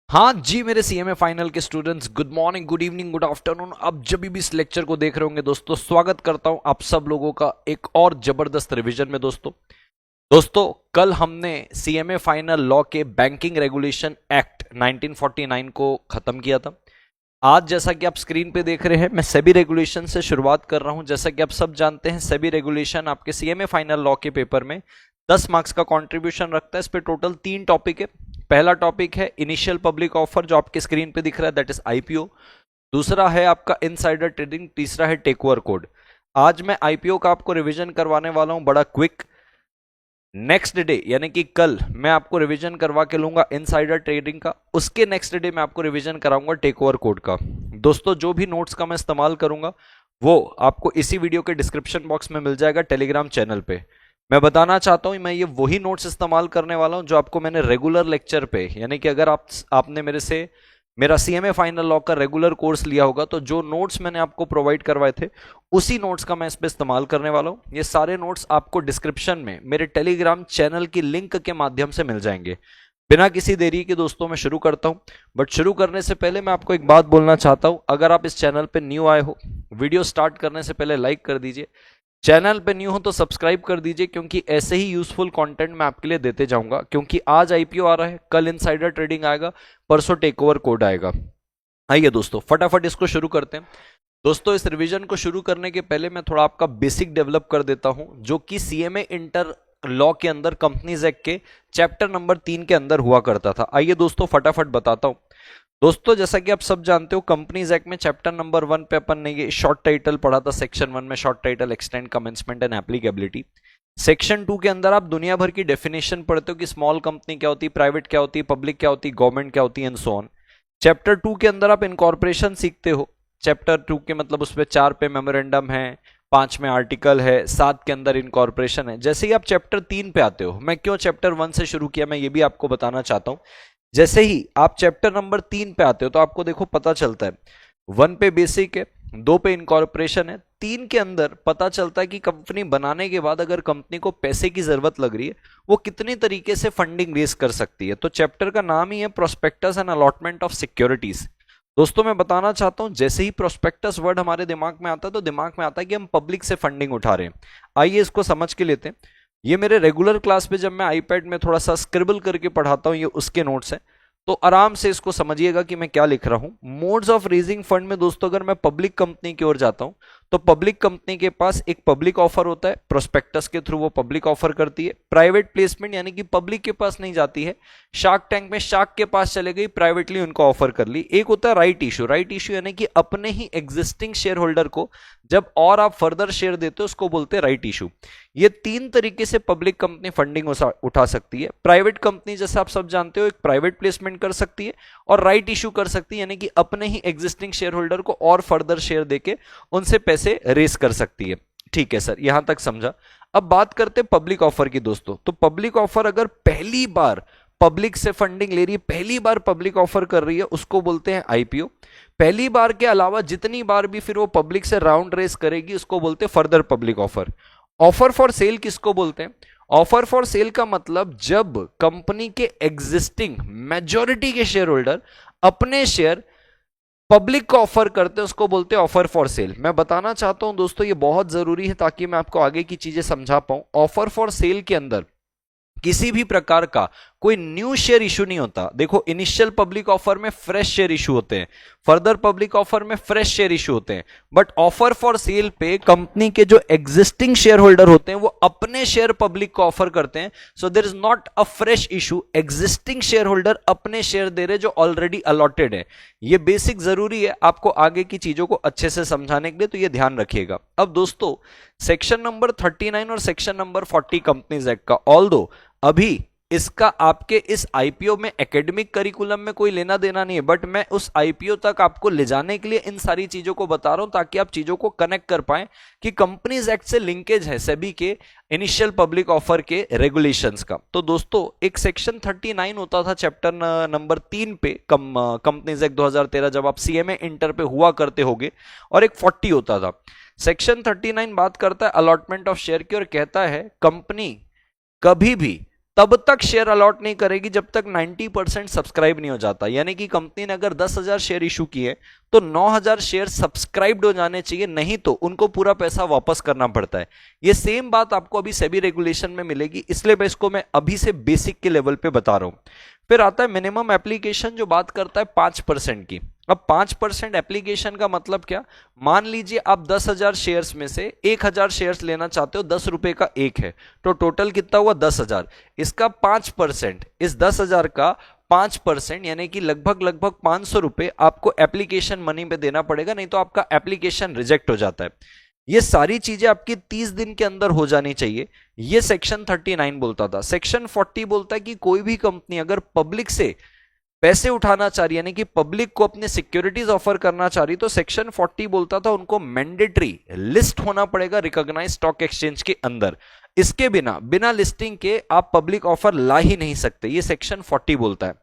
हाँ जी मेरे CMA final के students, good morning, good evening, good afternoon. आप जब भी इस लेक्चर को देख रहे होंगे दोस्तों, स्वागत करता हूं आप सब लोगों का एक और जबरदस्त रिवीजन में। दोस्तों कल हमने सीएमए फाइनल लॉ के बैंकिंग रेगुलेशन एक्ट 1949 को खत्म किया था। आज जैसा कि आप स्क्रीन पे देख रहे हैं, मैं सेबी रेगुलेशन से शुरुआत कर रहा हूं। जैसा कि आप सब जानते हैं, सेबी रेगुलेशन आपके सीएमए फाइनल लॉ के पेपर में 10 मार्क्स का कंट्रीब्यूशन रखता है। इस पे टोटल 3 टॉपिक है। पहला टॉपिक है इनिशियल पब्लिक ऑफर, जो आपके स्क्रीन पे दिख रहा है, दैट इज आईपीओ। दूसरा है आपका इनसाइडर ट्रेडिंग, तीसरा है टेक ओवर कोड। आज मैं आईपीओ का आपको रिवीजन करवाने वाला हूं बड़ा क्विक। नेक्स्ट डे यानी कि कल मैं आपको रिवीजन करवा के लूंगा इनसाइडर ट्रेडिंग का। उसके नेक्स्ट डे मैं आपको रिवीजन कराऊंगा टेक ओवर कोड का। दोस्तों जो भी नोट्स का मैं इस्तेमाल करूंगा वो आपको इसी वीडियो के डिस्क्रिप्शन बॉक्स में मिल जाएगा टेलीग्राम चैनल पे। मैं बताना चाहता हूं मैं ये वही नोट्स इस्तेमाल करने वाला हूं जो आपको मैंने रेगुलर लेक्चर पे, यानी कि अगर आपने मेरा सीएमए फाइनल लॉ का रेगुलर कोर्स लिया होगा तो जो नोट्स मैंने आपको प्रोवाइड करवाए थे उसी नोट्स का मैं इस पे इस्तेमाल करने वाला हूं। ये सारे नोट्स आपको डिस्क्रिप्शन में मेरे टेलीग्राम चैनल की लिंक के माध्यम से मिल जाएंगे। बिना किसी देरी के दोस्तों मैं शुरू करता हूं। बट शुरू करने से पहले मैं आपको एक बात बोलना चाहता हूं। अगर आप इस चैनल पे न्यू आए हो, वीडियो स्टार्ट करने से पहले लाइक कर दीजिए। चैनल पे न्यू हो तो सब्सक्राइब कर दीजिए, क्योंकि ऐसे ही यूजफुल कंटेंट मैं आपके लिए देते जाऊंगा। क्योंकि आज आईपीओ आ रहा है, कल इनसाइडर ट्रेडिंग आएगा, परसों टेक ओवर कोड आएगा। आइए दोस्तों फटाफट इसको शुरू करते हैं। दोस्तों इस रिवीजन को शुरू करने के पहले मैं थोड़ा आपका बेसिक डेवलप कर देता हूं, जो कि सीएमए इंटर लॉ के अंदर कंपनीज एक्ट के चैप्टर नंबर 3 के अंदर हुआ करता था। आइए दोस्तों फटाफट बताता हूं। दोस्तों जैसा कि आप सब जानते हो, कंपनीज एक्ट में चैप्टर नंबर 1 पे अपन ने ये शॉर्ट टाइटल पढ़ा था। सेक्शन 1 में short title extend, commencement and applicability. Section 2 के अंदर आप दुनिया भर की डेफिनेशन पढ़ते हो कि स्मॉल कंपनी क्या होती है, प्राइवेट क्या होती है, पब्लिक क्या होती है, गवर्नमेंट क्या होती है, एंड सो ऑन। चैप्टर 2 के अंदर आप इनकॉर्पोरेशन सीखते हो। चैप्टर 2 के मतलब उसमें 4 पे मेमोरेंडम है, 5 में आर्टिकल है, 7 के अंदर इनकॉर्पोरेशन है। जैसे ही आप चैप्टर 3 पे आते हो, मैं क्यों चैप्टर 1 से शुरू किया मैं ये भी आपको बताना चाहता हूं। जैसे ही आप चैप्टर नंबर 3 पे आते हो तो आपको देखो पता चलता है 1 पे बेसिक है, 2 पे इनकॉर्पोरेशन है, 3 के अंदर पता चलता है कि कंपनी बनाने के बाद अगर कंपनी को पैसे की जरूरत लग रही है, वो कितनी तरीके से फंडिंग रेज कर सकती है। तो चैप्टर का नाम ही है prospectus and allotment of securities. दोस्तों मैं बताना चाहता हूं, जैसे ही प्रोस्पेक्टस वर्ड हमारे दिमाग में आता है तो दिमाग में आता है कि हम पब्लिक से फंडिंग उठा रहे हैं। आइए इसको समझ के लेते हैं। ये मेरे रेगुलर क्लास पे जब मैं आईपैड में थोड़ा सा स्क्रिबल करके पढ़ाता हूँ, ये उसके नोट्स हैं, तो आराम से इसको समझिएगा कि मैं क्या लिख रहा हूं। मोड्स ऑफ रेजिंग फंड में दोस्तों अगर मैं पब्लिक कंपनी की ओर जाता हूं तो पब्लिक कंपनी के पास एक पब्लिक ऑफर होता है, प्रोस्पेक्टस के थ्रू वो पब्लिक ऑफर करती है। प्राइवेट प्लेसमेंट यानी कि पब्लिक के पास नहीं जाती है, शार्क टैंक में शार्क के पास चले गई, प्राइवेटली उनको ऑफर कर ली। एक होता है राइट इशू। राइट इशू यानी कि अपने ही एग्जिस्टिंग शेयर होल्डर को जब और आप फर्दर शेयर देते हो, उसको बोलते हैं राइट इशू। ये 3 तरीके से पब्लिक कंपनी फंडिंग उठा सकती है। प्राइवेट कंपनी जैसे आप सब जानते हो, एक प्राइवेट प्लेसमेंट कर सकती है और राइट इशू कर सकती है, यानी कि अपने ही एग्जिस्टिंग शेयर होल्डर को और फर्दर शेयर देके उनसे पैसे रेस कर सकती है। ठीक है सर, यहां तक समझा। अब बात करते हैं पब्लिक ऑफर की दोस्तों। तो पब्लिक ऑफर अगर पहली बार पब्लिक से फंडिंग ले रही है, पहली बार पब्लिक ऑफर कर रही है, उसको बोलते हैं आईपीओ। पहली बार के अलावा जितनी बार भी फिर वो पब्लिक से राउंड रेस करेगी, उसको बोलते हैं further public offer. Offer for sale किसको बोलते हैं? ऑफर फॉर सेल का मतलब जब कंपनी के एग्जिस्टिंग मेजॉरिटी के शेयर होल्डर अपने शेयर पब्लिक को ऑफर करते हैं, उसको बोलते हैं ऑफर फॉर सेल। मैं बताना चाहता हूं दोस्तों, ये बहुत जरूरी है ताकि मैं आपको आगे की चीजें समझा पाऊं। ऑफर फॉर सेल के अंदर किसी भी प्रकार का कोई न्यू शेयर इशू नहीं होता। देखो इनिशियल पब्लिक ऑफर में फ्रेश शेयर इशू होते हैं, फर्दर पब्लिक ऑफर में फ्रेश शेयर इशू होते हैं, बट ऑफर फॉर सेल पे कंपनी के जो एग्जिस्टिंग शेयर होल्डर होते हैं वो अपने शेयर पब्लिक को ऑफर करते हैं। So there is not a fresh issue, existing share holder अपने शेयर दे रहे जो ऑलरेडी अलॉटेड है। ये बेसिक जरूरी है आपको आगे की चीजों को अच्छे से समझाने के लिए, तो ये ध्यान रखिएगा। अब दोस्तों सेक्शन नंबर 39 और सेक्शन नंबर 40 कंपनीज एक्ट का, ऑल्दो अभी इसका आपके इस आईपीओ में एकेडमिक करिकुलम में कोई लेना देना नहीं है, बट मैं उस आईपीओ तक आपको ले जाने के लिए इन सारी चीजों को बता रहा हूं ताकि आप चीजों को कनेक्ट कर पाएं कि कंपनीज एक्ट से लिंकेज है सेबी के इनिशियल पब्लिक ऑफर के रेगुलेशंस का। तो दोस्तों एक सेक्शन 39 होता था चैप्टर नंबर 3 पे कंपनीज एक्ट 2013, जब आप सीएमए इंटर पे हुआ करते होगे, और एक 40 होता था। सेक्शन 39 बात करता है अलॉटमेंट ऑफ शेयर की और कहता है कंपनी कभी भी तब तक शेयर अलॉट नहीं करेगी जब तक 90% सब्सक्राइब नहीं हो जाता। यानी कि कंपनी ने अगर 10,000 शेयर इशू किए तो 9,000 शेयर सब्सक्राइब्ड हो जाने चाहिए, नहीं तो उनको पूरा पैसा वापस करना पड़ता है। ये सेम बात आपको अभी सेबी रेगुलेशन में मिलेगी, इसलिए मैं इसको अभी से बेसिक के लेवल पे बता रहा हूं। फिर आता है मिनिमम एप्लीकेशन, जो बात करता है 5% की। अब 5% एप्लीकेशन का मतलब क्या, मान लीजिए आप 10,000 शेयर्स में से 1,000 शेयर्स लेना चाहते हो, 10 रुपए का एक है, तो टोटल कितना हुआ 10,000। इसका 5%, इस 10,000 का 5% यानी कि लगभग 500 रुपए आपको एप्लीकेशन मनी पे देना पड़ेगा, नहीं तो आपका एप्लीकेशन रिजेक्ट हो जाता है। ये सारी चीजें आपकी 30 दिन के अंदर हो जानी चाहिए। ये सेक्शन 39 बोलता था। सेक्शन 40 बोलता है कि कोई भी कंपनी अगर पब्लिक से पैसे उठाना चाह रही है, यानी कि पब्लिक को अपने सिक्योरिटीज ऑफर करना चाह रही, तो सेक्शन 40 बोलता था उनको मैंडेटरी लिस्ट होना पड़ेगा रिकॉग्नाइज्ड स्टॉक एक्सचेंज के अंदर। इसके बिना लिस्टिंग के आप पब्लिक ऑफर ला ही नहीं सकते, ये सेक्शन 40 बोलता है।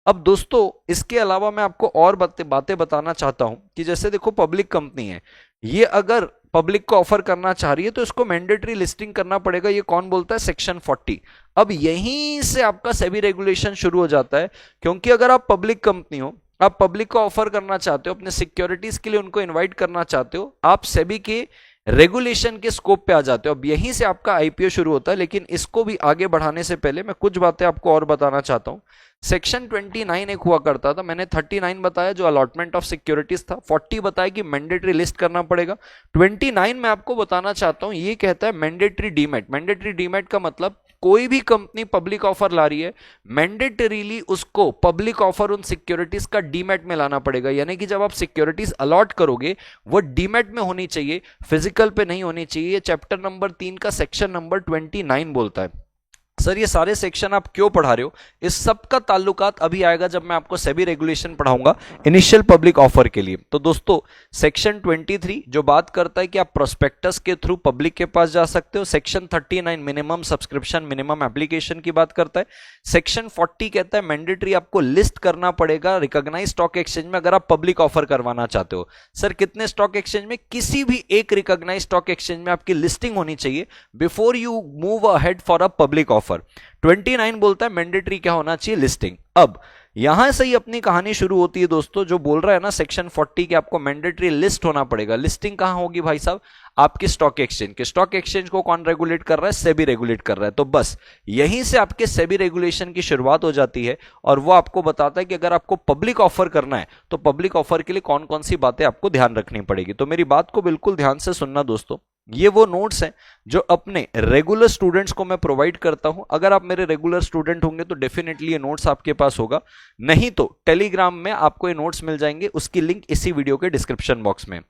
अब दोस्तों इसके अलावा मैं आपको और बातें बताना चाहता हूं कि जैसे देखो पब्लिक कंपनी है, ये अगर पब्लिक को ऑफर करना चाह रही है तो इसको मैंडेटरी लिस्टिंग करना पड़ेगा। ये कौन बोलता है, सेक्शन 40। अब यहीं से आपका सेबी रेगुलेशन शुरू हो जाता है, क्योंकि अगर आप पब्लिक कंपनी हो, आप पब्लिक को ऑफर करना चाहते हो, अपने सिक्योरिटीज के लिए उनको इन्वाइट करना चाहते हो, आप सेबी के रेगुलेशन के स्कोप पे आ जाते हो। अब यहीं से आपका आईपीओ शुरू होता है। लेकिन इसको भी आगे बढ़ाने से पहले मैं कुछ बातें आपको और बताना चाहता हूं। सेक्शन 29 एक हुआ करता था, मैंने 39 बताया जो अलॉटमेंट ऑफ सिक्योरिटीज था, 40 बताया कि मैंडेटरी लिस्ट करना पड़ेगा, 29 मैं आपको बताना चाहता हूं ये कहता है मैंडेटरी डीमैट। मैंडेटरी डीमैट का मतलब कोई भी कंपनी पब्लिक ऑफर ला रही है, मैंडेटरीली उसको पब्लिक ऑफर उन सिक्योरिटीज का डीमैट में लाना पड़ेगा। यानी कि जब आप सिक्योरिटीज अलॉट करोगे वो डीमैट में होनी चाहिए, फिजिकल पे नहीं होनी चाहिए। ये चैप्टर नंबर 3 का सेक्शन नंबर 29 बोलता है। सर ये सारे सेक्शन आप क्यों पढ़ा रहे हो, इस सब का ताल्लुकात अभी आएगा जब मैं आपको सेबी रेगुलेशन पढ़ाऊंगा इनिशियल पब्लिक ऑफर के लिए। तो दोस्तों सेक्शन 23 जो बात करता है कि आप प्रोस्पेक्टस के थ्रू पब्लिक के पास जा सकते हो। Section 39 minimum subscription minimum application की बात करता है। सेक्शन 40 कहता है मैंडेटरी आपको लिस्ट करना पड़ेगा रिकॉग्नाइज्ड स्टॉक एक्सचेंज में अगर आप पब्लिक ऑफर करवाना चाहते हो। सर कितने स्टॉक एक्सचेंज में, किसी भी एक रिकॉग्नाइज्ड स्टॉक एक्सचेंज में आपकी लिस्टिंग होनी चाहिए before you move ahead for a public offer. 29 बोलता है मैंडेटरी क्या होना चाहिए, लिस्टिंग। अब यहां से ही अपनी कहानी शुरू होती है दोस्तों, जो बोल रहा है ना सेक्शन 40 के आपको मैंडेटरी लिस्ट होना पड़ेगा। लिस्टिंग कहां होगी भाई साहब, आपके स्टॉक एक्सचेंज के। स्टॉक एक्सचेंज को कौन रेगुलेट कर रहा है, सेबी रेगुलेट कर रहा है। तो बस यहीं से आपके सेबी रेगुलेशन की शुरुआत हो जाती है और वो आपको बताता है कि अगर आपको पब्लिक ऑफर करना है तो पब्लिक ऑफर के लिए कौन कौन सी बातें आपको ध्यान रखनी पड़ेगी। तो मेरी बात को बिल्कुल ध्यान से सुनना दोस्तों, ये वो नोट्स हैं जो अपने रेगुलर स्टूडेंट्स को मैं प्रोवाइड करता हूं। अगर आप मेरे रेगुलर स्टूडेंट होंगे तो डेफिनेटली ये नोट्स आपके पास होगा, नहीं तो टेलीग्राम में आपको ये नोट्स मिल जाएंगे, उसकी लिंक इसी वीडियो के डिस्क्रिप्शन बॉक्स में।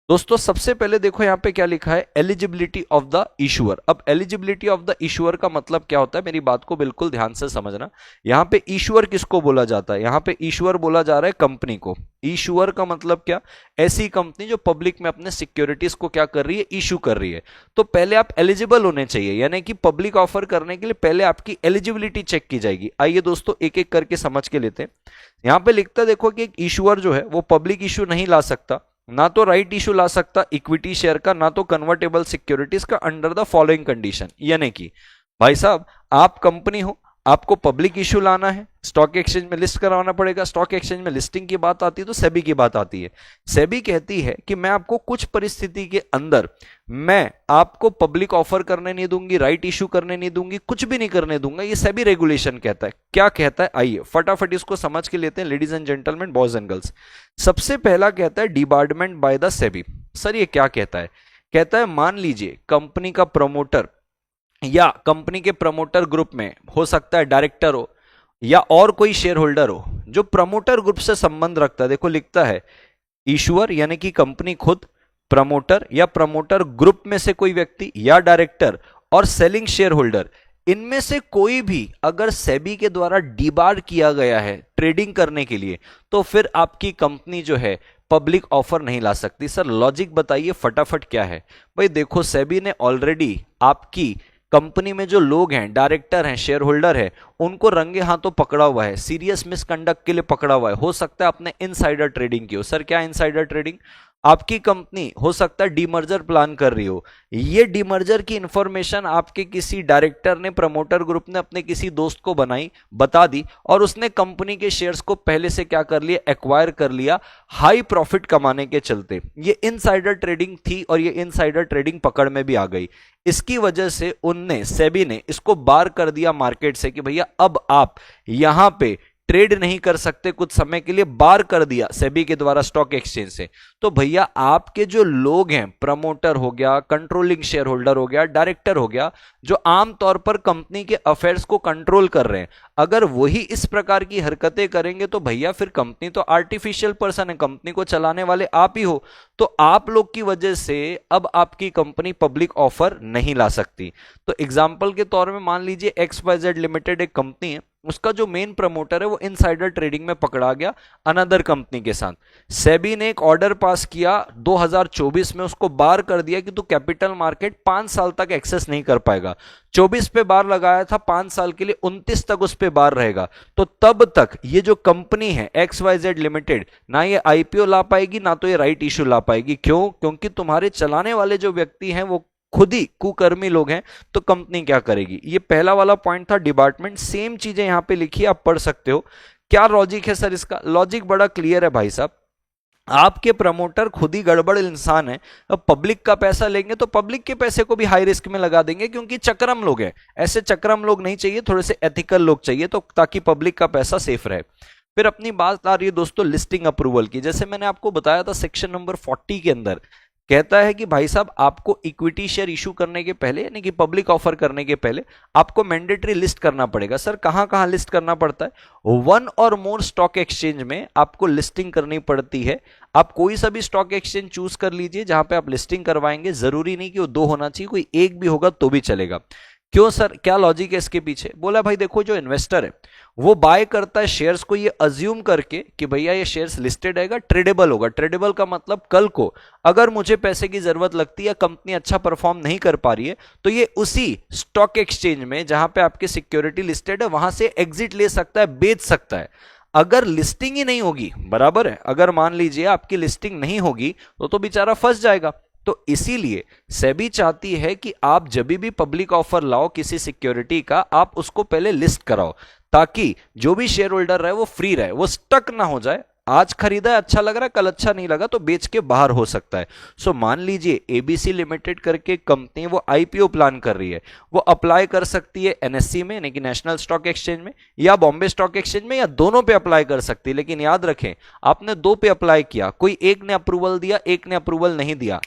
दोस्तों सबसे पहले देखो यहां पे क्या लिखा है, एलिजिबिलिटी ऑफ द इशूअर। अब एलिजिबिलिटी ऑफ द इशूअर का मतलब क्या होता है, मेरी बात को बिल्कुल ध्यान से समझना। यहां पे इशूअर किसको बोला जाता है, यहां पे इशूअर बोला जा रहा है कंपनी को। इशूअर का मतलब क्या, ऐसी कंपनी जो पब्लिक में अपने सिक्योरिटीज को क्या कर रही है, इशू कर रही है। तो पहले आप एलिजिबल होने चाहिए, यानी कि पब्लिक ऑफर करने के लिए पहले आपकी एलिजिबिलिटी चेक की जाएगी। आइए दोस्तों एक एक करके समझ के लेते हैं। यहां पे लिखता देखो कि एक इशूअर जो है वो पब्लिक इशू नहीं ला सकता, ना तो राइट इशू ला सकता इक्विटी शेयर का, ना तो कन्वर्टेबल सिक्योरिटीज का, अंडर द फॉलोइंग कंडीशन। यानी कि भाई साहब आप कंपनी हो, आपको पब्लिक इशू लाना है, स्टॉक एक्सचेंज में लिस्ट करवाना पड़ेगा। स्टॉक एक्सचेंज में लिस्टिंग की बात आती है तो सेबी की बात आती है। सेबी कहती है कि मैं आपको कुछ परिस्थिति के अंदर मैं आपको पब्लिक ऑफर करने नहीं दूंगी, राइट इशू करने नहीं दूंगी, कुछ भी नहीं करने दूंगा। ये सेबी रेगुलेशन कहता है। क्या कहता है, आइए फटाफट इसको समझ के लेते हैं ladies and gentleman, boys and girls. सबसे पहला कहता है डिबार्टमेंट बाय द सेबी। सर ये क्या कहता है, कहता है मान लीजिए कंपनी का प्रमोटर या कंपनी के प्रमोटर ग्रुप में हो सकता है डायरेक्टर हो या और कोई शेयर होल्डर हो जो प्रमोटर ग्रुप से संबंध रखता है। देखो लिखता है इशूअर यानी कि कंपनी खुद, प्रमोटर या प्रमोटर ग्रुप में से कोई व्यक्ति या डायरेक्टर और सेलिंग शेयर होल्डर, इनमें से कोई भी अगर सेबी के द्वारा डिबार किया गया है ट्रेडिंग करने के लिए, तो फिर आपकी कंपनी जो है पब्लिक ऑफर नहीं ला सकती। सर लॉजिक बताइए फटाफट क्या है। भाई देखो सेबी ने ऑलरेडी आपकी कंपनी में जो लोग हैं, डायरेक्टर हैं, शेयर होल्डर है, उनको रंगे हाथों पकड़ा हुआ है, सीरियस मिसकंडक्ट के लिए पकड़ा हुआ है। हो सकता है आपने इनसाइडर ट्रेडिंग की हो। सर क्या इनसाइडर ट्रेडिंग, आपकी कंपनी हो सकता है डीमर्जर प्लान कर रही हो, ये डीमर्जर की इंफॉर्मेशन आपके किसी डायरेक्टर ने, प्रमोटर ग्रुप ने अपने किसी दोस्त को बनाई, बता दी, और उसने कंपनी के शेयर्स को पहले से क्या कर लिया, एक्वायर कर लिया, हाई प्रॉफिट कमाने के चलते। ये इनसाइडर ट्रेडिंग थी और ये इनसाइडर ट्रेडिंग पकड़ में भी आ गई। इसकी वजह से उनने, सेबी ने इसको बार कर दिया मार्केट से कि भैया अब आप यहां पे ट्रेड नहीं कर सकते, कुछ समय के लिए बार कर दिया सेबी के द्वारा स्टॉक एक्सचेंज से। तो भैया आपके जो लोग हैं, प्रमोटर हो गया, कंट्रोलिंग शेयर होल्डर हो गया, डायरेक्टर हो गया, जो आमतौर पर कंपनी के अफेयर्स को कंट्रोल कर रहे हैं, अगर वही इस प्रकार की हरकतें करेंगे तो भैया फिर कंपनी तो आर्टिफिशियल पर्सन है, कंपनी को चलाने वाले आप ही हो। तो आप लोग की वजह से अब आपकी कंपनी पब्लिक ऑफर नहीं ला सकती। तो एग्जाम्पल के तौर में मान लीजिए XYZ लिमिटेड एक कंपनी है, उसका जो मेन प्रमोटर है वो इनसाइडर ट्रेडिंग में पकड़ा गया अनदर कंपनी के साथ। सेबी ने एक ऑर्डर पास किया 2024 में, उसको बार कर दिया कि तू कैपिटल मार्केट 5 साल तक एक्सेस नहीं कर पाएगा। 24 पे बार लगाया था, 5 साल के लिए, 29 तक उस पे बार रहेगा। तो तब तक ये जो कंपनी है XYZ लिमिटेड, ना ये IPO ला पाएगी, ना तो ये राइट इश्यू ला पाएगी। क्यों? क्योंकि तुम्हारे चलाने वाले जो व्यक्ति हैं वो खुद ही कुकर्मी लोग हैं। तो कंपनी क्या करेगी? ये पहला वाला पॉइंट था डिपार्टमेंट। सेम चीजें यहां पे लिखी, आप पढ़ सकते हो। क्या लॉजिक है सर इसका? लॉजिक बड़ा क्लियर है भाई साहब। आपके प्रमोटर खुद ही गड़बड़ इंसान है। अब पब्लिक का पैसा लेंगे तो पब्लिक के पैसे को भी हाई रिस्क में लगा देंगे, क्योंकि चक्रम लोग हैं। ऐसे चक्रम लोग नहीं चाहिए, थोड़े से एथिकल लोग चाहिए, तो ताकि पब्लिक का पैसा सेफ रहे। फिर अपनी बात आ रही है दोस्तों लिस्टिंग अप्रूवल की। जैसे मैंने आपको बताया था सेक्शन नंबर 40 के अंदर कहता है कि भाई साहब आपको इक्विटी शेयर इशू करने के पहले, यानी कि पब्लिक ऑफर करने के पहले, आपको मैंडेटरी लिस्ट करना पड़ेगा। सर कहां कहां लिस्ट करना पड़ता है? 1 और मोर स्टॉक एक्सचेंज में आपको लिस्टिंग करनी पड़ती है। आप कोई सा भी स्टॉक एक्सचेंज चूज कर लीजिए जहां पे आप लिस्टिंग करवाएंगे। जरूरी नहीं कि वो 2 होना चाहिए, कोई एक भी होगा तो भी चलेगा। क्यों सर, क्या लॉजिक है इसके पीछे? बोला भाई देखो, जो इन्वेस्टर है वो बाय करता है शेयर्स को ये अज्यूम करके कि भैया ये शेयर्स लिस्टेड रहेगा, ट्रेडेबल होगा। ट्रेडेबल का मतलब कल को अगर मुझे पैसे की जरूरत लगती है, कंपनी अच्छा परफॉर्म नहीं कर पा रही है, तो ये उसी स्टॉक एक्सचेंज में जहां पे आपकी सिक्योरिटी लिस्टेड है वहां से एग्जिट ले सकता है, बेच सकता है। अगर लिस्टिंग ही नहीं होगी, बराबर है, अगर मान लीजिए आपकी लिस्टिंग नहीं होगी तो बेचारा फंस जाएगा। तो इसीलिए सेबी चाहती है कि आप जब भी पब्लिक ऑफर लाओ किसी सिक्योरिटी का, आप उसको पहले लिस्ट कराओ, ताकि जो भी शेयर होल्डर रहे वो फ्री रहे, वो स्टक ना हो जाए। आज खरीदा है, अच्छा लग रहा है, कल अच्छा नहीं लगा तो बेच के बाहर हो सकता है। सो मान लीजिए ABC लिमिटेड करके कंपनी, वो IPO प्लान कर रही है, वो अप्लाई कर सकती है NSE में, यानी कि नेशनल स्टॉक एक्सचेंज में, या बॉम्बे स्टॉक एक्सचेंज में, या दोनों पे अप्लाई कर सकती है। लेकिन याद रखें, आपने 2 पे अप्लाई किया, कोई एक ने अप्रूवल दिया, एक ने अप्रूवल नहीं दिया,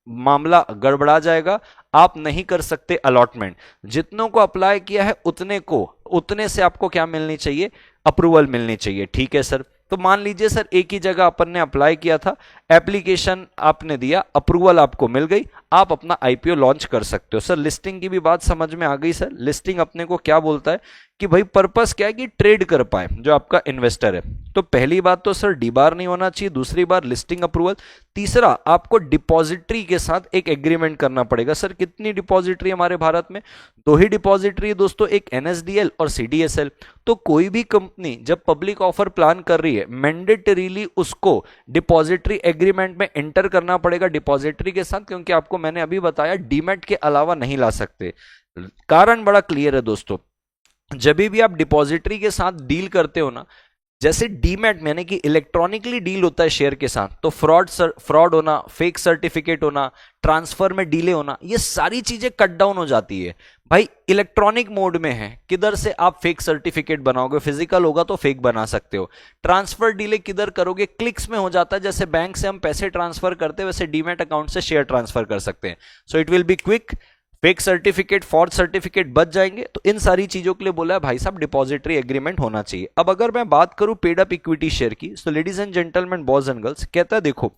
मामला गड़बड़ा जाएगा। आप नहीं कर सकते अलॉटमेंट। जितनों को अप्लाई किया है उतने से आपको क्या मिलनी चाहिए? अप्रूवल मिलनी चाहिए। ठीक है सर। तो मान लीजिए सर एक ही जगह अपन ने अप्लाई किया था, एप्लीकेशन आपने दिया, अप्रूवल आपको मिल गई, आप अपना IPO लॉन्च कर सकते हो। सर लिस्टिंग की भी बात समझ में आ गई। सर लिस्टिंग अपने को क्या बोलता है कि भाई पर्पस क्या है कि ट्रेड कर पाए जो आपका इन्वेस्टर है। तो पहली बात तो सर डीबार नहीं होना चाहिए, दूसरी बार लिस्टिंग अप्रूवल, तीसरा आपको डिपॉजिटरी के साथ एक एग्रीमेंट करना पड़ेगा। सर कितनी डिपॉजिटरी हमारे भारत में? 2 ही डिपॉजिटरी दोस्तों, एक NSDL और CDSL। तो कोई भी कंपनी जब पब्लिक ऑफर प्लान कर रही है, मैंडेटरीली उसको डिपॉजिटरी एग्रीमेंट में एंटर करना पड़ेगा डिपॉजिटरी के साथ, क्योंकि आपको मैंने अभी बताया डीमैट के अलावा नहीं ला सकते। कारण बड़ा क्लियर है दोस्तों। जब भी आप डिपॉजिटरी के साथ डील करते हो ना, जैसे डीमैट में यानी कि इलेक्ट्रॉनिकली डील होता है शेयर के साथ, तो फ्रॉड होना, फेक सर्टिफिकेट होना, ट्रांसफर में डिले होना, ये सारी चीजें कट डाउन हो जाती है। भाई इलेक्ट्रॉनिक मोड में है, किधर से आप फेक सर्टिफिकेट बनाओगे? फिजिकल होगा तो फेक बना सकते हो। ट्रांसफर डिले किधर करोगे? क्लिक्स में हो जाता है। जैसे बैंक से हम पैसे ट्रांसफर करते हैं, वैसे डीमैट अकाउंट से शेयर ट्रांसफर कर सकते हैं। So it will be quick. Fake certificate, forge certificate बच जाएंगे। तो इन सारी चीजों के लिए बोला है भाई साहब डिपॉजिटरी एग्रीमेंट होना चाहिए। अब अगर मैं बात करूं पेड अप इक्विटी शेयर की, तो ladies and gentleman, boys and girls, कहता है देखो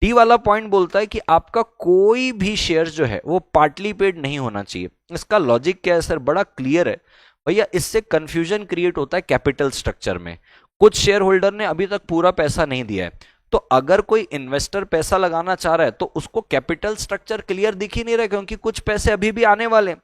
डी वाला पॉइंट बोलता है कि आपका कोई भी शेयर जो है वो पार्टली पेड नहीं होना चाहिए। इसका लॉजिक क्या है सर? बड़ा क्लियर है भैया। इससे कंफ्यूजन क्रिएट होता है कैपिटल स्ट्रक्चर में। कुछ शेयर होल्डर ने अभी तक पूरा पैसा नहीं दिया है, तो अगर कोई इन्वेस्टर पैसा लगाना चाह रहा है तो उसको कैपिटल स्ट्रक्चर क्लियर दिख ही नहीं रहा, क्योंकि कुछ पैसे अभी भी आने वाले।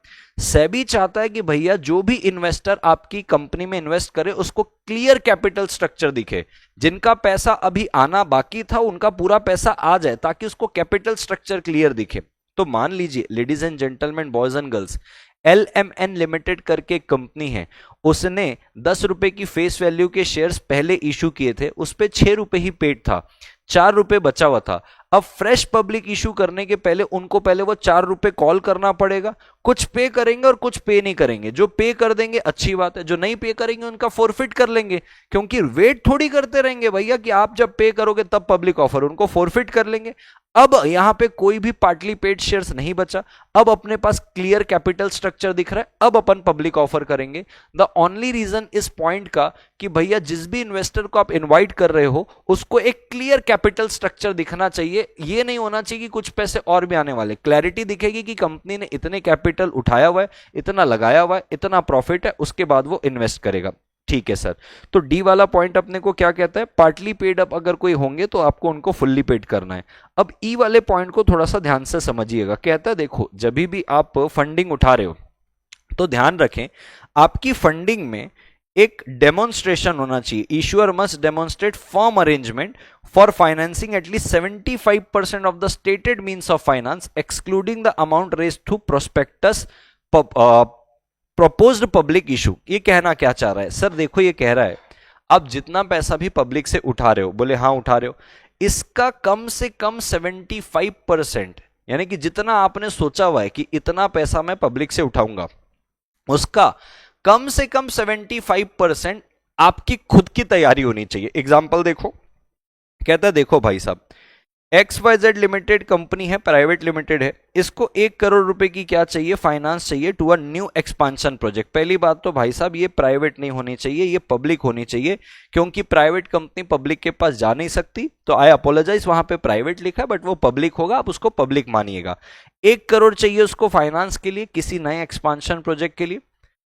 सेबी चाहता है कि भैया जो भी इन्वेस्टर आपकी कंपनी में इन्वेस्ट करे उसको क्लियर कैपिटल स्ट्रक्चर दिखे, जिनका पैसा अभी आना बाकी था उनका पूरा पैसा आ जाए, ताकि उसको कैपिटल स्ट्रक्चर क्लियर दिखे। तो मान लीजिए ladies and gentleman, boys and girls, LMN limited करके एक कंपनी है, उसने 10 रुपए की फेस वैल्यू के शेयर्स पहले इशू किए थे, उस पे 6 रुपए ही पेड था, 4 रुपए बचा हुआ था। अब फ्रेश पब्लिक इशू करने के पहले उनको पहले वो 4 रुपए कॉल करना पड़ेगा, कुछ पे करेंगे और कुछ पे नहीं करेंगे। जो पे कर देंगे अच्छी बात है, जो नहीं पे करेंगे उनका फोरफिट कर लेंगे, क्योंकि वेट थोड़ी करते रहेंगे भैया कि आप जब पे करोगे तब पब्लिक ऑफर, उनको फोरफिट कर लेंगे। अब यहां पे कोई भी पार्टली पेड शेयर्स नहीं बचा, अब अपने पास क्लियर कैपिटल स्ट्रक्चर दिख रहा है, अब अपन पब्लिक ऑफर करेंगे। द ओनली रीजन इस पॉइंट का कि भैया जिस भी इन्वेस्टर को आप इनवाइट कर रहे हो उसको एक क्लियर कैपिटल स्ट्रक्चर दिखना चाहिए। ये नहीं होना चाहिए कि कुछ पैसे और भी आने वाले, क्लैरिटी दिखेगी कि कंपनी ने इतने कैपिटल उठाया हुआ है, इतना लगाया हुआ है, इतना प्रॉफिट है, उसके बाद वो इन्वेस्ट करेगा। ठीक है सर, तो डी वाला पॉइंट अपने को क्या कहता है, पार्टली पेड अप अगर कोई होंगे तो आपको उनको फुल्ली पेड करना है। अब ई वाले पॉइंट को थोड़ा सा ध्यान से समझिएगा। कहता है देखो, जब भी आप फंडिंग उठा रहे हो तो ध्यान रखें आपकी फंडिंग में एक डेमोन्स्ट्रेशन होना चाहिए। Issuer must demonstrate firm arrangement for financing at least 75% of the stated means of finance excluding the amount raised through prospectus proposed public issue. ये कहना क्या चाह रहा है सर, देखो ये कह रहा है आप जितना पैसा भी पब्लिक से उठा रहे हो, बोले हाँ उठा रहे हो, इसका कम से कम 75%, यानी कि जितना आपने सोचा हुआ है कि इतना पैसा मैं पब्लिक से उठाऊंगा, उसका कम से कम 75% आपकी खुद की तैयारी होनी चाहिए। एग्जाम्पल देखो, कहता है देखो भाई साहब, XYZ लिमिटेड कंपनी है, प्राइवेट लिमिटेड है, इसको 1 करोड़ रुपए की क्या चाहिए, फाइनेंस चाहिए to a new expansion project. पहली बात तो भाई साहब ये प्राइवेट नहीं होनी चाहिए, ये पब्लिक होनी चाहिए, क्योंकि प्राइवेट कंपनी पब्लिक के पास जा नहीं सकती। तो आई अपोलोजाइज, वहां पे प्राइवेट लिखा है बट वो पब्लिक होगा, आप उसको पब्लिक मानिएगा। 1 करोड़ चाहिए उसको फाइनेंस के लिए, किसी नए एक्सपांशन प्रोजेक्ट के लिए।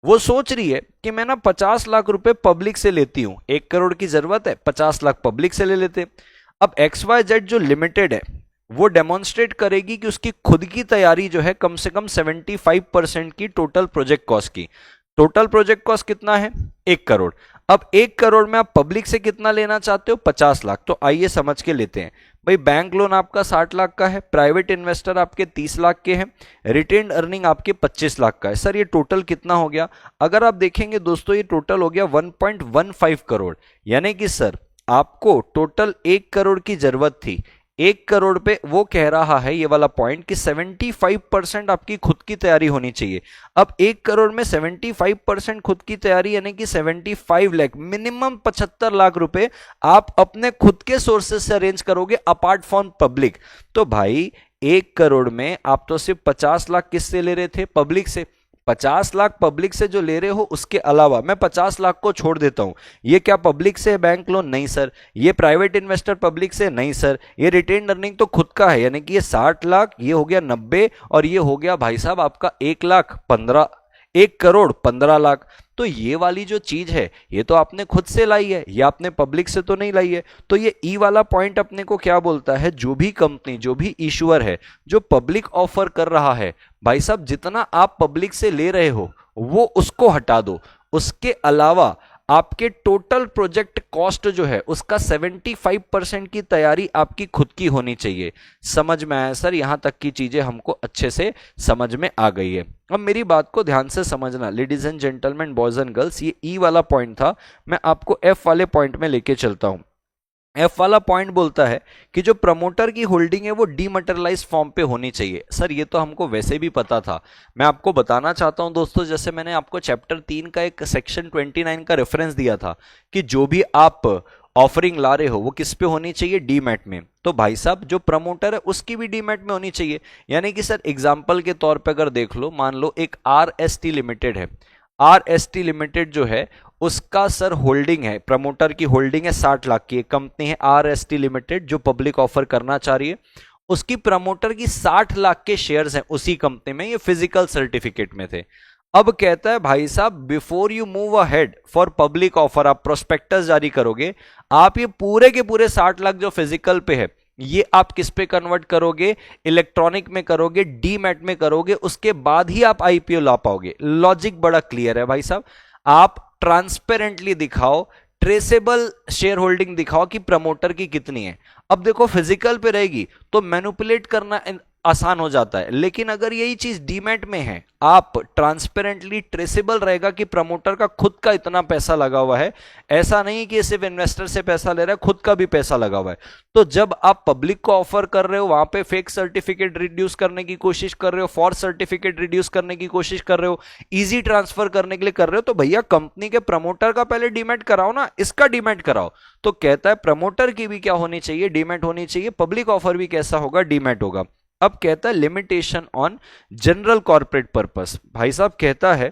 वो सोच रही है कि मैं ना 50 लाख रुपए पब्लिक से लेती हूं, 1 करोड़ की जरूरत है, 50 लाख पब्लिक से ले लेते। अब XYZ जो लिमिटेड है वो डेमोन्स्ट्रेट करेगी कि उसकी खुद की तैयारी जो है कम से कम 75% की टोटल प्रोजेक्ट कॉस्ट की। टोटल प्रोजेक्ट कॉस्ट कितना है, 1 करोड़। अब 1 करोड़ में आप पब्लिक से कितना लेना चाहते हो, 50 लाख। तो आइए समझ के लेते हैं भाई, बैंक लोन आपका 60 लाख का है, प्राइवेट इन्वेस्टर आपके 30 लाख के हैं, रिटेन्ड अर्निंग आपके 25 लाख का है। सर ये टोटल कितना हो गया, अगर आप देखेंगे दोस्तों ये टोटल हो गया 1.15 करोड़। यानी कि सर आपको टोटल 1 करोड़ की जरूरत थी, 1 करोड़ पे वो कह रहा है ये वाला पॉइंट कि 75% आपकी खुद की तैयारी होनी चाहिए। अब 1 करोड़ में 75% खुद की तैयारी यानी कि 75 लाख, मिनिमम 75 लाख रुपए आप अपने खुद के सोर्सेस से अरेंज करोगे अपार्ट फ्रॉम पब्लिक। तो भाई 1 करोड़ में आप तो सिर्फ 50 लाख किससे ले रहे थे, पब्लिक से। 50 लाख पब्लिक से जो ले रहे हो उसके अलावा मैं 50 लाख को छोड़ देता हूं। ये क्या पब्लिक से है बैंक लोन, नहीं सर। ये प्राइवेट इन्वेस्टर पब्लिक से, नहीं सर। ये रिटेन अर्निंग तो खुद का है, यानी कि ये 60 लाख, ये हो गया 90 और ये हो गया भाई साहब आपका 1 करोड़ 15 लाख। तो ये वाली जो चीज है ये तो आपने खुद से लाई है, ये आपने पब्लिक से तो नहीं लाई है। तो ये ई वाला पॉइंट अपने को क्या बोलता है, जो भी कंपनी, जो भी इशूअर है जो पब्लिक ऑफर कर रहा है, भाई साहब जितना आप पब्लिक से ले रहे हो वो उसको हटा दो, उसके अलावा आपके टोटल प्रोजेक्ट कॉस्ट जो है उसका 75% की तैयारी आपकी खुद की होनी चाहिए। समझ में आया सर, यहां तक की चीजें हमको अच्छे से समझ में आ गई है। अब मेरी बात को ध्यान से समझना ladies and gentleman, boys and girls, ये ई वाला पॉइंट था, मैं आपको एफ वाले पॉइंट में लेके चलता हूं। एफ वाला पॉइंट बोलता है कि जो प्रमोटर की होल्डिंग है वो डीमटेरियलाइज फॉर्म पे होनी चाहिए। सर ये तो हमको वैसे भी पता था, मैं आपको बताना चाहता हूं दोस्तों, जैसे मैंने आपको चैप्टर 3 का एक सेक्शन 29 का रेफरेंस दिया था कि जो भी आप ऑफरिंग ला रहे हो वो किस पे होनी चाहिए, डीमैट में। तो भाई साहब जो प्रमोटर है उसकी भी डीमैट में होनी चाहिए। यानी कि सर एग्जाम्पल के तौर पर अगर देख लो, मान लो एक RST लिमिटेड है, RST लिमिटेड जो है उसका सर होल्डिंग है, प्रमोटर की होल्डिंग है 60 लाख की। एक कंपनी है RST लिमिटेड जो पब्लिक ऑफर करना चाह रही है, उसकी प्रमोटर की 60 लाख के शेयर्स हैं उसी कंपनी में, ये फिजिकल सर्टिफिकेट में थे। अब कहता है भाई साहब before you move ahead for public offer, आप प्रोस्पेक्टस जारी करोगे, आप ये पूरे के पूरे 60 लाख जो फिजिकल पे है ये आप किस पे कन्वर्ट करोगे, इलेक्ट्रॉनिक में करोगे, डीमैट में करोगे, उसके बाद ही आप आईपीओ ला पाओगे। लॉजिक बड़ा क्लियर है भाई साहब। आप ट्रांसपेरेंटली दिखाओ, ट्रेसेबल शेयर होल्डिंग दिखाओ कि प्रमोटर की कितनी है। अब देखो फिजिकल पे रहेगी तो मैनिपुलेट करना आसान हो जाता है, लेकिन अगर यही चीज डीमैट में है, आप ट्रांसपेरेंटली ट्रेसेबल रहेगा कि प्रमोटर का खुद का इतना पैसा लगा हुआ है, ऐसा नहीं कि सिर्फ इन्वेस्टर से पैसा ले रहा है, खुद का भी पैसा लगा हुआ है। तो जब आप पब्लिक को ऑफर कर रहे हो, वहां पे फेक सर्टिफिकेट रिड्यूस करने की कोशिश कर रहे हो, फॉर सर्टिफिकेट रिड्यूस करने की कोशिश कर रहे हो, इजी ट्रांसफर करने के लिए कर रहे हो, तो भैया कंपनी के प्रमोटर का पहले डीमैट कराओ ना, इसका डीमैट कराओ। तो कहता है प्रमोटर की भी क्या होनी चाहिए, डीमैट होनी चाहिए, पब्लिक ऑफर भी कैसा होगा, डीमैट होगा। अब कहता है limitation on general corporate purpose. भाई साहब कहता है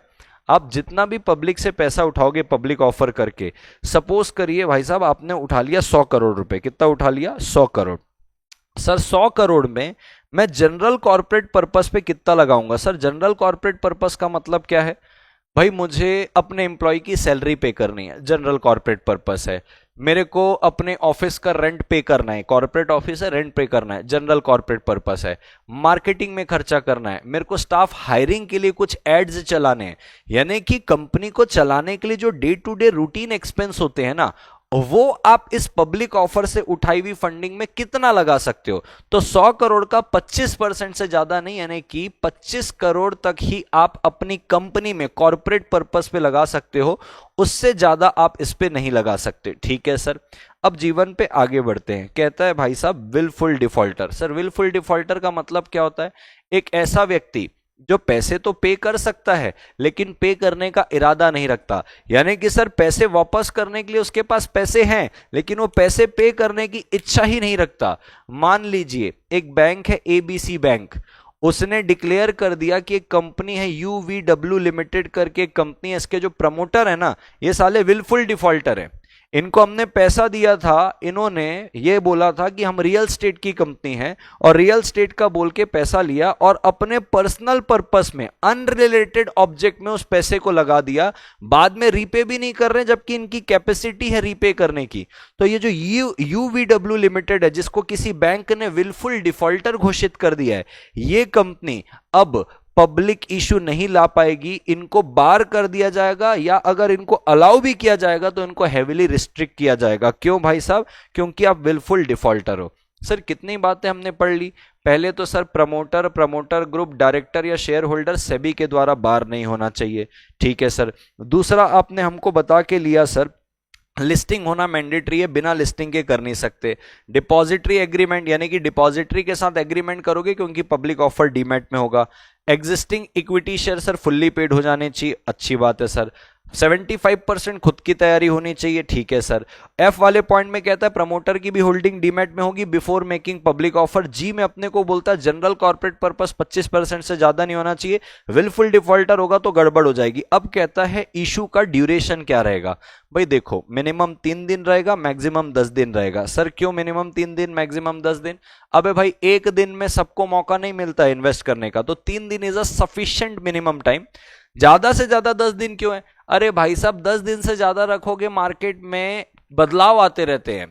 आप जितना भी पब्लिक से पैसा उठाओगे पब्लिक ऑफर करके, सपोज करिए भाई साहब आपने उठा लिया 100 करोड़ रुपए, कितना उठा लिया, 100 करोड़। सर 100 करोड़ में मैं जनरल कॉर्पोरेट पर्पस पे कितना लगाऊंगा? सर जनरल कॉर्पोरेट पर्पस का मतलब क्या है भाई? मुझे अपने एम्प्लॉय की सैलरी पे करनी है, जनरल कॉर्पोरेट पर्पस है। मेरे को अपने ऑफिस का रेंट पे करना है, कॉर्पोरेट ऑफिस है, रेंट पे करना है, जनरल कॉर्पोरेट पर्पस है। मार्केटिंग में खर्चा करना है, मेरे को स्टाफ हायरिंग के लिए कुछ एड्स चलाने हैं, यानी कि कंपनी को चलाने के लिए जो day to day routine expense होते हैं ना, वो आप इस पब्लिक ऑफर से उठाई हुई फंडिंग में कितना लगा सकते हो? तो 100 करोड़ का 25% से ज्यादा नहीं, यानी कि 25 करोड़ तक ही आप अपनी कंपनी में कॉर्पोरेट पर्पस पे लगा सकते हो, उससे ज्यादा आप इस पे नहीं लगा सकते। ठीक है सर। अब जीवन पे आगे बढ़ते हैं। कहता है भाई साहब wilful defaulter. Sir wilful defaulter का मतलब क्या होता है? एक ऐसा व्यक्ति जो पैसे तो पे कर सकता है लेकिन पे करने का इरादा नहीं रखता, यानी कि सर पैसे वापस करने के लिए उसके पास पैसे हैं लेकिन वो पैसे पे करने की इच्छा ही नहीं रखता। मान लीजिए एक बैंक है एबीसी बैंक, उसने डिक्लेयर कर दिया कि एक कंपनी है यूवीडब्ल्यू लिमिटेड करके कंपनी है, इसके जो प्रमोटर है ना ये साले विलफुल डिफॉल्टर है। इनको हमने पैसा दिया था, इन्होंने ये बोला था कि हम रियल स्टेट की कंपनी है और रियल स्टेट का बोल के पैसा लिया और अपने पर्सनल पर्पस में अनरिलेटेड ऑब्जेक्ट में उस पैसे को लगा दिया, बाद में रीपे भी नहीं कर रहे जबकि इनकी कैपेसिटी है रीपे करने की। तो ये जो यूवीडब्ल्यू लिमिटेड है जिसको किसी बैंक ने विलफुल डिफॉल्टर घोषित कर दिया है, ये कंपनी अब पब्लिक इशू नहीं ला पाएगी, इनको बार कर दिया जाएगा या अगर इनको अलाउ भी किया जाएगा तो इनको हेविली रिस्ट्रिक्ट किया जाएगा। क्यों भाई साहब? क्योंकि आप विलफुल डिफॉल्टर हो। सर कितनी बातें हमने पढ़ ली। पहले तो sir promoter, promoter group, director या शेयर होल्डर सेबी के द्वारा बार नहीं होना चाहिए। ठीक है सर। दूसरा आपने हमको बता के लिया सर लिस्टिंग होना मैंडेटरी है, बिना लिस्टिंग के कर नहीं सकते। डिपॉजिटरी एग्रीमेंट, यानी कि डिपॉजिटरी के साथ एग्रीमेंट करोगे क्योंकि पब्लिक ऑफर डीमैट में होगा। Existing equity share sir fully paid हो जाने चाहिए, अच्छी बात है सर। 75% खुद की तैयारी होनी चाहिए, ठीक है सर। एफ वाले पॉइंट में कहता है प्रमोटर की भी होल्डिंग डीमैट में होगी बिफोर मेकिंग पब्लिक ऑफर। जी में अपने को बोलता है जनरल कॉर्पोरेट पर्पस 25% से ज्यादा नहीं होना चाहिए, विलफुल डिफॉल्टर होगा तो गड़बड़ हो जाएगी। अब कहता है इशू का ड्यूरेशन क्या रहेगा? भाई देखो मिनिमम 3 दिन रहेगा, मैक्सिमम 10 दिन रहेगा। सर क्यों मिनिमम 3 दिन मैक्सिमम 10 दिन? अबे भाई एक दिन में सबको मौका नहीं मिलता है इन्वेस्ट करने का, तो 3 दिन is a sufficient minimum time. ज्यादा से ज्यादा 10 दिन क्यों है? अरे भाई साहब 10 दिन से ज्यादा रखोगे मार्केट में बदलाव आते रहते हैं,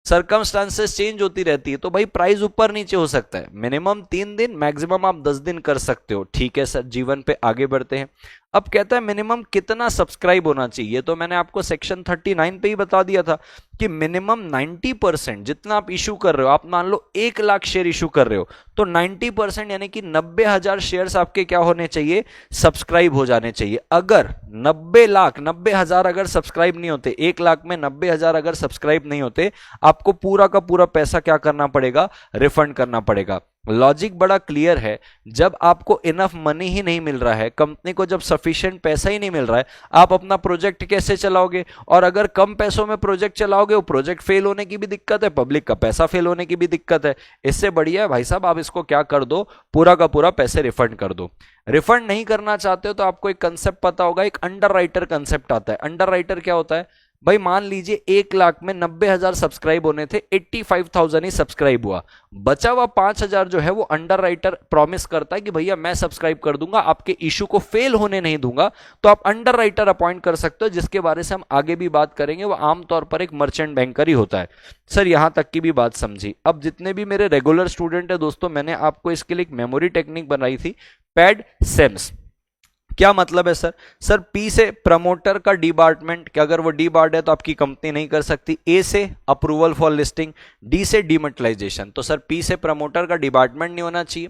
सर्कमस्टांसेस चेंज होती रहती है, तो भाई प्राइस ऊपर नीचे हो सकता है। मिनिमम 3 दिन, मैक्सिमम आप 10 दिन कर सकते हो। ठीक है सर। जीवन पे आगे बढ़ते हैं। अब कहता है मिनिमम कितना सब्सक्राइब होना चाहिए। ये तो मैंने आपको सेक्शन 39 पे ही बता दिया था कि मिनिमम 90% जितना आप इशू कर रहे हो, आप मान लो 1 लाख शेयर इशू कर रहे हो तो 90% यानी कि 90,000 शेयर्स आपके क्या होने चाहिए? सब्सक्राइब हो जाने चाहिए। अगर 90,000 अगर सब्सक्राइब नहीं होते, 1 लाख में 90,000 अगर सब्सक्राइब नहीं होते, आपको पूरा का पूरा पैसा क्या करना पड़ेगा? रिफंड करना पड़ेगा। लॉजिक बड़ा क्लियर है। जब आपको इनफ मनी ही नहीं मिल रहा है, कंपनी को जब सफिशिएंट पैसा ही नहीं मिल रहा है, आप अपना प्रोजेक्ट कैसे चलाओगे? और अगर कम पैसों में प्रोजेक्ट चलाओगे, वो प्रोजेक्ट फेल होने की भी दिक्कत है, पब्लिक का पैसा फेल होने की भी दिक्कत है। इससे बढ़िया है भाई साहब आप इसको क्या कर दो, पूरा का पूरा पैसे रिफंड कर दो। रिफंड नहीं करना चाहते हो तो आपको एक कंसेप्ट पता होगा, एक अंडर राइटर कंसेप्ट आता है। अंडर राइटर क्या होता है? भाई मान लीजिए 1 लाख में 90,000 सब्सक्राइब होने थे, 85,000 ही सब्सक्राइब हुआ, बचा हुआ 5,000 जो है वो अंडर राइटर प्रॉमिस करता है कि भैया मैं सब्सक्राइब कर दूंगा, आपके इशू को फेल होने नहीं दूंगा। तो आप अंडर राइटर अपॉइंट कर सकते हो, जिसके बारे से हम आगे भी बात करेंगे। वो आमतौर पर एक मर्चेंट बैंकर ही होता है। सर यहां तक की भी बात समझी। अब जितने भी मेरे रेगुलर स्टूडेंट है दोस्तों, मैंने आपको इसके लिए एक मेमोरी टेक्निक बनाई थी, पैड सेम्स। क्या मतलब है सर? सर पी से प्रमोटर का डिबार्टमेंट, कि अगर वो डीबार्ड है तो आपकी कंपनी नहीं कर सकती। ए से अप्रूवल फॉर लिस्टिंग, डी से डीमेटलाइजेशन। तो सर पी से प्रमोटर का डिपार्टमेंट नहीं होना चाहिए।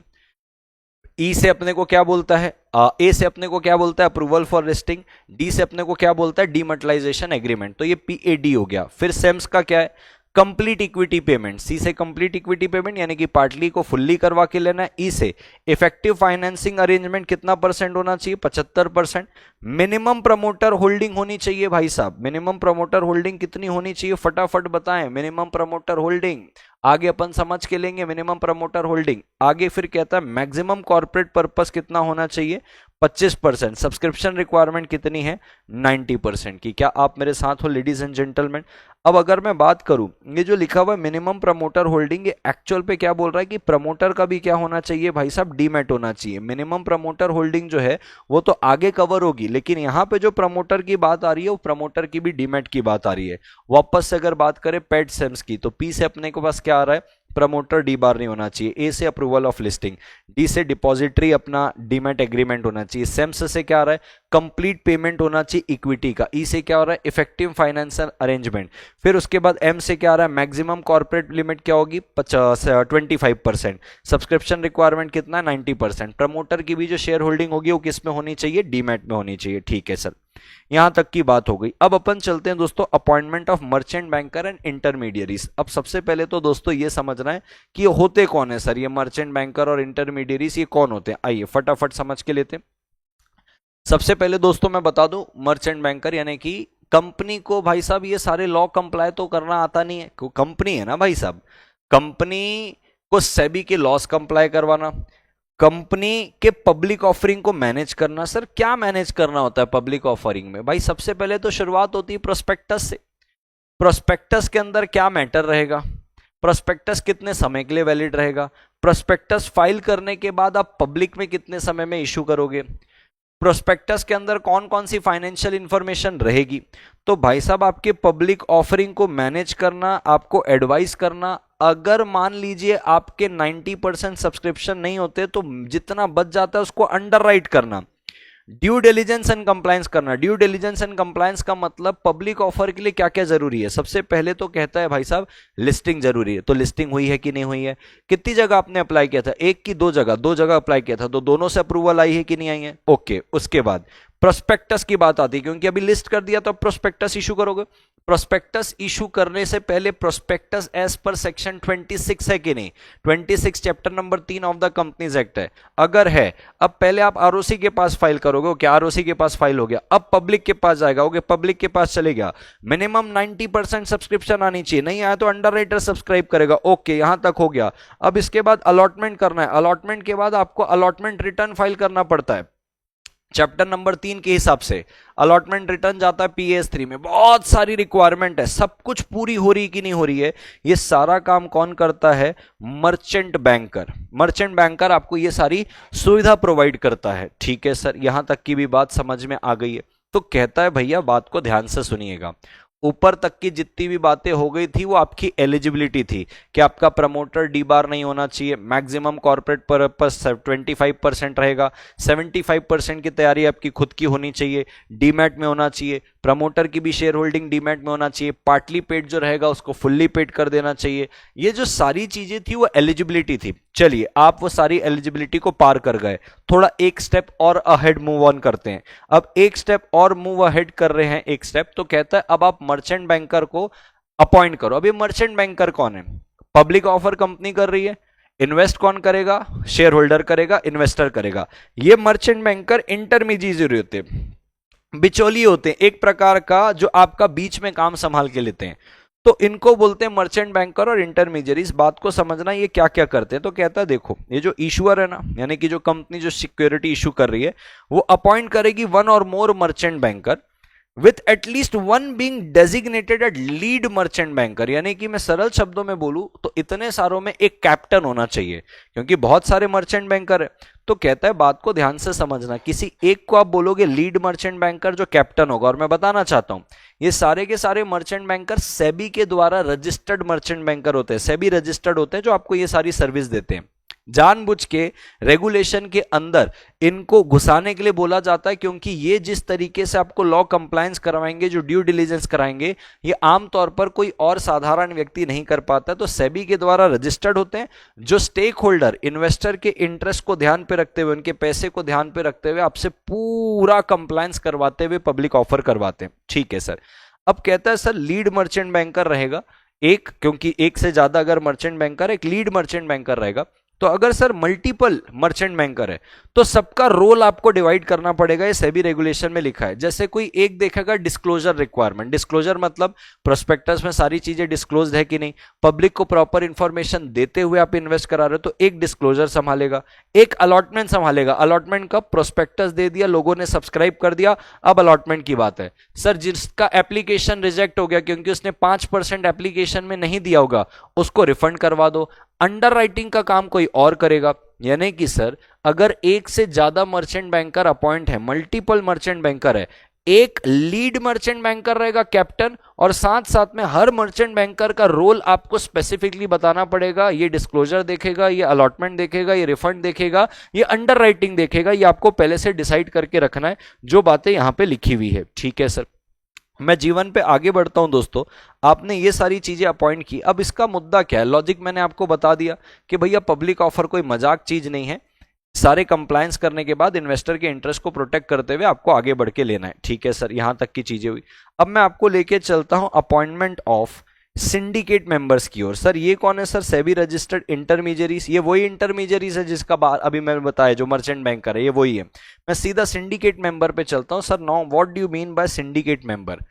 ई से अपने को क्या बोलता है, ए से अपने को क्या बोलता है, अप्रूवल फॉर लिस्टिंग। डी से अपने को क्या बोलता है, डीमेटलाइजेशन एग्रीमेंट। तो ये पीएडी हो गया। फिर सेम्स का क्या है, कंप्लीट इक्विटी पेमेंट। सी से कंप्लीट इक्विटी पेमेंट यानी कि पार्टली को फुल्ली करवा के लेना है। ई से इफेक्टिव फाइनेंसिंग अरेंजमेंट कितना परसेंट होना चाहिए, 75%। मिनिमम प्रमोटर होल्डिंग होनी चाहिए भाई साहब। मिनिमम प्रमोटर होल्डिंग कितनी होनी चाहिए, फटाफट बताएं। मिनिमम प्रमोटर होल्डिंग आगे अपन समझ के लेंगे। मिनिमम प्रमोटर होल्डिंग आगे फिर कहता है मैक्सिमम कॉर्पोरेट पर्पस कितना होना चाहिए, 25%। सब्सक्रिप्शन रिक्वायरमेंट कितनी है, 90% की। क्या आप मेरे साथ हो लेडीज एंड जेंटलमैन? अब अगर मैं बात करूं, ये जो लिखा हुआ है मिनिमम प्रमोटर होल्डिंग, ये एक्चुअल पे क्या बोल रहा है कि प्रमोटर का भी क्या होना चाहिए भाई साहब, डीमैट होना चाहिए। मिनिमम प्रमोटर होल्डिंग जो है वो तो आगे कवर होगी, लेकिन यहां पे जो प्रमोटर की बात आ रही है वो प्रमोटर की भी डीमैट की बात आ रही है। वापस से अगर बात करें पेड सेम्स की, तो पी से अपने को पास क्या आ रहा है, प्रमोटर डी बार नहीं होना चाहिए। ए से अप्रूवल ऑफ लिस्टिंग, डी से डिपॉजिटरी अपना डीमैट एग्रीमेंट होना चाहिए। सेम्स से क्या आ रहा है, कंप्लीट पेमेंट होना चाहिए इक्विटी का। ई से क्या हो रहा है, इफेक्टिव फाइनेंशियल अरेंजमेंट। फिर उसके बाद एम से क्या आ रहा है, मैक्सिमम कॉर्पोरेट लिमिट क्या होगी, 25%। सब्सक्रिप्शन रिक्वायरमेंट कितना है, 90%। प्रमोटर की भी जो शेयर होल्डिंग होगी वो किस में होनी चाहिए, डीमैट में होनी चाहिए। ठीक है सर, यहां तक की बात हो गई। अब अपन चलते हैं दोस्तों appointment of merchant banker and intermediaries. अब सबसे पहले तो दोस्तों ये समझना है कि ये होते कौन है सर, ये मर्चेंट बैंकर और इंटरमीडियरीज ये कौन होते हैं। आइए फटाफट समझ के लेते हैं। सबसे पहले दोस्तों मैं बता दूं, मर्चेंट बैंकर यानी कि कंपनी को भाई साहब ये सारे लॉ कंप्लाई तो करना आता नहीं है, कंपनी है ना भाई साहब। कंपनी को सेबी के लॉस कंप्लाई करवाना, कंपनी के पब्लिक ऑफरिंग को मैनेज करना। सर क्या मैनेज करना होता है पब्लिक ऑफरिंग में? भाई सबसे पहले तो शुरुआत होती है प्रोस्पेक्टस से। प्रोस्पेक्टस के अंदर क्या मैटर रहेगा, प्रोस्पेक्टस कितने समय के लिए वैलिड रहेगा, प्रोस्पेक्टस फाइल करने के बाद आप पब्लिक में कितने समय में इशू करोगे, प्रोस्पेक्टस के अंदर कौन कौन सी फाइनेंशियल इंफॉर्मेशन रहेगी। तो भाई साहब आपके पब्लिक ऑफरिंग को मैनेज करना, आपको एडवाइस करना। अगर मान लीजिए आपके 90% सब्सक्रिप्शन नहीं होते तो जितना बच जाता है उसको अंडर राइट करना। ड्यू डिलिजेंस एंड कंप्लायंस करना। ड्यू डिलिजेंस एंड कंप्लायंस का मतलब पब्लिक ऑफर के लिए क्या क्या जरूरी है। सबसे पहले तो कहता है भाई साहब लिस्टिंग जरूरी है, तो लिस्टिंग हुई है कि नहीं हुई है, कितनी जगह आपने अप्लाई किया था, एक की दो जगह, दो जगह अप्लाई किया था, तो दोनों से अप्रूवल आई है कि नहीं आई है, ओके। उसके बाद प्रोस्पेक्टस की बात आती है, क्योंकि अभी लिस्ट कर दिया तो प्रोस्पेक्टस इशू करोगे। प्रोस्पेक्टस इशू करने से पहले प्रोस्पेक्टस एज पर सेक्शन 26 है कि नहीं, 26 chapter number 3 of the companies act है, अगर है, अब पहले आप आरओसी के पास फाइल करोगे, क्या आरओसी के पास फाइल हो गया, अब पब्लिक के पास जाएगा, ओके पब्लिक के पास चले गया, मिनिमम 90% सब्सक्रिप्शन आनी चाहिए, नहीं आया तो अंडर राइटर सब्सक्राइब करेगा, ओके यहां तक हो गया। अब इसके बाद अलॉटमेंट करना है, अलॉटमेंट के बाद आपको अलॉटमेंट रिटर्न फाइल करना पड़ता है चैप्टर नंबर 3 के हिसाब से। अलॉटमेंट रिटर्न जाता है पीएस3 में, बहुत सारी रिक्वायरमेंट है, सब कुछ पूरी हो रही कि नहीं हो रही है, ये सारा काम कौन करता है, मर्चेंट बैंकर। मर्चेंट बैंकर आपको ये सारी सुविधा प्रोवाइड करता है। ठीक है सर, यहां तक की भी बात समझ में आ गई है। तो कहता है भैया बात को ध्यान से सुनिएगा, ऊपर तक की जितनी भी बातें हो गई थी वो आपकी एलिजिबिलिटी थी कि आपका प्रमोटर डी बार नहीं होना चाहिए, मैक्सिमम कॉर्पोरेट पर्पस 25% रहेगा, 75% की तैयारी आपकी खुद की होनी चाहिए, डीमैट में होना चाहिए, प्रमोटर की भी शेयर होल्डिंग डीमैट में होना चाहिए, पार्टली पेड जो रहेगा उसको फुल्ली पेड कर देना चाहिए। ये जो सारी चीजें थी वो एलिजिबिलिटी थी। चलिए आप वो सारी एलिजिबिलिटी को पार कर गए, थोड़ा एक स्टेप और अहेड मूव ऑन करते हैं। अब एक स्टेप और मूव अहेड कर रहे हैं, एक स्टेप, तो कहता है अब आप मर्चेंट बैंकर को अपॉइंट करो। अब ये मर्चेंट बैंकर कौन है, पब्लिक ऑफर कंपनी कर रही है, इन्वेस्ट कौन करेगा, शेयर होल्डर करेगा, इन्वेस्टर करेगा। ये मर्चेंट बैंकर इंटरमीडिएट होते हैं, बिचौली होते हैं, एक प्रकार का जो आपका बीच में काम संभाल के लेते हैं, तो इनको बोलते हैं मर्चेंट बैंकर और इंटरमीडिएट। इस बात को समझना ये क्या क्या करते हैं। तो कहता है देखो ये जो इशूअर है ना, यानी कि जो कंपनी जो सिक्योरिटी इशू कर रही है वो अपॉइंट करेगी वन और more merchant banker with at least one being designated at lead merchant banker, यानी कि मैं सरल शब्दों में बोलूं तो इतने सारों में एक कैप्टन होना चाहिए, क्योंकि बहुत सारे मर्चेंट बैंकर है। तो कहता है बात को ध्यान से समझना, किसी एक को आप बोलोगे लीड मर्चेंट बैंकर जो कैप्टन होगा। और मैं बताना चाहता हूं ये सारे के सारे मर्चेंट बैंकर सेबी के द्वारा रजिस्टर्ड मर्चेंट बैंकर होते हैं, सेबी रजिस्टर्ड होते हैं, जो आपको ये सारी सर्विस देते हैं। जानबूझ के रेगुलेशन के अंदर इनको घुसाने के लिए बोला जाता है, क्योंकि ये जिस तरीके से आपको लॉ कंप्लायंस करवाएंगे, जो ड्यू डिलीजेंस कराएंगे, ये आमतौर पर कोई और साधारण व्यक्ति नहीं कर पाता। तो सेबी के द्वारा रजिस्टर्ड होते हैं, जो स्टेक होल्डर इन्वेस्टर के इंटरेस्ट को ध्यान पे रखते हुए, उनके पैसे को ध्यान पे रखते हुए आपसे पूरा कंप्लायंस करवाते हुए पब्लिक ऑफर करवाते हैं। ठीक है सर। अब कहता है सर लीड मर्चेंट बैंकर रहेगा एक, क्योंकि एक से ज्यादा अगर मर्चेंट बैंकर, एक लीड मर्चेंट बैंकर रहेगा। तो अगर सर मल्टीपल मर्चेंट बैंकर है तो सबका रोल आपको डिवाइड करना पड़ेगा, ये सेबी रेगुलेशन में लिखा है। जैसे कोई एक देखेगा डिस्क्लोजर रिक्वायरमेंट, डिस्क्लोजर मतलब प्रोस्पेक्टस में सारी चीजें डिस्क्लोज है कि नहीं, पब्लिक को प्रॉपर इंफॉर्मेशन देते हुए आप इन्वेस्ट करा रहे हो, तो एक डिस्क्लोजर संभालेगा, एक अलॉटमेंट संभालेगा। अलॉटमेंट का प्रोस्पेक्टस दे दिया, लोगों ने सब्सक्राइब कर दिया, अब अलॉटमेंट की बात है। सर जिसका एप्लीकेशन रिजेक्ट हो गया क्योंकि उसने 5% एप्लीकेशन में नहीं दिया होगा, उसको रिफंड करवा दो। अंडर राइटिंग का काम कोई और करेगा। यानी कि सर अगर एक से ज्यादा मर्चेंट बैंकर अपॉइंट है, मल्टीपल मर्चेंट बैंकर है, एक लीड मर्चेंट बैंकर रहेगा कैप्टन, और साथ साथ में हर मर्चेंट बैंकर का रोल आपको स्पेसिफिकली बताना पड़ेगा। ये डिस्क्लोजर देखेगा, ये अलॉटमेंट देखेगा, ये रिफंड देखेगा, ये अंडर राइटिंग देखेगा। ये आपको पहले से डिसाइड करके रखना है, जो बातें यहां पे लिखी हुई है। ठीक है सर। मैं जीवन पे आगे बढ़ता हूं दोस्तों, आपने ये सारी चीजें अपॉइंट की, अब इसका मुद्दा क्या है, लॉजिक मैंने आपको बता दिया कि भैया पब्लिक ऑफर कोई मजाक चीज नहीं है। सारे कंप्लायंस करने के बाद इन्वेस्टर के इंटरेस्ट को प्रोटेक्ट करते हुए आपको आगे बढ़ के लेना है। ठीक है सर, यहां तक की चीजें हुई। अब मैं आपको लेके चलता हूं अपॉइंटमेंट ऑफ सिंडिकेट मेंबर्स की ओर। सर ये कौन है सर, सेबी रजिस्टर्ड इंटरमीडियरीज। ये वही इंटरमीडियरीज है जिसका बात अभी मैंने बताया, जो मर्चेंट बैंकर है, ये वही है। मैं सीधा सिंडिकेट मेंबर पे चलता हूं। Sir now what do you mean by syndicate member.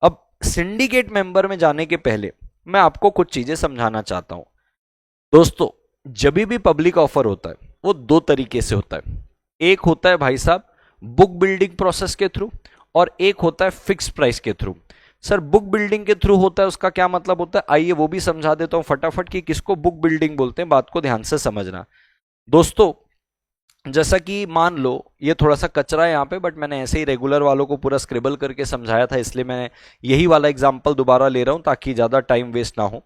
अब सिंडिकेट मेंबर में जाने के पहले मैं आपको कुछ चीजें समझाना चाहता हूं। दोस्तों जब भी पब्लिक ऑफर होता है वो दो तरीके से होता है। एक होता है भाई साहब बुक बिल्डिंग प्रोसेस के थ्रू, और एक होता है फिक्स प्राइस के थ्रू। सर बुक बिल्डिंग के थ्रू होता है, उसका क्या मतलब होता है, आइए वो भी समझा देता हूं फटाफट कि किसको बुक बिल्डिंग बोलते हैं। बात को ध्यान से समझना दोस्तों। जैसा कि मान लो ये थोड़ा सा कचरा है यहाँ पे, बट मैंने ऐसे ही रेगुलर वालों को पूरा स्क्रिबल करके समझाया था, इसलिए मैं यही वाला एग्जांपल दोबारा ले रहा हूं ताकि ज्यादा टाइम वेस्ट ना हो।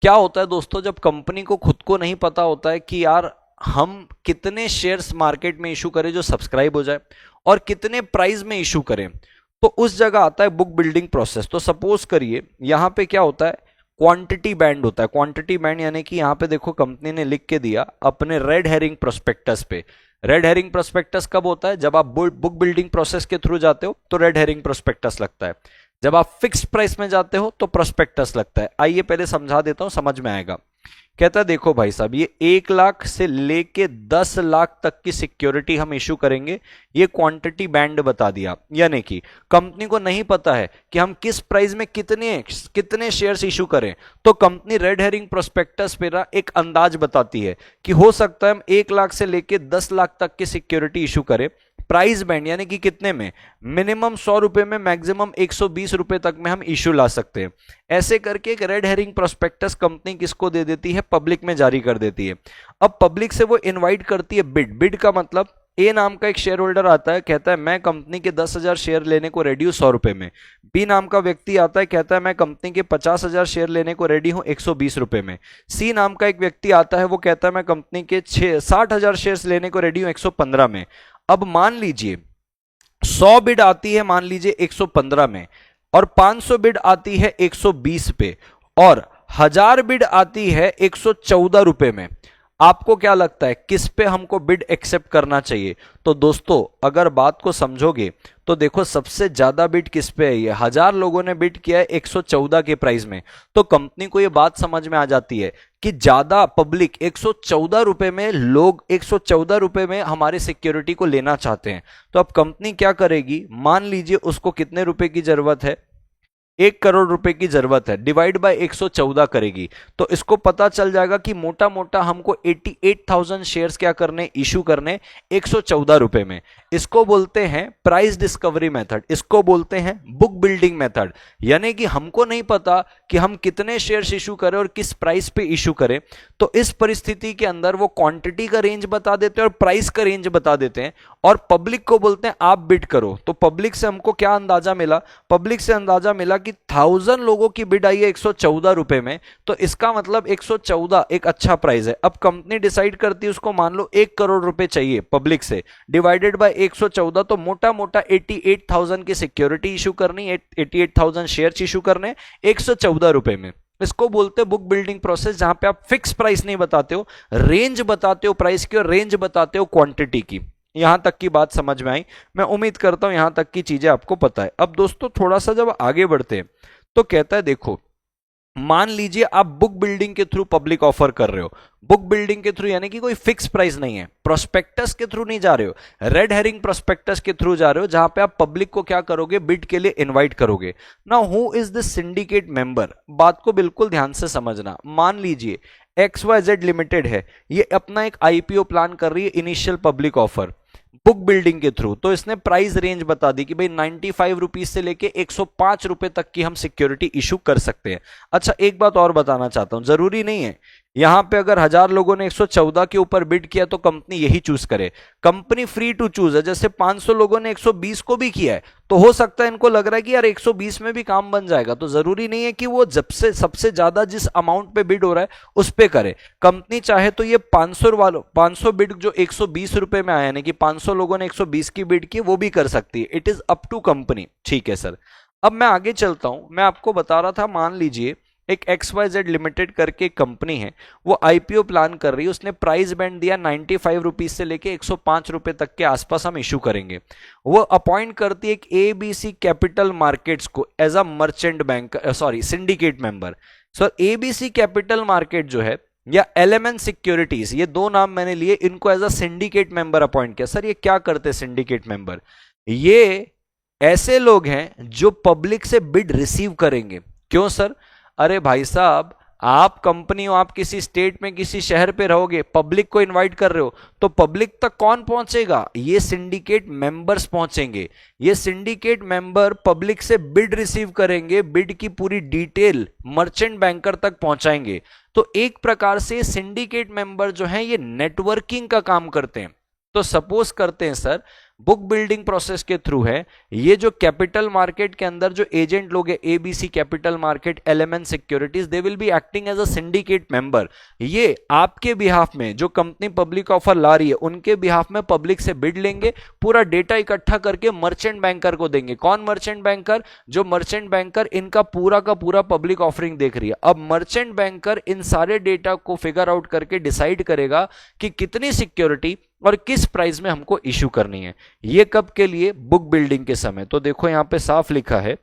क्या होता है दोस्तों, जब कंपनी को खुद को नहीं पता होता है कि यार हम कितने शेयर्स मार्केट में इशू करें जो सब्सक्राइब हो जाए और कितने प्राइस में इशू करें, तो उस जगह आता है बुक बिल्डिंग प्रोसेस। तो सपोज करिए यहां पे क्या होता है, क्वांटिटी बैंड होता है। क्वांटिटी बैंड यानी कि यहां पे देखो कंपनी ने लिख के दिया अपने रेड हेरिंग प्रोस्पेक्टस पे। रेड हेरिंग प्रोस्पेक्टस कब होता है, जब आप बुक बिल्डिंग प्रोसेस के थ्रू जाते हो तो रेड हेरिंग प्रोस्पेक्टस लगता है, जब आप फिक्स्ड प्राइस में जाते हो तो प्रोस्पेक्टस लगता है। आइए पहले समझा देता हूं, समझ में आएगा। कहता है देखो भाई साहब, ये 1 लाख से लेके 10 लाख तक की सिक्योरिटी हम इशू करेंगे, ये क्वांटिटी बैंड बता दिया। यानी कि कंपनी को नहीं पता है कि हम किस प्राइस में कितने शेयर्स इशू करें, तो कंपनी रेड हेरिंग प्रोस्पेक्टस पे एक अंदाज बताती है कि हो सकता है हम 1 लाख से लेके 10 लाख तक की सिक्योरिटी इशू करें। प्राइस बैंड यानी कि कितने में, मिनिमम 100 रुपए में, मैक्सिमम 120 रुपए तक में हम इशू ला सकते हैं। ऐसे करके एक रेड हेरिंग प्रोस्पेक्टस कंपनी किसको दे देती है, पब्लिक में जारी कर देती है। अब पब्लिक से वो इनवाइट करती है बिड। बिड का मतलब ए नाम का एक शेयर होल्डर आता है, कहता है मैं कंपनी के 10,000 शेयर लेने को रेडी हूं 100 रुपए में। बी नाम का व्यक्ति आता है, कहता है मैं कंपनी के 50,000 शेयर लेने को रेडी हूं 120 रुपए में। सी नाम का एक व्यक्ति आता है, वो कहता है मैं कंपनी के 60,000 शेयर लेने को रेडी हूं 115 में। अब मान लीजिए 100 बिड आती है मान लीजिए 115 में, और 500 बिड आती है 120 पे, और 1000 बिड आती है 114 रुपए में। आपको क्या लगता है किस पे हमको बिड एक्सेप्ट करना चाहिए? तो दोस्तों अगर बात को समझोगे तो देखो सबसे ज्यादा बिड किस पे है, ये 1000 लोगों ने बिड किया है 114 के प्राइस में। तो कंपनी को ये बात समझ में आ जाती है कि ज्यादा पब्लिक 114 रुपए में, लोग 114 रुपए में हमारी सिक्योरिटी को लेना चाहते हैं। तो अब कंपनी क्या करेगी, मान लीजिए उसको कितने रुपए की जरूरत है, 1 करोड़ रुपए की जरूरत है, डिवाइड बाय 114 करेगी, तो इसको पता चल जाएगा कि मोटा मोटा हमको 88,000 शेयर्स क्या करने, इशू करने 114 रुपए में। इसको बोलते हैं प्राइस डिस्कवरी मेथड, इसको बोलते हैं बुक बिल्डिंग मेथड। यानी कि हमको नहीं पता कि हम कितने शेयर्स इशू करें और किस प्राइस पे इशू करें, तो इस परिस्थिति के अंदर वो क्वांटिटी का रेंज बता देते हैं और प्राइस का रेंज बता देते हैं, और पब्लिक को बोलते हैं आप बिड करो। तो पब्लिक से हमको क्या अंदाजा मिला, पब्लिक से अंदाजा मिला कि 1000 लोगों की बिड आई है 114 रुपए में, तो इसका मतलब 114 एक अच्छा प्राइस है। अब कंपनी डिसाइड करती है उसको मान लो 1 करोड़ रुपए चाहिए पब्लिक से, डिवाइडेड बाय 114, तो मोटा मोटा 88,000 की सिक्योरिटी इशू करनी, 88,000 शेयर इशू करने 114 रुपए में। इसको बोलते हैं बुक बिल्डिंग प्रोसेस, जहां पे आप फिक्स प्राइस नहीं बताते हो, रेंज बताते हो प्राइस की और रेंज बताते हो क्वांटिटी की। यहां तक की बात समझ में आई, मैं उम्मीद करता हूं यहां तक की चीजें आपको पता है। अब दोस्तों थोड़ा सा जब आगे बढ़ते हैं तो कहता है देखो, मान लीजिए आप बुक बिल्डिंग के थ्रू पब्लिक ऑफर कर रहे हो, बुक बिल्डिंग के थ्रू यानी कि कोई फिक्स प्राइस नहीं है, प्रोस्पेक्टस के थ्रू नहीं जा रहे हो, रेड हेरिंग प्रोस्पेक्टस के थ्रू जा रहे हो, जहां पे आप पब्लिक को क्या करोगे, बिड के लिए इनवाइट करोगे। Now who is this syndicate member, बात को बिल्कुल ध्यान से समझना। मान लीजिए XYZ लिमिटेड है, ये अपना एक IPO प्लान कर रही है, initial public offer book building के थ्रू, तो इसने प्राइस रेंज बता दी कि भाई 95 रुपीज से लेके 105 रुपए तक की हम सिक्योरिटी इशू कर सकते हैं। अच्छा एक बात और बताना चाहता हूं, जरूरी नहीं है यहां पे अगर 1000 लोगों ने 114 के ऊपर बिड किया तो कंपनी यही चूज करे, कंपनी फ्री टू चूज है। जैसे 500 लोगों ने 120 को भी किया है, तो हो सकता है इनको लग रहा है कि यार 120 में भी काम बन जाएगा, तो जरूरी नहीं है कि वो जब से सबसे ज्यादा जिस अमाउंट पे बिड हो रहा है उस पे करे। कंपनी चाहे तो ये 500 बिड जो 120 रुपए में आया, यानी कि 500 लोगों ने 120 की बिड की, वो भी कर सकती है। It is up to company. ठीक है सर, अब मैं आगे चलता हूं। मैं आपको बता रहा था, मान लीजिए एक XYZ लिमिटेड करके कंपनी है, वो IPO प्लान कर रही है, उसने प्राइस बैंड दिया 95 रुपीज से लेके 105 रुपए तक के आसपास हम इशू करेंगे। वो अपॉइंट करती है एक ABC कैपिटल मार्केट्स को as a merchant bank, sorry syndicate member. Sir ABC capital market जो है या LMN सिक्योरिटीज, ये दो नाम मैंने लिए, इनको as a syndicate member appoint किया। सर ये क्या करते हैं सिंडिकेट मेंबर, ये ऐसे लोग हैं जो पब्लिक से बिड रिसीव करेंगे। क्यों सर, अरे भाई साहब आप कंपनी हो, आप किसी स्टेट में किसी शहर पे रहोगे, पब्लिक को इनवाइट कर रहे हो, तो पब्लिक तक कौन पहुंचेगा, ये सिंडिकेट मेंबर्स पहुंचेंगे। ये सिंडिकेट मेंबर पब्लिक से बिड रिसीव करेंगे, बिड की पूरी डिटेल मर्चेंट बैंकर तक पहुंचाएंगे। तो एक प्रकार से सिंडिकेट मेंबर जो है ये नेटवर्किंग का काम करते हैं। तो सपोज करते हैं सर बुक बिल्डिंग प्रोसेस के थ्रू है, ये जो कैपिटल मार्केट के अंदर जो एजेंट लोग हैं, ABC capital market, LMN securities, they will be acting as a syndicate member. ये आपके बिहाफ में जो कंपनी पब्लिक ऑफर ला रही है उनके बिहाफ में पब्लिक से बिड लेंगे, पूरा डेटा इकट्ठा करके मर्चेंट बैंकर को देंगे। कौन मर्चेंट बैंकर, जो मर्चेंट बैंकर इनका पूरा का पूरा पब्लिक ऑफरिंग देख रही है। अब मर्चेंट बैंकर इन सारे डेटा को फिगर आउट करके डिसाइड करेगा कि कितनी सिक्योरिटी और किस प्राइस में हमको इशू करनी है। ये कब के लिए, बुक बिल्डिंग के समय। तो देखो यहां पे साफ लिखा है,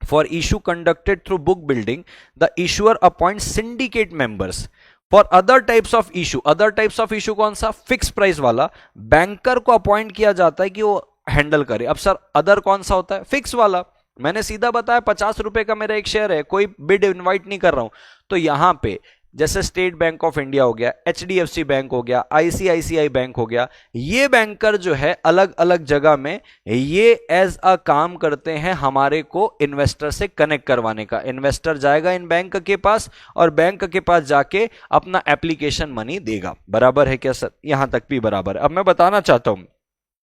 for issue conducted through book building the issuer appoint syndicate members. For other types of issue, other types of issue कौन सा, फिक्स प्राइस वाला, बैंकर को अपॉइंट किया जाता है कि वो हैंडल करे। अब सर अदर कौन सा होता है, फिक्स वाला। मैंने सीधा बताया 50 रुपए का मेरा एक शेयर है, कोई बिड इनवाइट नहीं कर रहा हूं। तो यहां पे जैसे स्टेट बैंक ऑफ इंडिया हो गया, HDFC बैंक हो गया, ICICI बैंक हो गया, ये बैंकर जो है अलग अलग जगह में ये एज अ काम करते हैं हमारे को इन्वेस्टर से कनेक्ट करवाने का। इन्वेस्टर जाएगा इन बैंक के पास और बैंक के पास जाके अपना एप्लीकेशन मनी देगा। बराबर है क्या सर, यहां तक भी बराबर है। अब मैं बताना चाहता हूं,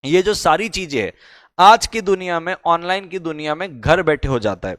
ये जो सारी चीजें है आज की दुनिया में, ऑनलाइन की दुनिया में घर बैठे हो जाता है।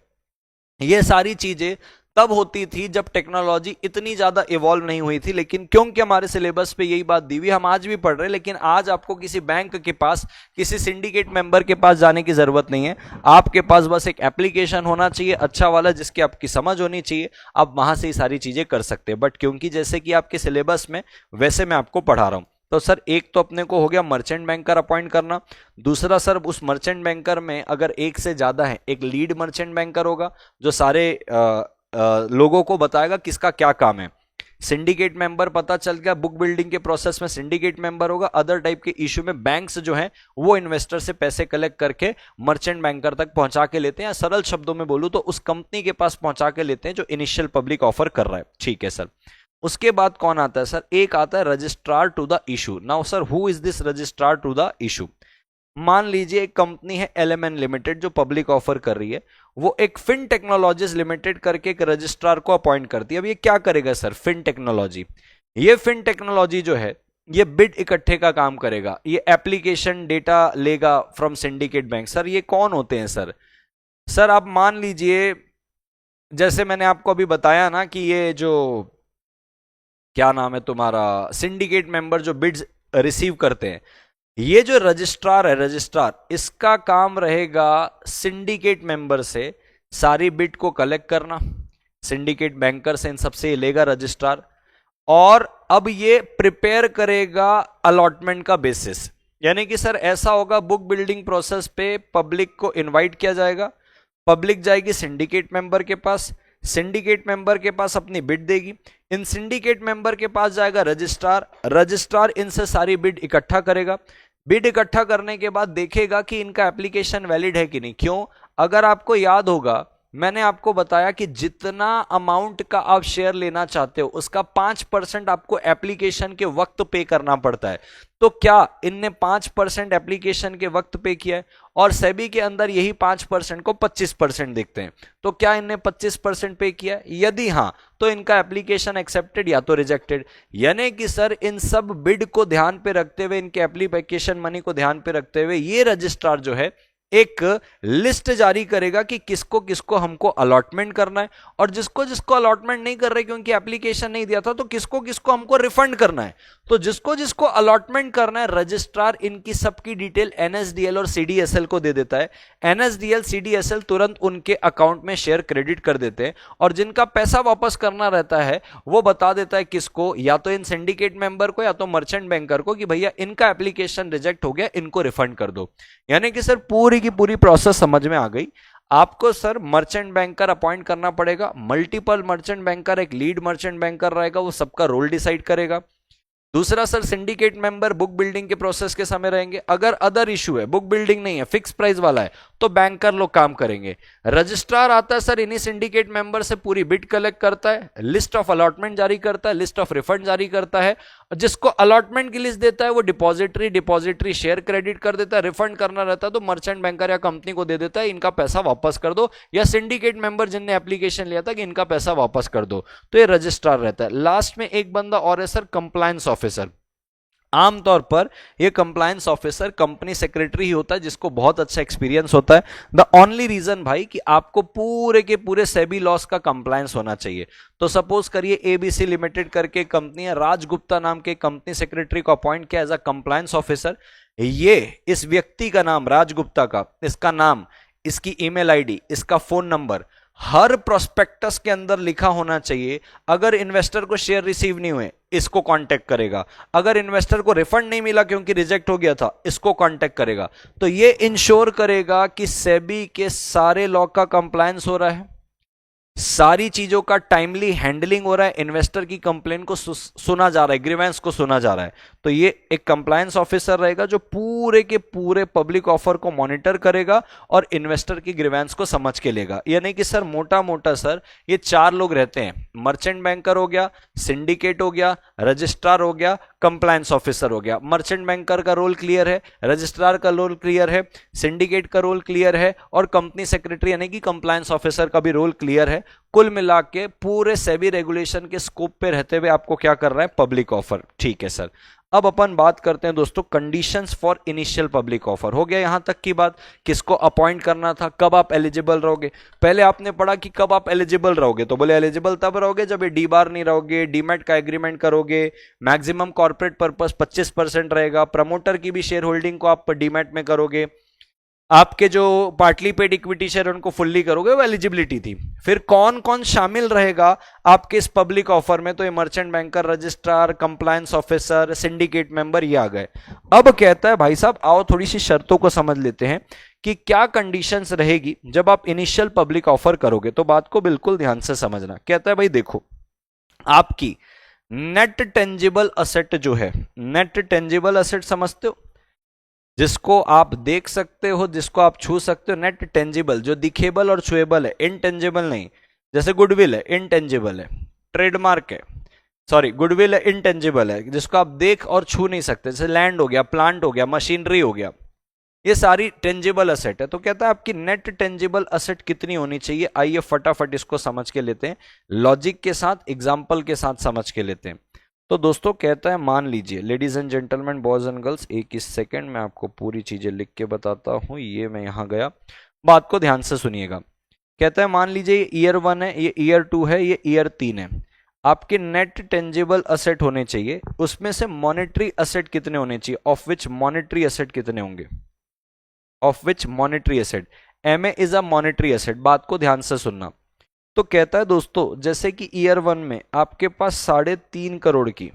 ये सारी चीजें तब होती थी जब टेक्नोलॉजी इतनी ज्यादा इवॉल्व नहीं हुई थी, लेकिन क्योंकि हमारे सिलेबस पे यही बात दी हुई, हम आज भी पढ़ रहे हैं। लेकिन आज आपको किसी बैंक के पास, किसी सिंडिकेट मेंबर के पास जाने की जरूरत नहीं है। आपके पास बस एक एप्लीकेशन होना चाहिए अच्छा वाला, जिसकी आपकी समझ होनी चाहिए, आप वहां से ही सारी चीजें कर सकते हैं। बट क्योंकि जैसे कि आपके सिलेबस में, वैसे मैं आपको पढ़ा रहा हूं। तो सर एक तो अपने को हो गया मर्चेंट बैंकर अपॉइंट करना। दूसरा सर उस मर्चेंट बैंकर में अगर एक से ज्यादा है, एक लीड मर्चेंट बैंकर होगा जो सारे लोगों को बताएगा किसका क्या काम है। सिंडिकेट मेंबर पता चल गया, बुक बिल्डिंग के प्रोसेस में सिंडिकेट मेंबर होगा। अदर टाइप के इशू में बैंक्स जो हैं वो इन्वेस्टर से पैसे कलेक्ट करके मर्चेंट बैंकर तक पहुंचा के लेते हैं। सरल शब्दों में बोलूं तो उस कंपनी के पास पहुंचा के लेते हैं जो इनिशियल पब्लिक ऑफर कर रहा है। ठीक है सर, उसके बाद कौन आता है सर, एक आता है registrar to the issue. Now sir who is this registrar to the issue. मान लीजिए एक कंपनी है LMN लिमिटेड जो पब्लिक ऑफर कर रही है, वो एक फिन टेक्नोलॉजीज लिमिटेड करके एक रजिस्ट्रार को अपॉइंट करती है। अब ये क्या करेगा सर, फिन टेक्नोलॉजी, ये फिन टेक्नोलॉजी जो है ये बिड इकट्ठे का काम करेगा, ये एप्लीकेशन डेटा लेगा फ्रॉम सिंडिकेट बैंक। सर ये कौन होते हैं सर? सर आप मान लीजिए, जैसे मैंने आपको अभी बताया ना कि ये जो क्या नाम है तुम्हारा, सिंडिकेट मेंबर जो बिड्स रिसीव करते हैं, ये जो रजिस्ट्रार है, रजिस्ट्रार, इसका काम रहेगा सिंडिकेट मेंबर से सारी बिड को कलेक्ट करना, सिंडिकेट बैंकर से इन सबसे लेगा रजिस्ट्रार, और अब ये प्रिपेयर करेगा अलॉटमेंट का बेसिस। यानी कि सर ऐसा होगा, बुक बिल्डिंग प्रोसेस पे पब्लिक को इनवाइट किया जाएगा, पब्लिक जाएगी सिंडिकेट मेंबर के पास, सिंडिकेट मेंबर के पास अपनी बिड देगी, इन सिंडिकेट मेंबर के पास जाएगा रजिस्ट्रार, रजिस्ट्रार इनसे सारी बिड इकट्ठा करेगा, बिड इकट्ठा करने के बाद देखेगा कि इनका एप्लीकेशन वैलिड है कि नहीं। क्यों? अगर आपको याद होगा, मैंने आपको बताया कि जितना अमाउंट का आप शेयर लेना चाहते हो उसका 5% आपको एप्लीकेशन के वक्त पे करना पड़ता है। तो क्या इनने 5% एप्लीकेशन के वक्त पे किया है? और सेबी के अंदर यही 5% को 25% देखते हैं। तो क्या इनने 25% पे किया है? यदि हाँ, तो इनका एप्लीकेशन एक्सेप्टेड या तो रिजेक्टेड। यानी कि सर इन सब बिड को ध्यान पे रखते हुए, इनके एप्लीकेशन मनी को ध्यान पे रखते हुए, ये रजिस्ट्रार जो है एक लिस्ट जारी करेगा कि किसको किसको हमको अलॉटमेंट करना है, और जिसको जिसको अलॉटमेंट नहीं कर रहे क्योंकि एप्लीकेशन नहीं दिया था, तो किसको किसको हमको रिफंड करना है। तो जिसको जिसको अलॉटमेंट करना है, रजिस्ट्रार इनकी सबकी डिटेल NSDL और CDSL को दे देता है। NSDL CDSL तुरंत उनके अकाउंट में शेयर क्रेडिट कर देते हैं, और जिनका पैसा वापस करना रहता है वो बता देता है किसको, या तो इन सिंडिकेट मेंबर को या तो मर्चेंट बैंकर को, कि भैया इनका एप्लीकेशन रिजेक्ट हो गया, इनको रिफंड कर दो। यानी कि सर पूरी की पूरी प्रोसेस समझ में आ गई। आपको सर मर्चेंट बैंकर अपॉइंट करना पड़ेगा, मल्टीपल मर्चेंट बैंकर, एक लीड मर्चेंट बैंकर रहेगा, वो सबका रोल डिसाइड करेगा। दूसरा sir, syndicate member book building के प्रोसेस के समय रहेंगे। अगर अदर इशू है, बुक बिल्डिंग नहीं है, फिक्स प्राइस वाला है, तो बैंकर लोग काम करेंगे। रजिस्ट्रार आता है सर, इन्हीं सिंडिकेट मेंबर से पूरी बिड कलेक्ट करता है, लिस्ट ऑफ अलॉटमेंट जारी करता है, लिस्ट ऑफ रिफंड जारी करता है। जिसको अलॉटमेंट की लिस्ट देता है वो डिपॉजिटरी शेयर क्रेडिट कर देता है। रिफंड करना रहता है तो मर्चेंट बैंकर या कंपनी को दे देता है, इनका पैसा वापस कर दो, या सिंडिकेट मेंबर जिनने एप्लीकेशन लिया था कि इनका पैसा वापस कर दो। तो ये रजिस्ट्रार रहता है। लास्ट में एक बंदा और है सर, कंप्लायंस ऑफिसर। आमतौर पर यह कंप्लायंस ऑफिसर कंपनी सेक्रेटरी ही होता है, जिसको बहुत अच्छा एक्सपीरियंस होता है। द ओनली रीजन भाई कि आपको पूरे के पूरे सेबी लॉस का कंप्लायंस होना चाहिए। तो सपोज करिए ABC लिमिटेड करके कंपनी है, राजगुप्ता नाम के कंपनी सेक्रेटरी को अपॉइंट किया एज अ कंप्लायंस ऑफिसर। ये इस व्यक्ति का नाम राजगुप्ता का, इसका नाम, इसकी ईमेल आईडी, इसका फोन नंबर हर प्रोस्पेक्टस के अंदर लिखा होना चाहिए। अगर इन्वेस्टर को शेयर रिसीव नहीं हुए, इसको कांटेक्ट करेगा। अगर इन्वेस्टर को रिफंड नहीं मिला क्योंकि रिजेक्ट हो गया था, इसको कांटेक्ट करेगा। तो ये इंश्योर करेगा कि सेबी के सारे लॉ का कंप्लायंस हो रहा है, सारी चीजों का टाइमली हैंडलिंग हो रहा है, इन्वेस्टर की कंप्लेन को सुना जा रहा है, ग्रीवेंस को सुना जा रहा है। तो ये एक कंप्लायंस ऑफिसर रहेगा जो पूरे के पूरे पब्लिक ऑफर को मॉनिटर करेगा और इन्वेस्टर की ग्रीवेंस को समझ के लेगा। यानी कि सर मोटा मोटा सर ये 4 लोग रहते हैं, मर्चेंट बैंकर हो गया, सिंडिकेट हो गया, रजिस्ट्रार हो गया, कंप्लायंस ऑफिसर हो गया। मर्चेंट बैंकर का रोल क्लियर है, रजिस्ट्रार का रोल क्लियर है, सिंडिकेट का रोल क्लियर है, और कंपनी सेक्रेटरी यानी कि कंप्लायंस ऑफिसर का भी रोल क्लियर है। कुल मिला के पूरे सेबी रेगुलेशन के स्कोप पे रहते हुए आपको क्या करना है, पब्लिक ऑफर। ठीक है सर, अब अपन बात करते हैं दोस्तों conditions for initial public offer. हो गया यहां तक की बात, किसको अपॉइंट करना था, कब आप एलिजिबल रहोगे। पहले आपने पढ़ा कि कब आप एलिजिबल रहोगे, तो बोले एलिजिबल तब रहोगे जब ये डी बार नहीं रहोगे, डीमैट का एग्रीमेंट करोगे, मैक्सिमम कॉर्पोरेट पर्पस 25% रहेगा, प्रमोटर की भी शेयर होल्डिंग को आप डीमैट में करोगे, आपके जो पार्टली पेड इक्विटी शेयर उनको फुल्ली करोगे, वो एलिजिबिलिटी थी। फिर कौन कौन शामिल रहेगा आपके इस पब्लिक ऑफर में, तो ये merchant banker, registrar, compliance officer, syndicate member, ये आ गए। अब कहता है भाई साहब आओ थोड़ी सी शर्तों को समझ लेते हैं कि क्या कंडीशंस रहेगी जब आप इनिशियल पब्लिक ऑफर करोगे। तो बात को बिल्कुल ध्यान से समझना। कहता है भाई देखो, आपकी नेट टेंजिबल असेट जो है, नेट टेंजिबल असेट समझते हो, जिसको आप देख सकते हो, जिसको आप छू सकते हो, नेट टेंजिबल, जो दिखेबल और छुएबल है, इनटेंजिबल नहीं। जैसे गुडविल है, इनटेंजिबल है, ट्रेडमार्क है, सॉरी गुडविल है, इनटेंजिबल है, जिसको आप देख और छू नहीं सकते। जैसे लैंड हो गया, प्लांट हो गया, मशीनरी हो गया, ये सारी टेंजिबल असेट है। तो कहता है आपकी नेट टेंजिबल असेट कितनी होनी चाहिए। आइए फटाफट इसको समझ के लेते हैं, लॉजिक के साथ, एग्जाम्पल के साथ समझ के लेते हैं। तो दोस्तों कहता है, मान लीजिए ladies and gentleman, boys and girls, एक इस सेकेंड में आपको पूरी चीजें लिख के बताता हूं। ये मैं यहां गया, बात को ध्यान से सुनिएगा। कहता है मान लीजिए ये ईयर 1 है, ये ईयर 2 है, ये ईयर 3 है। आपके नेट टेंजिबल असेट होने चाहिए, उसमें से मॉनेटरी असेट कितने होने चाहिए, ऑफ विच मॉनेटरी असेट कितने होंगे, of which monetary asset. MA is a monetary asset, बात को ध्यान से सुनना। तो कहता है दोस्तों, जैसे कि ईयर 1 में आपके पास 3.5 करोड़ की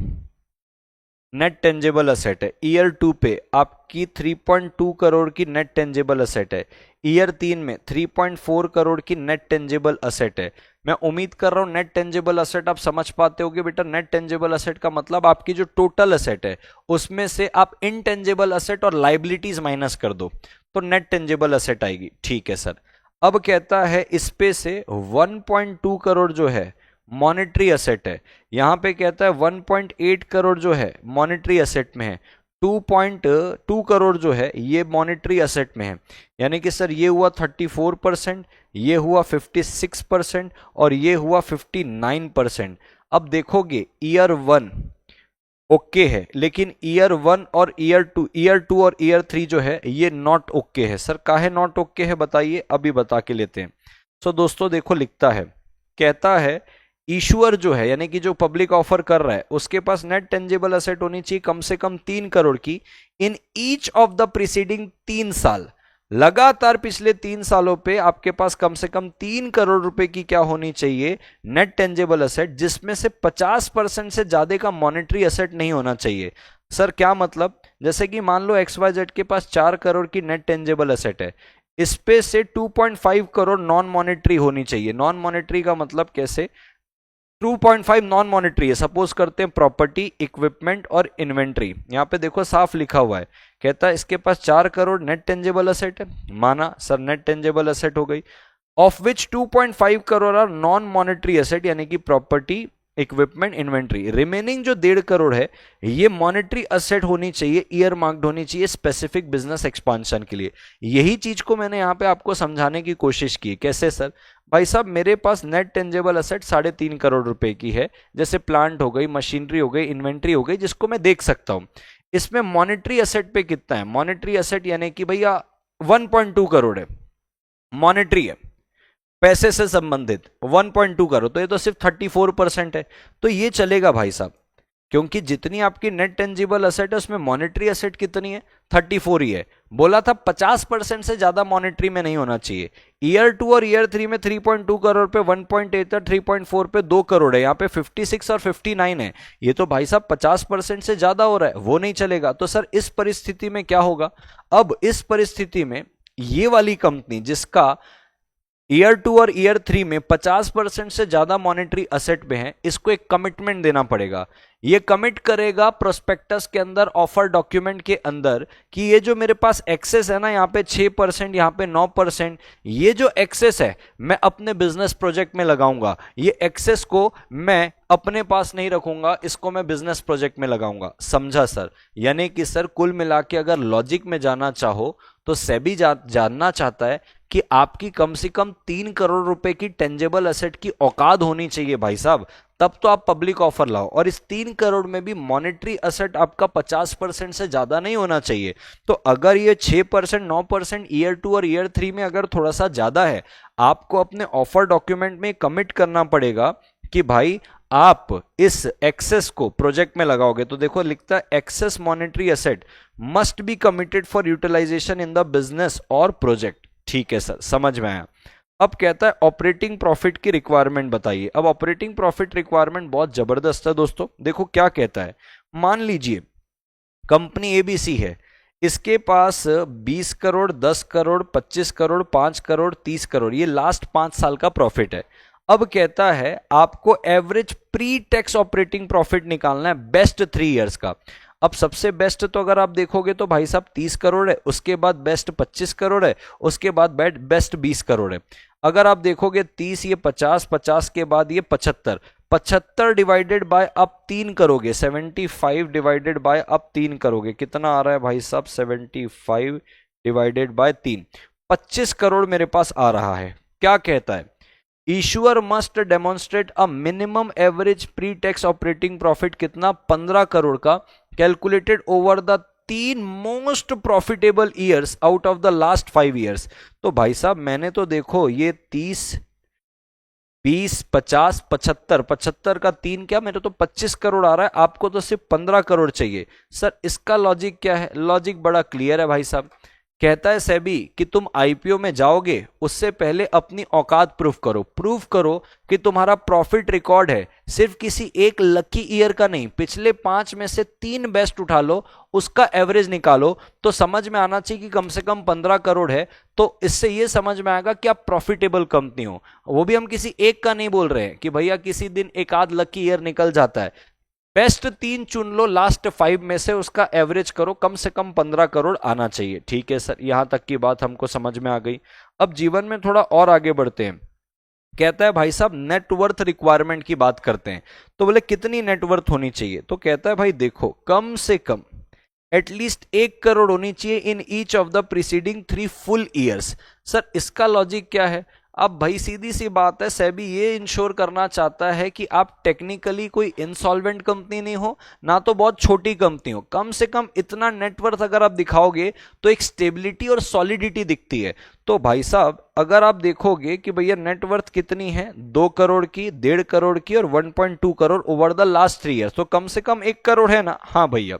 नेट टेंजेबल असेट है, ईयर 2 पे आपकी 3.2 करोड़ की नेट टेंजेबल असेट है, ईयर 3 में 3.4 करोड़ की नेट टेंजेबल असेट है। मैं उम्मीद कर रहा हूं नेट टेंजेबल असेट आप समझ पाते होगे बेटा। नेट टेंजेबल असेट का मतलब आपकी जो टोटल असेट है उसमें से आप इनटेंजेबल असेट और लाइबिलिटीज माइनस कर दो तो नेट टेंजेबल असेट आएगी। ठीक है सर। अब कहता है इस पे से 1.2 करोड़ जो है मॉनेटरी असेट है, यहां पे कहता है 1.8 करोड़ जो है मॉनेटरी असेट में है, 2.2 करोड़ जो है ये मॉनेटरी असेट में है। यानी कि सर ये हुआ 34%, ये हुआ 56% और ये हुआ 59%। अब देखोगे ईयर 1 ओके है, लेकिन ईयर 1 और ईयर 2 और ईयर 3 जो है ये नॉट ओके है। सर काहे नॉट ओके है बताइए, अभी बता के लेते हैं। सो दोस्तों देखो लिखता है, कहता है इशुअर जो है यानी कि जो पब्लिक ऑफर कर रहा है उसके पास नेट टेंजिबल असेट होनी चाहिए कम से कम 3 करोड़ की in each of the preceding 3 साल। लगातार पिछले 3 सालों पे आपके पास कम से कम 3 करोड़ रुपए की क्या होनी चाहिए, नेट टेंजिबल असेट, जिसमें से 50% से ज्यादा का मॉनेटरी असेट नहीं होना चाहिए। सर क्या मतलब, जैसे कि मान लो XYZ के पास 4 करोड़ की नेट टेंजिबल असेट है, इस पे से 2.5 करोड़ नॉन मॉनेटरी होनी चाहिए। नॉन मॉनेटरी का मतलब कैसे, 2.5 नॉन मॉनेटरी है, सपोज करते हैं प्रॉपर्टी, इक्विपमेंट और इन्वेंट्री। यहां पे देखो साफ लिखा हुआ है, कहता है इसके पास 4 करोड़ नेट टेंजेबल असेट है, माना सर नेट टेंजेबल असेट हो गई, of which 2.5 crore are non monetary asset यानी कि प्रॉपर्टी, इक्विपमेंट, इन्वेंट्री। रिमेनिंग जो 1.5 करोड़ है ये मॉनेटरी असेट होनी चाहिए, ईयर मार्क्ड होनी चाहिए स्पेसिफिक बिजनेस एक्सपांशन के लिए। यही चीज को मैंने यहां पे आपको समझाने की कोशिश की। कैसे सर, भाई साहब मेरे पास नेट टेंजेबल असेट 3.5 करोड़ रुपए की है, जैसे प्लांट हो गई, मशीनरी हो गई, इन्वेंट्री हो गई, जिसको मैं देख सकता हूं। इसमें मॉनेटरी असेट पे कितना है, मॉनेटरी असेट यानी कि भैया 1.2 करोड़ है, मॉनेटरी है, पैसे से संबंधित 1.2 करोड़, तो ये तो सिर्फ 34% है। तो ये चलेगा भाई साहब, क्योंकि जितनी आपकी नेट टेंजिबल असेट है उसमें मॉनेटरी असेट कितनी है, 34 ही है। बोला था 50% से ज्यादा मॉनेटरी में नहीं होना चाहिए। ईयर 2 और ईयर 3 में 3.2 करोड़ पे 1.8 है, 3.4 पे 2 करोड़ है, यहाँ पे 56 और 59 है। ये तो भाई साहब 50% से ज्यादा हो रहा है, वो नहीं चलेगा। तो सर इस परिस्थिति में क्या होगा, अब इस परिस्थिति में ये वाली कंपनी जिसका ईयर 2 और ईयर 3 में 50% से ज्यादा मॉनेटरी असेट में है, इसको एक कमिटमेंट देना पड़ेगा। ये कमिट करेगा प्रोस्पेक्टस के अंदर, ऑफर डॉक्यूमेंट के अंदर, कि ये जो मेरे पास एक्सेस है ना, यहाँ पे 6%, यहाँ पे 9%, ये जो एक्सेस है मैं अपने बिजनेस प्रोजेक्ट में लगाऊंगा। ये एक्सेस को मैं अपने पास नहीं रखूंगा, इसको मैं बिजनेस प्रोजेक्ट में लगाऊंगा। समझा सर। यानी कि सर कुल मिला के अगर लॉजिक में जाना चाहो तो सेबी जानना चाहता है कि आपकी कम से कम 3 करोड़ रुपए की टेंजेबल असेट की औकात होनी चाहिए भाई साहब, तब तो आप पब्लिक ऑफर लाओ। और इस 3 करोड़ में भी मॉनेटरी असेट आपका 50% से ज्यादा नहीं होना चाहिए। तो अगर ये 6%, 9% ईयर 2 और ईयर 3 में अगर थोड़ा सा ज्यादा है, आपको अपने ऑफर डॉक्यूमेंट में कमिट करना पड़ेगा कि भाई आप इस एक्सेस को प्रोजेक्ट में लगाओगे। तो देखो लिखता है excess monetary asset must be committed for utilisation in the business और प्रोजेक्ट। ठीक है सर, समझ में आया। अब कहता है ऑपरेटिंग प्रॉफिट की रिक्वायरमेंट बताइए। अब ऑपरेटिंग प्रॉफिट रिक्वायरमेंट बहुत जबरदस्त है दोस्तों। देखो क्या कहता है, मान लीजिए कंपनी एबीसी है, इसके पास 20 करोड़, 10 करोड़, 25 करोड़, 5 करोड़, 30 करोड़, ये लास्ट 5 साल का प्रॉफिट है। अब कहता है आपको average pre tax operating profit निकालना है बेस्ट 3 इयर्स का। अब सबसे बेस्ट तो अगर आप देखोगे तो भाई साहब 30 करोड़ है, उसके बाद बेस्ट 25 करोड़ है, उसके बाद बेस्ट 20 करोड़ है। अगर आप देखोगे 30, ये 50, 50 के बाद ये 75, 75 डिवाइडेड बाय अब 3 करोगे, 75 डिवाइडेड बाय अब 3 करोगे, कितना आ रहा है भाई साहब, 75 डिवाइडेड बाय 3, 25 करोड़ मेरे पास आ रहा है। क्या कहता है, issuer must demonstrate a minimum average pre tax operating profit कितना, 15 करोड़ का, calculated over the 3 most profitable years out of the last 5 years. तो भाई साहब मैंने तो देखो ये 30, 20, 50, 75, 75 का 3 क्या, मेरे तो 25 करोड़ आ रहा है, आपको तो सिर्फ 15 करोड़ चाहिए। सर इसका लॉजिक क्या है? लॉजिक बड़ा क्लियर है भाई साहब। कहता है सेबी कि तुम आईपीओ में जाओगे उससे पहले अपनी औकात प्रूफ करो कि तुम्हारा प्रॉफिट रिकॉर्ड है सिर्फ किसी एक लकी ईयर का नहीं, पिछले 5 में से 3 बेस्ट उठा लो, उसका एवरेज निकालो, तो समझ में आना चाहिए कि कम से कम 15 करोड़ है। तो इससे ये समझ में आएगा कि आप प्रॉफिटेबल कंपनी हो। वो भी हम किसी एक का नहीं बोल रहे हैं कि भैया किसी दिन एक आध लकी ईयर निकल जाता है, बेस्ट 3 चुन लो लास्ट 5 में से, उसका एवरेज करो, कम से कम 15 करोड़ आना चाहिए। ठीक है सर, यहां तक की बात हमको समझ में आ गई। अब जीवन में थोड़ा और आगे बढ़ते हैं। कहता है भाई साहब नेटवर्थ रिक्वायरमेंट की बात करते हैं, तो बोले कितनी नेटवर्थ होनी चाहिए, तो कहता है भाई देखो कम से कम एटलीस्ट 1 करोड़ होनी चाहिए in each of the preceding 3 full years. Sir इसका लॉजिक क्या है? अब भाई सीधी सी बात है, सेबी ये इंश्योर करना चाहता है कि आप टेक्निकली कोई इंसॉल्वेंट कंपनी नहीं हो, ना तो बहुत छोटी कंपनी हो, कम से कम इतना नेटवर्थ अगर आप दिखाओगे तो एक स्टेबिलिटी और सॉलिडिटी दिखती है। तो भाई साहब अगर आप देखोगे कि भैया नेटवर्थ कितनी है, 2 करोड़ की, 1.5 करोड़ की और 1.2 crore over the last 3 years, तो कम से कम 1 करोड़ है ना। हाँ भैया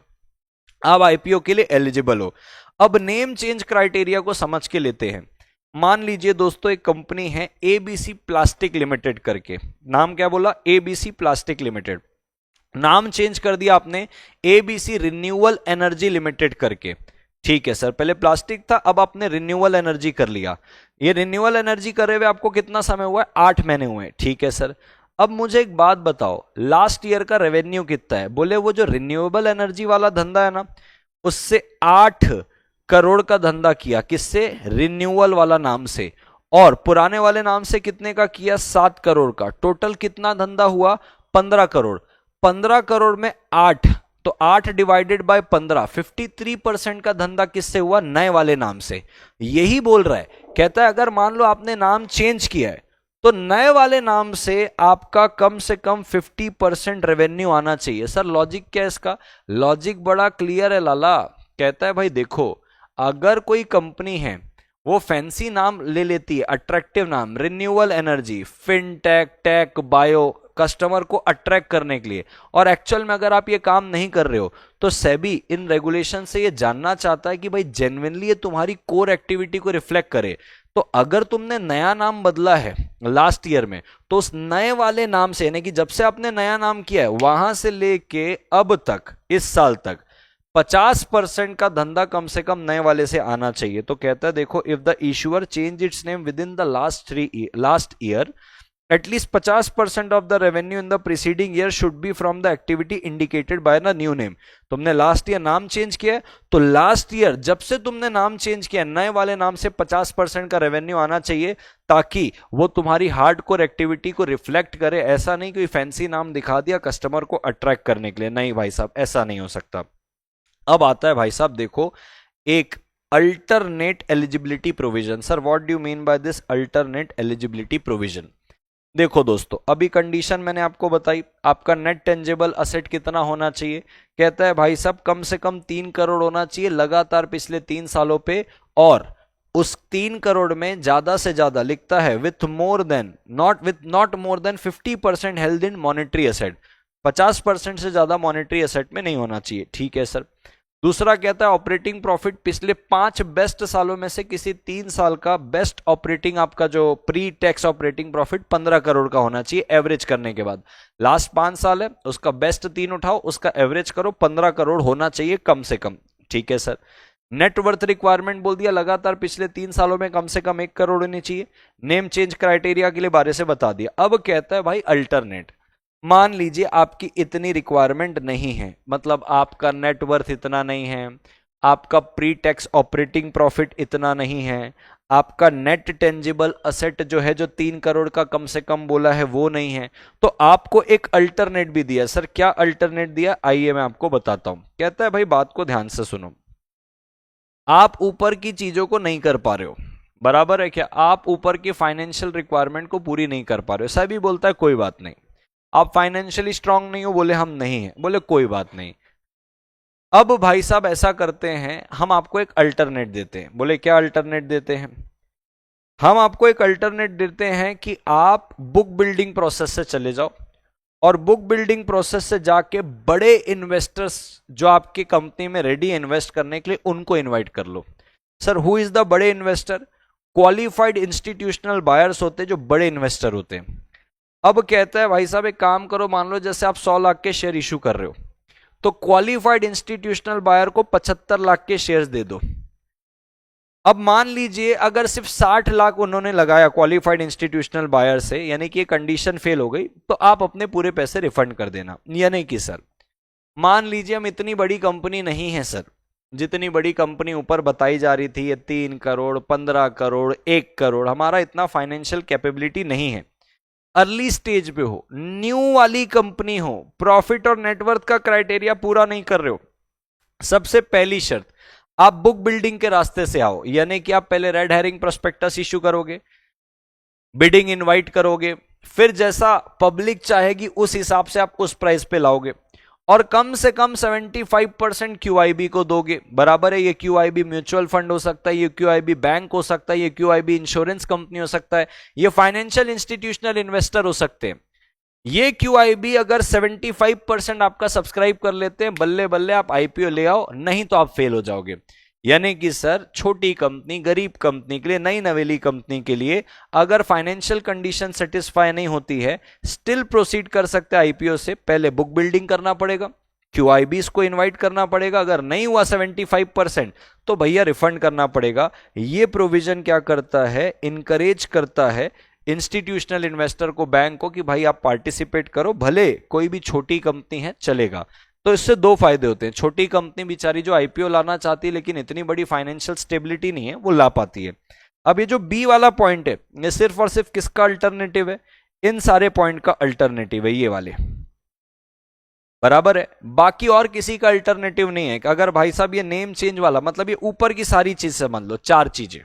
आप आईपीओ के लिए एलिजिबल हो। अब नेम चेंज क्राइटेरिया को समझ के लेते हैं। मान लीजिए दोस्तों एक कंपनी है एबीसी प्लास्टिक लिमिटेड करके, नाम क्या बोला, एबीसी प्लास्टिक लिमिटेड, नाम चेंज कर दिया आपने एबीसी रिन्यूअल एनर्जी लिमिटेड करके। ठीक है सर, पहले प्लास्टिक था, अब आपने रिन्यूअल एनर्जी कर लिया। ये रिन्यूअल एनर्जी करे हुए आपको कितना समय हुआ है, 8 महीने हुए हैं। ठीक है सर, अब मुझे एक बात बताओ, लास्ट ईयर का रेवेन्यू कितना है? बोले वो जो रिन्यूएबल एनर्जी वाला धंधा है ना, उससे 8 करोड़ का धंधा किया, किससे? रिन्यूअल वाला नाम से। और पुराने वाले नाम से कितने का किया? 7 करोड़ का। टोटल कितना धंधा हुआ? 15 करोड़। 15 करोड़ में 8, तो 8 डिवाइडेड बाय 15, 53% का धंधा किससे हुआ? नए वाले नाम से। यही बोल रहा है, कहता है अगर मान लो आपने नाम चेंज किया है तो नए वाले नाम से आपका कम से कम 50% रेवेन्यू आना चाहिए। सर लॉजिक क्या है इसका? लॉजिक बड़ा क्लियर है लाला। कहता है भाई देखो, अगर कोई कंपनी है वो फैंसी नाम ले लेती है, अट्रैक्टिव नाम, renewal energy, fintech, tech, bio, customer को अट्रैक्ट करने के लिए, और एक्चुअल में अगर आप ये काम नहीं कर रहे हो, तो सेबी इन रेगुलेशन से ये जानना चाहता है कि भाई जेन्युइनली ये तुम्हारी कोर एक्टिविटी को रिफ्लेक्ट करे। तो अगर तुमने नया नाम बदला है लास्ट ईयर में, तो उस नए वाले नाम से, यानी कि जब से आपने नया नाम किया है वहां से लेके अब तक, इस साल तक 50% का धंधा कम से कम नए वाले से आना चाहिए। तो कहता है देखो, if the issuer change it's name with in the last year, at least 50% of the revenue in the preceding year should be from the activity indicated by the new name. तुमने लास्ट ईयर नाम change किया है, तो last year जब से तुमने नाम change किया नए वाले नाम से 50% का रेवेन्यू आना चाहिए, ताकि वो तुम्हारी हार्डकोर एक्टिविटी को रिफ्लेक्ट करे। ऐसा नहीं कोई फैंसी नाम दिखा दिया कस्टमर को अट्रैक्ट करने के लिए, नहीं भाई साहब ऐसा नहीं हो सकता। अब आता है भाई साहब देखो एक alternate eligibility provision. Sir what do you mean by this alternate eligibility provision? देखो दोस्तों, अभी कंडीशन मैंने आपको बताई, आपका नेट टेंजेबल असेट कितना होना चाहिए? कहता है भाई साहब कम से कम 3 करोड़ होना चाहिए लगातार पिछले 3 सालों पे, और उस 3 करोड़ में ज्यादा से ज्यादा, लिखता है with not more than 50% held in monetary asset, 50% से ज्यादा मॉनेटरी एसेट में नहीं होना चाहिए। ठीक है सर। दूसरा कहता है ऑपरेटिंग प्रॉफिट पिछले 5 बेस्ट सालों में से किसी 3 साल का बेस्ट ऑपरेटिंग, आपका जो pre tax operating profit 15 crore का होना चाहिए एवरेज करने के बाद। लास्ट 5 साल है, उसका बेस्ट 3 उठाओ, उसका एवरेज करो, 15 करोड़ होना चाहिए कम से कम। ठीक है सर। नेटवर्थ रिक्वायरमेंट बोल दिया, लगातार पिछले 3 सालों में कम से कम 1 करोड़ होनी चाहिए। नेम चेंज क्राइटेरिया के लिए बारे से बता दिया। अब कहता है भाई अल्टरनेट, मान लीजिए आपकी इतनी रिक्वायरमेंट नहीं है, मतलब आपका नेटवर्थ इतना नहीं है, आपका प्री टैक्स ऑपरेटिंग प्रॉफिट इतना नहीं है, आपका नेट टेंजिबल असेट जो है जो 3 करोड़ का कम से कम बोला है वो नहीं है, तो आपको एक अल्टरनेट भी दिया। सर क्या अल्टरनेट दिया? आइए मैं आपको बताता हूं। कहता है भाई बात को ध्यान से सुनो, आप ऊपर की चीजों को नहीं कर पा रहे हो, बराबर है क्या, आप ऊपर की फाइनेंशियल रिक्वायरमेंट को पूरी नहीं कर पा रहे हो। सभी बोलता है कोई बात नहीं, आप फाइनेंशियली स्ट्रांग नहीं हो, बोले हम नहीं है, बोले कोई बात नहीं। अब भाई साहब ऐसा करते हैं, हम आपको एक अल्टरनेट देते हैं। बोले क्या अल्टरनेट देते हैं? हम आपको एक अल्टरनेट देते हैं कि आप बुक बिल्डिंग प्रोसेस से चले जाओ और बुक बिल्डिंग प्रोसेस से जाके बड़े इन्वेस्टर्स जो आपकी कंपनी में रेडी है इन्वेस्ट करने के लिए, उनको इनवाइट कर लो। सर हु इज द बड़े इन्वेस्टर? क्वालिफाइड इंस्टीट्यूशनल बायर्स होते हैं जो बड़े इन्वेस्टर होते हैं। अब कहता है भाई साहब एक काम करो, मान लो जैसे आप 100 लाख के शेयर इशू कर रहे हो, तो क्वालिफाइड इंस्टीट्यूशनल बायर को 75 लाख के शेयर्स दे दो। अब मान लीजिए अगर सिर्फ 60 लाख उन्होंने लगाया क्वालिफाइड इंस्टीट्यूशनल बायर से, यानी कि कंडीशन फेल हो गई, तो आप अपने पूरे पैसे रिफंड कर देना। यानी कि सर मान लीजिए हम इतनी बड़ी कंपनी नहीं है सर, जितनी बड़ी कंपनी ऊपर बताई जा रही थी, ये 3 करोड़ 15 करोड़ 1 करोड़, हमारा इतना फाइनेंशियल कैपेबिलिटी नहीं है। अर्ली स्टेज पे हो, न्यू वाली कंपनी हो, प्रॉफिट और नेटवर्थ का क्राइटेरिया पूरा नहीं कर रहे हो, सबसे पहली शर्त आप बुक बिल्डिंग के रास्ते से आओ। यानी कि आप पहले रेड हेरिंग प्रोस्पेक्टस इश्यू करोगे, बिडिंग इनवाइट करोगे, फिर जैसा पब्लिक चाहेगी उस हिसाब से आप उस प्राइस पे लाओगे और कम से कम 75% क्यूआईबी को दोगे। बराबर है, ये क्यूआईबी म्यूचुअल फंड हो सकता है, ये क्यूआईबी बैंक हो सकता है, ये क्यूआईबी इंश्योरेंस कंपनी हो सकता है, ये फाइनेंशियल इंस्टीट्यूशनल इन्वेस्टर हो सकते हैं। ये क्यूआईबी अगर 75% आपका सब्सक्राइब कर लेते हैं, बल्ले बल्ले आप आईपीओ ले आओ, नहीं तो आप फेल हो जाओगे। यानी कि सर छोटी कंपनी, गरीब कंपनी के लिए, नई नवेली कंपनी के लिए अगर फाइनेंशियल कंडीशन सेटिस्फाई नहीं होती है, स्टिल प्रोसीड कर सकते हैं आईपीओ से। पहले बुक बिल्डिंग करना पड़ेगा, क्यूआईबीज को इनवाइट करना पड़ेगा, अगर नहीं हुआ 75% तो भैया रिफंड करना पड़ेगा। ये प्रोविजन क्या करता है, इनकरेज करता है इंस्टीट्यूशनल इन्वेस्टर को, बैंक को, कि भाई आप पार्टिसिपेट करो, भले कोई भी छोटी कंपनी है चलेगा। तो इससे दो फायदे होते हैं, छोटी कंपनी बेचारी जो आईपीओ लाना चाहती है लेकिन इतनी बड़ी फाइनेंशियल स्टेबिलिटी नहीं है, वो ला पाती है। अब ये जो बी वाला पॉइंट है, ये सिर्फ और सिर्फ किसका अल्टरनेटिव है? इन सारे पॉइंट का अल्टरनेटिव है ये वाले, बराबर है। बाकी और किसी का अल्टरनेटिव नहीं है। अगर भाई साहब ये नेम चेंज वाला, मतलब ये ऊपर की सारी चीज समझ लो, 4 चीजें,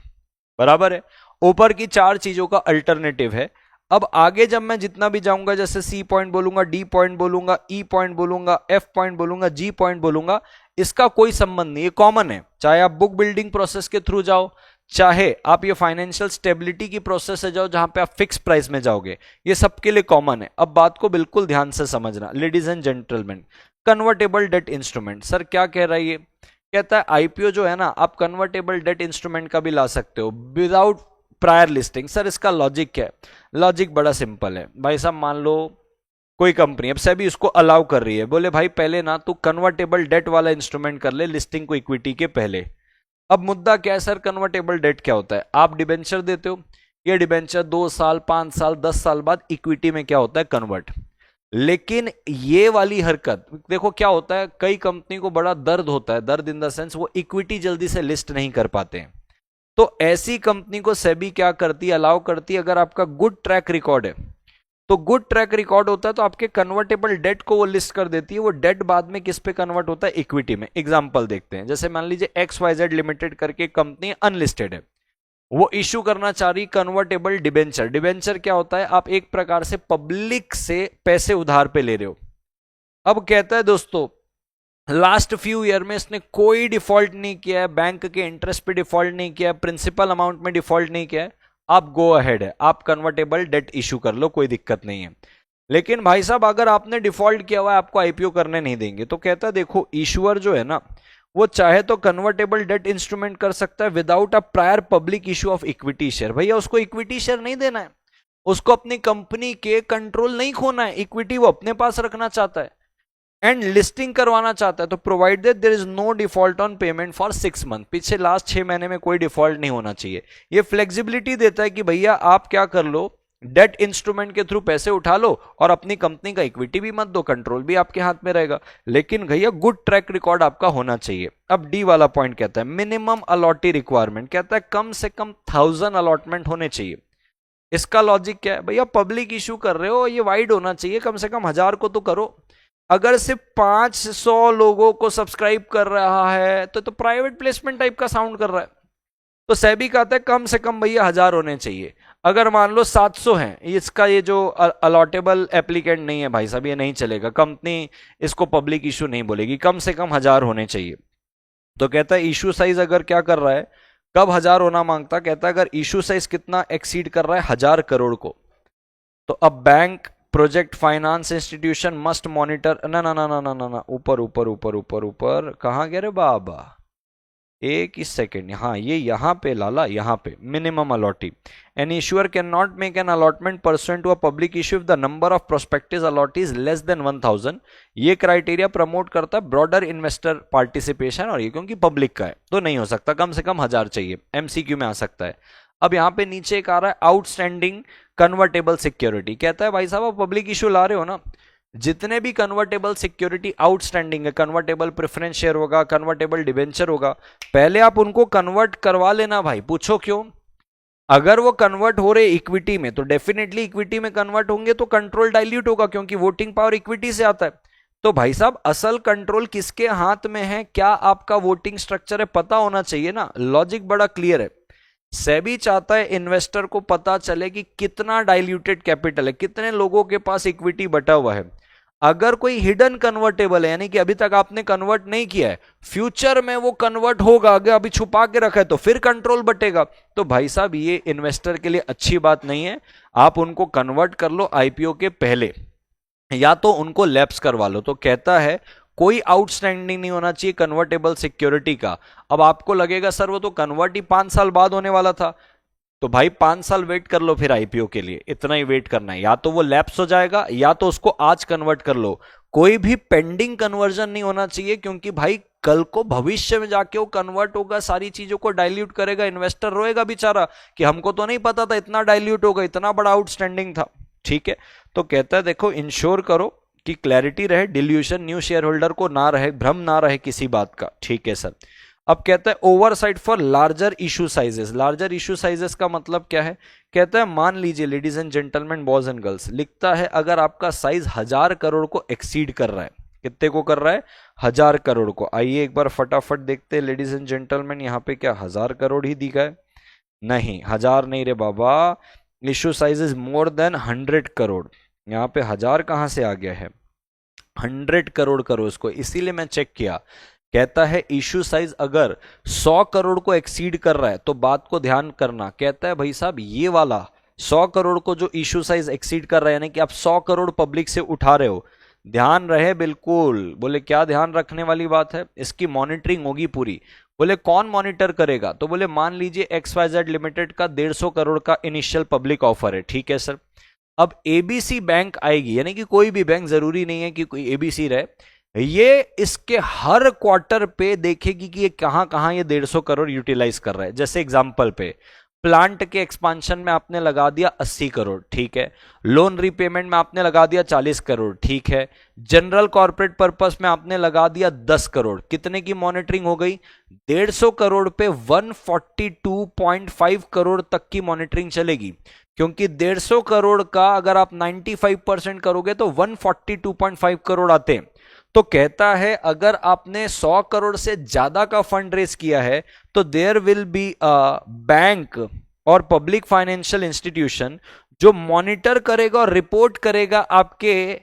बराबर है, ऊपर की 4 चीजों का अल्टरनेटिव है। अब आगे जब मैं जितना भी जाऊंगा, जैसे सी पॉइंट बोलूंगा, डी पॉइंट बोलूंगा, ई पॉइंट बोलूंगा, एफ पॉइंट बोलूंगा, जी पॉइंट बोलूंगा, इसका कोई संबंध नहीं, ये कॉमन है। चाहे आप बुक बिल्डिंग प्रोसेस के थ्रू जाओ, चाहे आप ये फाइनेंशियल स्टेबिलिटी की प्रोसेस से जाओ जहां पे आप फिक्स प्राइस में जाओगे, ये सबके लिए कॉमन है। अब बात को बिल्कुल ध्यान से समझना ladies and gentleman. Convertible debt instrument, sir क्या कह रहा है ये? कहता है आईपीओ जो है ना, आप कन्वर्टेबल डेट इंस्ट्रूमेंट का भी ला सकते हो विदाउट प्रायर लिस्टिंग। सर इसका लॉजिक क्या है? लॉजिक बड़ा सिंपल है भाई साहब। मान लो कोई कंपनी, अब सेबी उसको अलाउ कर रही है, बोले भाई पहले ना तू कन्वर्टेबल डेट वाला इंस्ट्रूमेंट कर ले लिस्टिंग को इक्विटी के पहले। अब मुद्दा क्या है सर, कन्वर्टेबल डेट क्या होता है? आप डिबेंचर देते हो, ये डिबेंचर 2 साल 5 साल 10 साल बाद इक्विटी में क्या होता है, कन्वर्ट। लेकिन ये वाली हरकत देखो क्या होता है, कई कंपनी को बड़ा दर्द होता है, दर्द इन द सेंस वो इक्विटी जल्दी से लिस्ट नहीं कर पाते हैं। तो ऐसी कंपनी को सेबी क्या करती है, अलाउ करती है, अगर आपका गुड ट्रैक रिकॉर्ड है, तो गुड ट्रैक रिकॉर्ड होता है तो आपके कन्वर्टेबल डेट को वो लिस्ट कर देती है। वो डेट बाद में किस पे कन्वर्ट होता है, इक्विटी में। एग्जांपल देखते हैं, जैसे मान लीजिए XYZ लिमिटेड करके कंपनी अनलिस्टेड है, वो इश्यू करना चाह रही कन्वर्टेबल डिबेंचर। डिबेंचर क्या होता है, आप एक प्रकार से पब्लिक से पैसे उधार पे ले रहे हो। अब कहता है दोस्तों लास्ट फ्यू ईयर में इसने कोई डिफॉल्ट नहीं किया है, बैंक के इंटरेस्ट पे डिफॉल्ट नहीं किया है, प्रिंसिपल अमाउंट में डिफॉल्ट नहीं किया है, आप गो अहेड है, आप कन्वर्टेबल डेट इशू कर लो, कोई दिक्कत नहीं है। लेकिन भाई साहब अगर आपने डिफॉल्ट किया हुआ है, आपको आईपीओ करने नहीं देंगे। तो कहता है देखो इशूअर जो है ना, वो चाहे तो कन्वर्टेबल डेट इंस्ट्रूमेंट कर सकता है without a prior public issue of equity share. भैया उसको इक्विटी शेयर नहीं देना है, उसको अपनी कंपनी के कंट्रोल नहीं खोना है, इक्विटी वो अपने पास रखना चाहता है एंड लिस्टिंग करवाना चाहता है। तो provided there is no default on payment for 6 month, पीछे लास्ट 6 महीने में कोई डिफॉल्ट नहीं होना चाहिए। ये फ्लेक्सिबिलिटी देता है कि भैया आप क्या कर लो, डेट इंस्ट्रूमेंट के थ्रू पैसे उठा लो और अपनी कंपनी का इक्विटी भी मत दो, कंट्रोल भी आपके हाथ में रहेगा, लेकिन भैया गुड ट्रैक रिकॉर्ड आपका होना चाहिए। अब डी वाला पॉइंट कहता है मिनिमम अलॉटी रिक्वायरमेंट, कहता है कम से कम 1000 अलॉटमेंट होने चाहिए। इसका लॉजिक क्या है, भैया पब्लिक इशू कर रहे हो, ये वाइड होना चाहिए, कम से कम 1000 को तो करो। अगर सिर्फ 500 लोगों को सब्सक्राइब कर रहा है तो प्राइवेट प्लेसमेंट टाइप का साउंड कर रहा है। तो सेबी कहता है कम से कम भैया 1000 होने चाहिए। अगर मान लो 700 हैं, इसका ये जो अलॉटेबल एप्लीकेंट नहीं है भाई साहब, ये नहीं चलेगा, कंपनी इसको पब्लिक इशू नहीं बोलेगी, कम से कम 1000 होने चाहिए। तो कहता है इशू साइज अगर क्या कर रहा है, कब 1000 होना मांगता, कहता है अगर इशू साइज कितना एक्सीड कर रहा है 1000 करोड़ को, तो अब bank project finance institution must monitor, ना ना ना ना ना ना ना, ऊपर ऊपर ऊपर ऊपर ऊपर कहाँ गए रे बाबा, एक ही सेकेंड, हाँ ये यहाँ पे लाला, यहाँ पे minimum allottee, an issuer can not make an allotment pursuant to a public issue if the number of prospective allottees less than 1000। ये क्राइटेरिया प्रमोट करता है ब्रॉडर इन्वेस्टर पार्टिसिपेशन, और ये क्योंकि पब्लिक का है तो नहीं हो सकता, कम से कम 1000 चाहिए, एमसीक्यू में आ सकता है। अब यहाँ पे नीचे एक आ रहा है आउटस्टैंडिंग कन्वर्टेबल सिक्योरिटी, कहता है भाई साहब आप पब्लिक इशू ला रहे हो ना, जितने भी कन्वर्टेबल सिक्योरिटी आउटस्टैंडिंग है, कन्वर्टेबल प्रेफरेंस शेयर होगा, कन्वर्टेबल डिबेंचर होगा, पहले आप उनको कन्वर्ट करवा लेना भाई। पूछो क्यों? अगर वो कन्वर्ट हो रहे इक्विटी में तो डेफिनेटली इक्विटी में कन्वर्ट होंगे तो कंट्रोल डाइल्यूट होगा, क्योंकि वोटिंग पावर इक्विटी से आता है। तो भाई साहब असल कंट्रोल किसके हाथ में है, क्या आपका वोटिंग स्ट्रक्चर है, पता होना चाहिए ना। लॉजिक बड़ा क्लियर है। सेबी चाहता है इन्वेस्टर को पता चले कि कितना डाइल्यूटेड कैपिटल है, कितने लोगों के पास इक्विटी बटा हुआ है। अगर कोई हिडन कन्वर्टेबल है, यानी कि अभी तक आपने कन्वर्ट नहीं किया है, फ्यूचर में वो कन्वर्ट होगा, अगर अभी छुपा के रखा है तो फिर कंट्रोल बटेगा। तो भाई साहब ये इन्वेस्टर के लिए अच्छी बात नहीं है। आप उनको कन्वर्ट कर लो आईपीओ के पहले, या तो उनको लैप्स करवा लो। तो कहता है कोई आउटस्टैंडिंग नहीं होना चाहिए कन्वर्टेबल सिक्योरिटी का। अब आपको लगेगा सर वो तो कन्वर्ट ही 5 साल बाद होने वाला था, तो भाई 5 साल वेट कर लो फिर आईपीओ के लिए, इतना ही वेट करना है। या तो वो लैप्स हो जाएगा या तो उसको आज कन्वर्ट कर लो। कोई भी पेंडिंग कन्वर्जन नहीं होना चाहिए, क्योंकि भाई कल को भविष्य में जाके वो कन्वर्ट होगा, सारी चीजों को डाइल्यूट करेगा, इन्वेस्टर रोएगा बेचारा कि हमको तो नहीं पता था इतना डाइल्यूट होगा, इतना बड़ा आउटस्टैंडिंग था। ठीक है, तो कहता है देखो इंश्योर करो कि क्लैरिटी रहे, डिल्यूशन न्यू शेयर होल्डर को ना रहे, भ्रम ना रहे किसी बात का। ठीक है सर। अब कहता है oversight for larger issue sizes. Larger issue sizes का मतलब क्या है? कहता है मान लीजिए ladies and gentleman, boys and girls, लिखता है अगर आपका साइज 1000 करोड़ को एक्सीड कर रहा है, कितने को कर रहा है? 1000 करोड़ को। आइए एक बार फटाफट देखते हैं लेडीज एंड जेंटलमैन, यहाँ पे क्या 1000 करोड़ ही दिखा है? नहीं, 1000 नहीं रे बाबा, issue size is more than 100 crore. यहाँ पे 1000 कहां से आ गया है? 100 करोड़ करो इसको, इसीलिए मैं चेक किया। कहता है इशू साइज अगर 100 करोड़ को एक्सीड कर रहा है तो बात को ध्यान करना। कहता है भाई साहब ये वाला 100 करोड़ को जो इशू साइज एक्सीड कर रहा है, यानी कि आप 100 करोड़ पब्लिक से उठा रहे हो, ध्यान रहे बिल्कुल। बोले क्या ध्यान रखने वाली बात है? इसकी मॉनिटरिंग होगी पूरी। बोले कौन मॉनिटर करेगा? तो बोले मान लीजिए XYZ लिमिटेड का 150 करोड़ का इनिशियल पब्लिक ऑफर है। ठीक है सर। अब एबीसी बैंक आएगी, यानी कि कोई भी बैंक, जरूरी नहीं है कि कोई एबीसी रहे, ये इसके हर क्वार्टर पे देखेगी कि ये कहां कहां ये 150 करोड़ यूटिलाइज कर रहा है। जैसे एग्जांपल पे प्लांट के एक्सपांशन में आपने लगा दिया 80 करोड़, ठीक है। लोन रीपेमेंट में आपने लगा दिया 40 करोड़, ठीक है। जनरल कॉर्पोरेट पर्पस में आपने लगा दिया 10 करोड़। कितने की मॉनिटरिंग हो गई? 150 करोड़ पे 142.5 करोड़ तक की मॉनिटरिंग चलेगी, क्योंकि 150 करोड़ का अगर आप 95% करोगे तो 142.5 करोड़ आते हैं। तो कहता है अगर आपने 100 करोड़ से ज्यादा का फंड रेज किया है तो there will be a bank और पब्लिक फाइनेंशियल इंस्टीट्यूशन जो मॉनिटर करेगा और रिपोर्ट करेगा आपके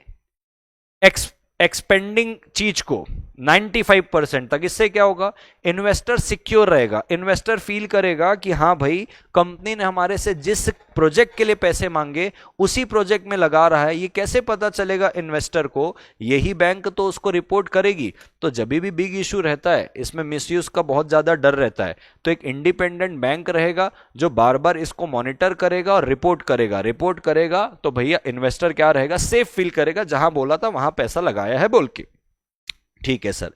एक्सपेंडिंग चीज को 95% तक। इससे क्या होगा? इन्वेस्टर सिक्योर रहेगा, इन्वेस्टर फील करेगा कि हाँ भाई कंपनी ने हमारे से जिस प्रोजेक्ट के लिए पैसे मांगे उसी प्रोजेक्ट में लगा रहा है। ये कैसे पता चलेगा इन्वेस्टर को? यही बैंक तो उसको रिपोर्ट करेगी। तो जब भी बिग इशू रहता है इसमें मिसयूज का बहुत ज्यादा डर रहता है, तो एक इंडिपेंडेंट बैंक रहेगा जो बार बार इसको मॉनिटर करेगा और रिपोर्ट करेगा। तो भैया इन्वेस्टर क्या रहेगा? सेफ फील करेगा, जहां बोला था वहां पैसा लगाया है बोल के। ठीक है सर।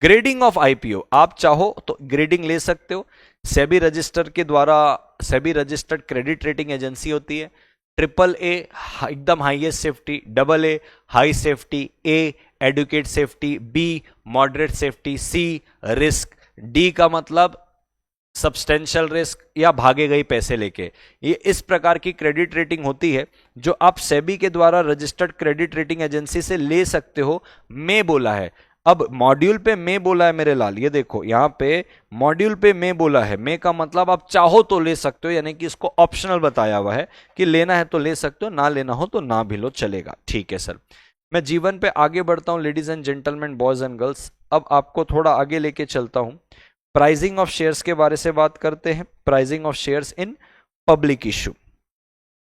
ग्रेडिंग ऑफ आईपीओ, आप चाहो तो ग्रेडिंग ले सकते हो। सेबी रजिस्टर के द्वारा, SEBI registered credit rating agency होती है। AAA एकदम highest safety, AA high safety, A adequate safety, B moderate safety, C risk, D का मतलब सब्सटेंशियल रिस्क या भागे गई पैसे लेके, ये इस प्रकार की क्रेडिट रेटिंग होती है जो आप सेबी के द्वारा रजिस्टर्ड क्रेडिट रेटिंग एजेंसी से ले सकते हो। मैं बोला है, अब मॉड्यूल पे मैं बोला है मेरे लाल, ये देखो यहां पे मॉड्यूल पे मैं बोला है, मैं का मतलब आप चाहो तो ले सकते हो, यानी कि इसको ऑप्शनल बताया हुआ है कि लेना है तो ले सकते हो, ना लेना हो तो ना भी लो, चलेगा। ठीक है सर, मैं जीवन पे आगे बढ़ता हूं ladies and gentleman, boys and girls. अब आपको थोड़ा आगे लेके चलता हूं, प्राइसिंग ऑफ शेयर्स के बारे से बात करते हैं। Pricing of shares in public issue,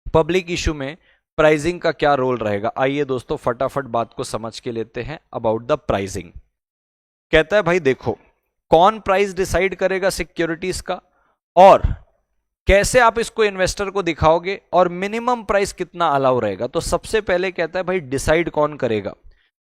public issue में प्राइसिंग का क्या रोल रहेगा, आइए दोस्तों फटाफट बात को समझ के लेते हैं अबाउट द प्राइसिंग। कहता है भाई देखो, कौन प्राइस डिसाइड करेगा सिक्योरिटीज का, और कैसे आप इसको इन्वेस्टर को दिखाओगे, और मिनिमम प्राइस कितना अलाउ रहेगा। तो सबसे पहले कहता है भाई डिसाइड कौन करेगा,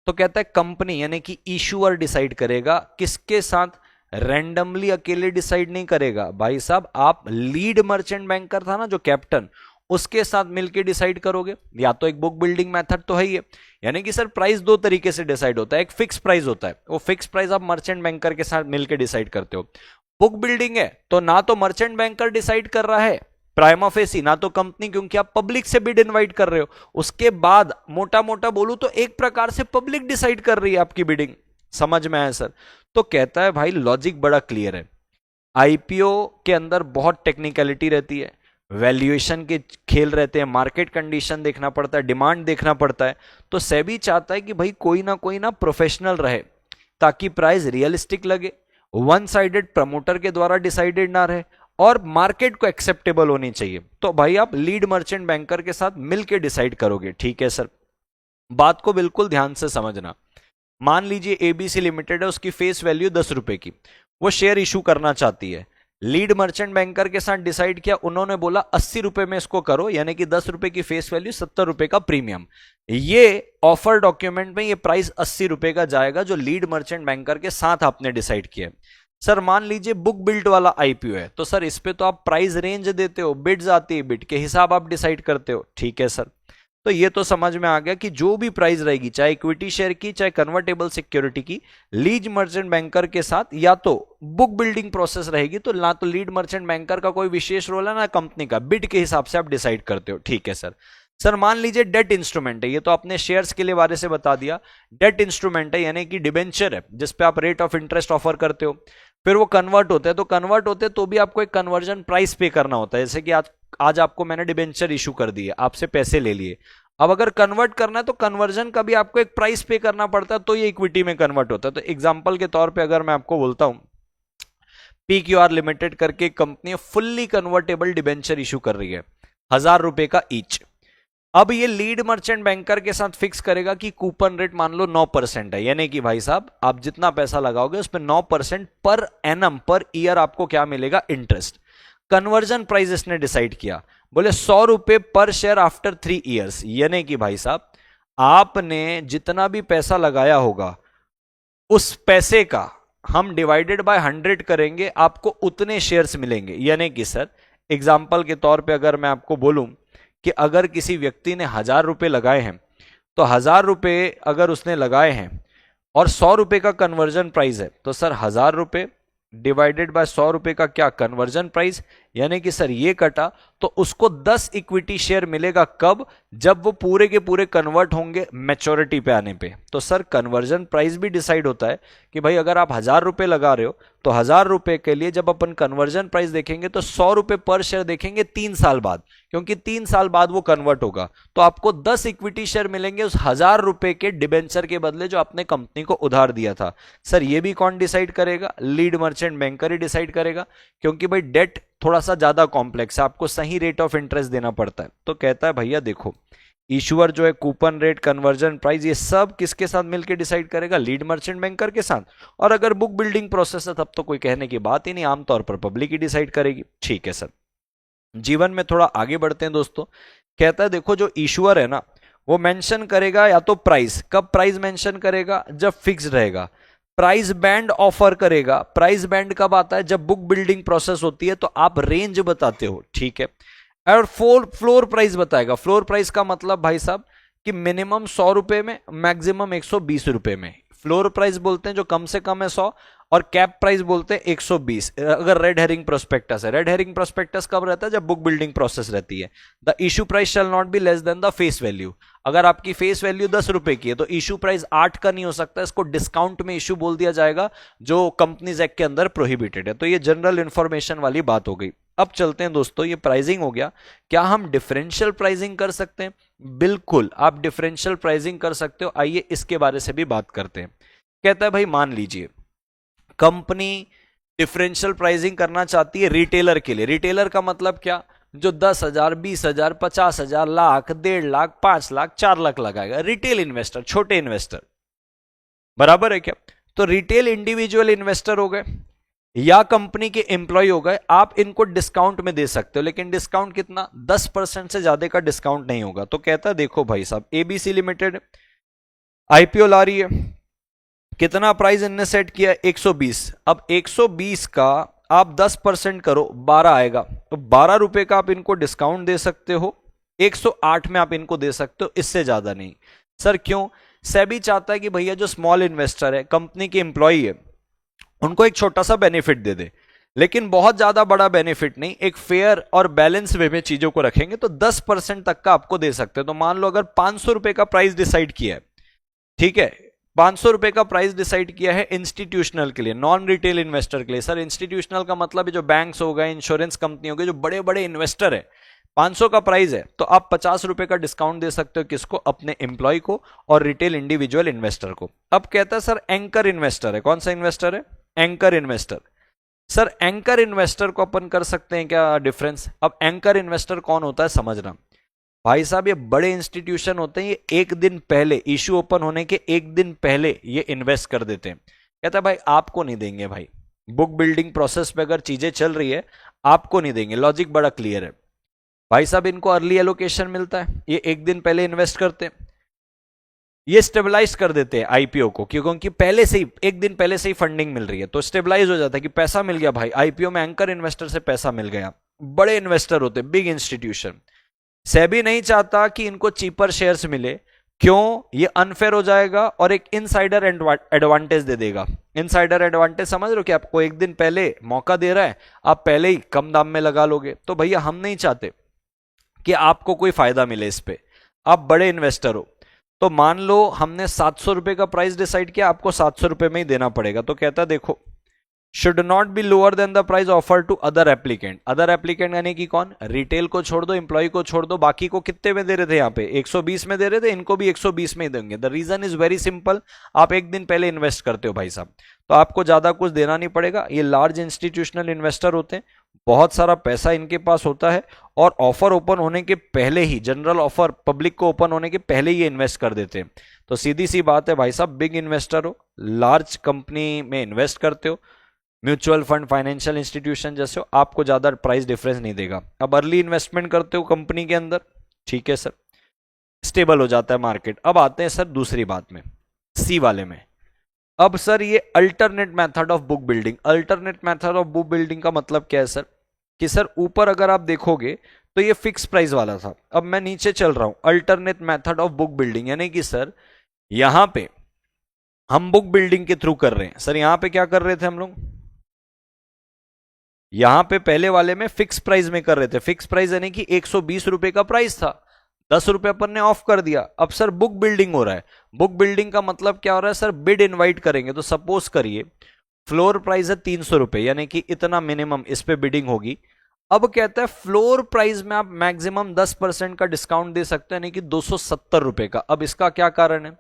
तो कहता है कंपनी यानी कि इशूअर डिसाइड करेगा। किसके साथ, रैंडमली अकेले डिसाइड नहीं करेगा भाई साहब, आप लीड मर्चेंट बैंकर था ना जो कैप्टन, उसके साथ मिलकर डिसाइड करोगे। या तो एक बुक बिल्डिंग मेथड तो है ही है, यानी कि सर प्राइस दो तरीके से डिसाइड होता है, एक फिक्स प्राइस होता है, वो फिक्स प्राइस आप मर्चेंट बैंकर के साथ मिलकर डिसाइड करते हो। बुक बिल्डिंग है तो ना तो मर्चेंट बैंकर डिसाइड कर रहा है प्राइमा फेसी, ना तो कंपनी, क्योंकि आप पब्लिक से बिड इनवाइट कर रहे हो। उसके बाद मोटा मोटा बोलूं तो एक प्रकार से पब्लिक डिसाइड कर रही है आपकी बिडिंग, समझ में आया सर। तो कहता है भाई लॉजिक बड़ा क्लियर है, आईपीओ के अंदर बहुत टेक्निकलिटी रहती है, वैल्यूएशन के खेल रहते हैं, मार्केट कंडीशन देखना पड़ता है, डिमांड देखना पड़ता है। तो सेबी चाहता है कि भाई कोई ना प्रोफेशनल रहे ताकि प्राइस रियलिस्टिक लगे, वन साइडेड प्रमोटर के द्वारा डिसाइडेड ना रहे, और मार्केट को एक्सेप्टेबल होनी चाहिए। तो भाई आप लीड मर्चेंट बैंकर के साथ मिलकर डिसाइड करोगे। ठीक है सर, बात को बिल्कुल ध्यान से समझना। मान लीजिए एबीसी लिमिटेड है, उसकी फेस वैल्यू 10 रुपए की, वो शेयर इशू करना चाहती है। लीड मर्चेंट बैंकर के साथ डिसाइड किया, उन्होंने बोला 80 रुपए में इसको करो, यानी कि 10 रुपए की फेस वैल्यू, 70 रुपए का प्रीमियम। ये ऑफर डॉक्यूमेंट में ये प्राइस 80 रुपए का जाएगा जो लीड मर्चेंट बैंकर के साथ आपने डिसाइड किया। सर मान लीजिए बुक बिल्ट वाला आईपीओ है, तो सर इस पे तो आप प्राइस रेंज देते हो, बिड्स आती है, बिड के हिसाब आप डिसाइड करते हो। ठीक है सर, तो ये तो समझ में आ गया कि जो भी प्राइस रहेगी, चाहे इक्विटी शेयर की चाहे कन्वर्टेबल सिक्योरिटी की, लीड मर्चेंट बैंकर के साथ या तो बुक बिल्डिंग प्रोसेस रहेगी, तो ना तो लीड मर्चेंट बैंकर का कोई विशेष रोल है ना कंपनी का, बिड के हिसाब से आप डिसाइड करते हो। ठीक है सर। सर मान लीजिए डेट इंस्ट्रूमेंट है, ये तो आपने शेयर्स के लिए बारे से बता दिया, डेट इंस्ट्रूमेंट है यानी कि डिबेंचर है जिसपे आप रेट ऑफ इंटरेस्ट ऑफर करते हो, फिर वो कन्वर्ट होते हैं, तो कन्वर्ट होते हैं तो भी आपको एक कन्वर्जन प्राइस पे करना होता है। जैसे कि आज आपको मैंने डिबेंचर इशू कर दिए, आपसे पैसे ले लिए, अब अगर कन्वर्ट करना है तो कन्वर्जन का भी आपको एक प्राइस पे करना पड़ता है, तो ये इक्विटी में कन्वर्ट होता है। तो एग्जांपल के तौर पे अगर मैं आपको बोलता हूं पीक्यूआर लिमिटेड करके company fully convertible debenture issue कर रही है, 1000 रुपए का ईच। अब ये लीड मर्चेंट बैंकर के साथ फिक्स करेगा कि कूपन रेट मान लो 9% है, यानी कि भाई साहब आप जितना पैसा लगाओगे उस पर 9% पर एनम पर ईयर आपको क्या मिलेगा, इंटरेस्ट। कन्वर्जन प्राइस इसने डिसाइड किया, बोले 100 रुपए पर शेयर आफ्टर 3 इयर्स, यानी कि भाई साहब आपने जितना भी पैसा लगाया होगा उस पैसे का हम डिवाइडेड बाय 100 करेंगे, आपको उतने शेयर्स मिलेंगे। यानी कि सर एग्जाम्पल के तौर पे अगर मैं आपको बोलूं कि अगर किसी व्यक्ति ने 1000 रुपए लगाए हैं, तो 1000 रुपए अगर उसने लगाए हैं और 100 रुपए का कन्वर्जन प्राइस है, तो सर 1000 रुपए डिवाइडेड बाय 100 रुपए का क्या कन्वर्जन प्राइस, यानी कि सर ये कटा, तो उसको 10 इक्विटी शेयर मिलेगा। कब, जब वो पूरे के पूरे कन्वर्ट होंगे मैच्योरिटी पे आने पे। तो सर कन्वर्जन प्राइस भी डिसाइड होता है कि भाई अगर आप 1000 रुपए लगा रहे हो तो 1000 रुपए के लिए जब अपन कन्वर्जन प्राइस देखेंगे तो 100 रुपए पर शेयर देखेंगे 3 साल बाद, क्योंकि 3 साल बाद वो कन्वर्ट होगा, तो आपको 10 इक्विटी शेयर मिलेंगे उस 1000 रुपए के डिबेंचर के बदले जो आपने कंपनी को उधार दिया था। सर ये भी कौन डिसाइड करेगा, लीड मर्चेंट बैंकर ही डिसाइड करेगा, क्योंकि भाई डेट थोड़ा सा ज्यादा कॉम्प्लेक्स है, आपको सही रेट ऑफ इंटरेस्ट देना पड़ता है। तो कहता है भैया देखो इशूअर जो है कूपन रेट, कन्वर्जन प्राइस, ये सब किसके साथ मिलकर डिसाइड करेगा, लीड मर्चेंट बैंकर के साथ। और अगर बुक बिल्डिंग प्रोसेस है तब तो कोई कहने की बात ही नहीं, आमतौर पर पब्लिक ही डिसाइड करेगी। ठीक है सर, जीवन में थोड़ा आगे बढ़ते हैं दोस्तों। कहता है देखो जो इशूअर है ना वो मेंशन करेगा या तो प्राइस, कब प्राइस मेंशन करेगा, जब फिक्स रहेगा। प्राइस बैंड ऑफर करेगा, प्राइस बैंड कब आता है, जब बुक बिल्डिंग प्रोसेस होती है तो आप रेंज बताते हो। ठीक है, और फ्लोर प्राइस बताएगा। फ्लोर प्राइस का मतलब भाई साहब कि मिनिमम 100 रुपए में, मैक्सिमम 120 रुपए में। फ्लोर प्राइस बोलते हैं जो कम से कम है 100 और कैप प्राइस बोलते हैं 120 अगर रेड हेरिंग प्रोस्पेक्टस है। रेड हेरिंग प्रोस्पेक्टस कब रहता है? जब बुक बिल्डिंग प्रोसेस रहती है। The issue price shall not be less than the face value. अगर आपकी फेस वैल्यू 10 रुपए की है तो इशू प्राइस 8 का नहीं हो सकता, इसको डिस्काउंट में इशू बोल दिया जाएगा, जो कंपनीज एक्ट के अंदर प्रोहिबिटेड है। तो ये जनरल इंफॉर्मेशन वाली बात हो गई। अब चलते हैं दोस्तों, ये प्राइसिंग हो गया। क्या हम डिफरेंशियल प्राइसिंग कर सकते हैं? बिल्कुल, आप डिफरेंशियल प्राइसिंग कर सकते हो। आइए इसके बारे से भी बात करते हैं। कहता है भाई मान लीजिए कंपनी डिफरेंशियल प्राइसिंग करना चाहती है रिटेलर के लिए। रिटेलर का मतलब क्या? जो 10,000, 20,000, 50,000, लाख, 1.5 लाख, 5 लाख, 4 लाख लगाएगा, रिटेल इन्वेस्टर, छोटे इन्वेस्टर, बराबर है क्या? तो रिटेल इंडिविजुअल इन्वेस्टर हो गए या कंपनी के एम्प्लॉय हो गए, आप इनको डिस्काउंट में दे सकते हो, लेकिन डिस्काउंट कितना? 10% से ज्यादा का डिस्काउंट नहीं होगा। तो कहता है देखो भाई साहब, एबीसी लिमिटेड आईपीओ ला रही है, कितना प्राइस इनने सेट किया? 120। अब 120 का आप 10% करो, 12 आएगा। तो 12 रुपए का आप इनको डिस्काउंट दे सकते हो, 108 में आप इनको दे सकते हो, इससे ज्यादा नहीं। सर क्यों? सेबी चाहता है कि भैया जो स्मॉल इन्वेस्टर है, कंपनी के एम्प्लॉय है, उनको एक छोटा सा बेनिफिट दे दे, लेकिन बहुत ज्यादा बड़ा बेनिफिट नहीं, एक फेयर और बैलेंस वे में चीजों को रखेंगे तो 10% तक का आपको दे सकते हैं। तो मान लो अगर 500 रुपए का प्राइस डिसाइड किया है, ठीक है, 500 रुपए का प्राइस डिसाइड किया है इंस्टीट्यूशनल के लिए, नॉन रिटेल इन्वेस्टर के लिए। सर इंस्टीट्यूशनल का मतलब है जो बैंक्स हो गए, इंश्योरेंस कंपनी हो गई, जो बड़े बड़े इन्वेस्टर है। 500 का प्राइस है तो आप 50 रुपए का डिस्काउंट दे सकते हो, किसको? अपने एम्प्लॉय को और रिटेल इंडिविजुअल इन्वेस्टर को। अब कहता है सर एंकर इन्वेस्टर है। कौन सा इन्वेस्टर है? Anchor investor. Sir anchor investor को अपन कर सकते हैं क्या डिफरेंस? अब एंकर इन्वेस्टर कौन होता है समझना भाई साहब, ये बड़े इंस्टीट्यूशन होते हैं, ये एक दिन पहले, इश्यू ओपन होने के एक दिन पहले ये इन्वेस्ट कर देते हैं। कहता है भाई आपको नहीं देंगे भाई, बुक बिल्डिंग प्रोसेस पे अगर चीजें चल रही है आपको नहीं देंगे। लॉजिक बड़ा क्लियर है भाई साहब, इनको अर्ली एलोकेशन मिलता है, ये एक दिन पहले इन्वेस्ट करते हैं, ये स्टेबलाइज कर देते हैं आईपीओ को, क्योंकि उनकी पहले से ही, एक दिन पहले से ही फंडिंग मिल रही है, तो स्टेबलाइज हो जाता है कि पैसा मिल गया भाई, आईपीओ में एंकर इन्वेस्टर से पैसा मिल गया। बड़े इन्वेस्टर होते हैं, बिग इंस्टीट्यूशन। सेबी नहीं चाहता कि इनको चीपर शेयर्स मिले, क्यों? ये अनफेयर हो जाएगा और एक इनसाइडर एडवांटेज दे देगा। इनसाइडर एडवांटेज समझ रहे हो कि आपको एक दिन पहले मौका दे रहा है, आप पहले ही कम दाम में लगा लोगे। तो भैया हम नहीं चाहते कि आपको कोई फायदा मिले इस पे, आप बड़े इन्वेस्टर हो। तो मान लो हमने 700 रुपए का प्राइस डिसाइड किया, आपको 700 रुपए में ही देना पड़ेगा। तो कहता देखो should not be lower than the price offer to other applicant. Other applicant यानी कि कौन? रिटेल को छोड़ दो, एम्प्लॉय को छोड़ दो, बाकी को कितने में दे रहे थे? यहाँ पे 120 में दे रहे थे, इनको भी 120 में ही देंगे। The reason is very simple, आप एक दिन पहले इन्वेस्ट करते हो भाई साहब, तो आपको ज्यादा कुछ देना नहीं पड़ेगा। ये लार्ज इंस्टीट्यूशनल इन्वेस्टर होते हैं, बहुत सारा पैसा इनके पास होता है, और ऑफर ओपन होने के पहले ही, जनरल ऑफर पब्लिक को ओपन होने के पहले ही ये इन्वेस्ट कर देते हैं। तो सीधी सी बात है भाई साहब, बिग इन्वेस्टर हो, लार्ज कंपनी में इन्वेस्ट करते हो, म्यूचुअल फंड, फाइनेंशियल इंस्टीट्यूशन जैसे हो, आपको ज्यादा प्राइस डिफरेंस नहीं देगा। अब अर्ली इन्वेस्टमेंट करते हो कंपनी के अंदर, ठीक है सर, स्टेबल हो जाता है मार्केट। अब आते हैं सर दूसरी बात में, सी वाले में। अब सर ये alternate method of book building. Alternate method of book building का मतलब क्या है सर? कि सर ऊपर अगर आप देखोगे तो ये फिक्स प्राइस वाला था, अब मैं नीचे चल रहा हूं, alternate method of book building, यानी कि सर यहां पे हम बुक बिल्डिंग के थ्रू कर रहे हैं। सर यहां पे क्या कर रहे थे हम लोग? यहां पे पहले वाले में फिक्स प्राइस में कर रहे थे। फिक्स प्राइस यानी कि 120 रुपए का प्राइस था, 10 रुपए अपन ने ऑफ कर दिया। अब सर बुक बिल्डिंग हो रहा है। बुक बिल्डिंग का मतलब क्या हो रहा है सर? बिड इनवाइट करेंगे। तो सपोज करिए फ्लोर प्राइस है 300 रुपए, यानी कि इतना मिनिमम इस पे बिडिंग होगी। अब कहता है फ्लोर प्राइस में आप मैक्सिमम 10% का डिस्काउंट दे सकते हैं, यानी कि 270 रुपए का। अब इसका क्या कारण है?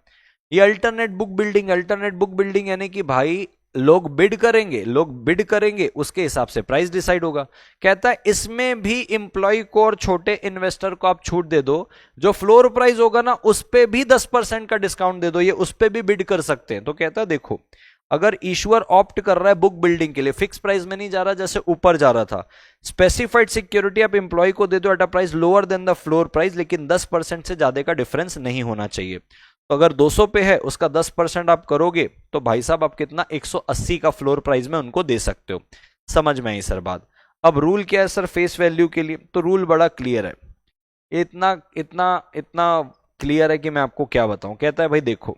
ये alternate book building. Alternate book building यानी कि भाई लोग बिड करेंगे, लोग बिड करेंगे, उसके हिसाब से प्राइस डिसाइड होगा। कहता है इसमें भी इंप्लॉय को और छोटे इन्वेस्टर को आप छूट दे दो, जो फ्लोर प्राइस होगा ना उस पे भी 10% का डिस्काउंट दे दो, ये उस पे भी बिड कर सकते हैं। तो कहता है देखो अगर इशूअर ऑप्ट कर रहा है बुक बिल्डिंग के लिए, फिक्स प्राइस में नहीं जा रहा जैसे ऊपर जा रहा था, स्पेसिफाइड सिक्योरिटी आप इंप्लॉय को दे दो at a price lower than the floor price, लेकिन 10% से ज्यादा का डिफरेंस नहीं होना चाहिए। तो अगर 200 पे है उसका 10% आप करोगे तो भाई साहब आप कितना 180 का फ्लोर प्राइस में उनको दे सकते हो। समझ में आई सर बात? अब रूल क्या है सर फेस वैल्यू के लिए? तो रूल बड़ा क्लियर है, इतना इतना इतना क्लियर है कि मैं आपको क्या बताऊं। कहता है भाई देखो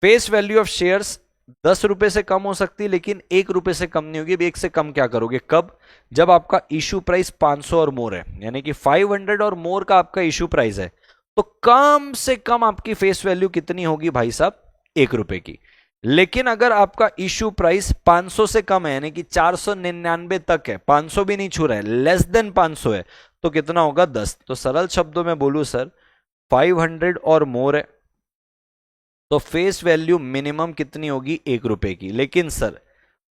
फेस वैल्यू ऑफ शेयर्स 10 रुपए से कम हो सकती है, लेकिन 1 रुपए से कम नहीं होगी। अब 1 से कम क्या करोगे, कब, जब आपका इशू प्राइस 500 और मोर है, यानी कि 500 और मोर का आपका इशू प्राइस है, तो कम से कम आपकी फेस वैल्यू कितनी होगी भाई साहब, 1 रुपए की। लेकिन अगर आपका इशू प्राइस 500 से कम है, यानी कि 499 तक है, 500 भी नहीं छू रहा है, लेस देन 500 है, तो कितना होगा, 10। तो सरल शब्दों में बोलूं सर, 500 और मोर है तो फेस वैल्यू मिनिमम कितनी होगी, 1 रुपए की। लेकिन सर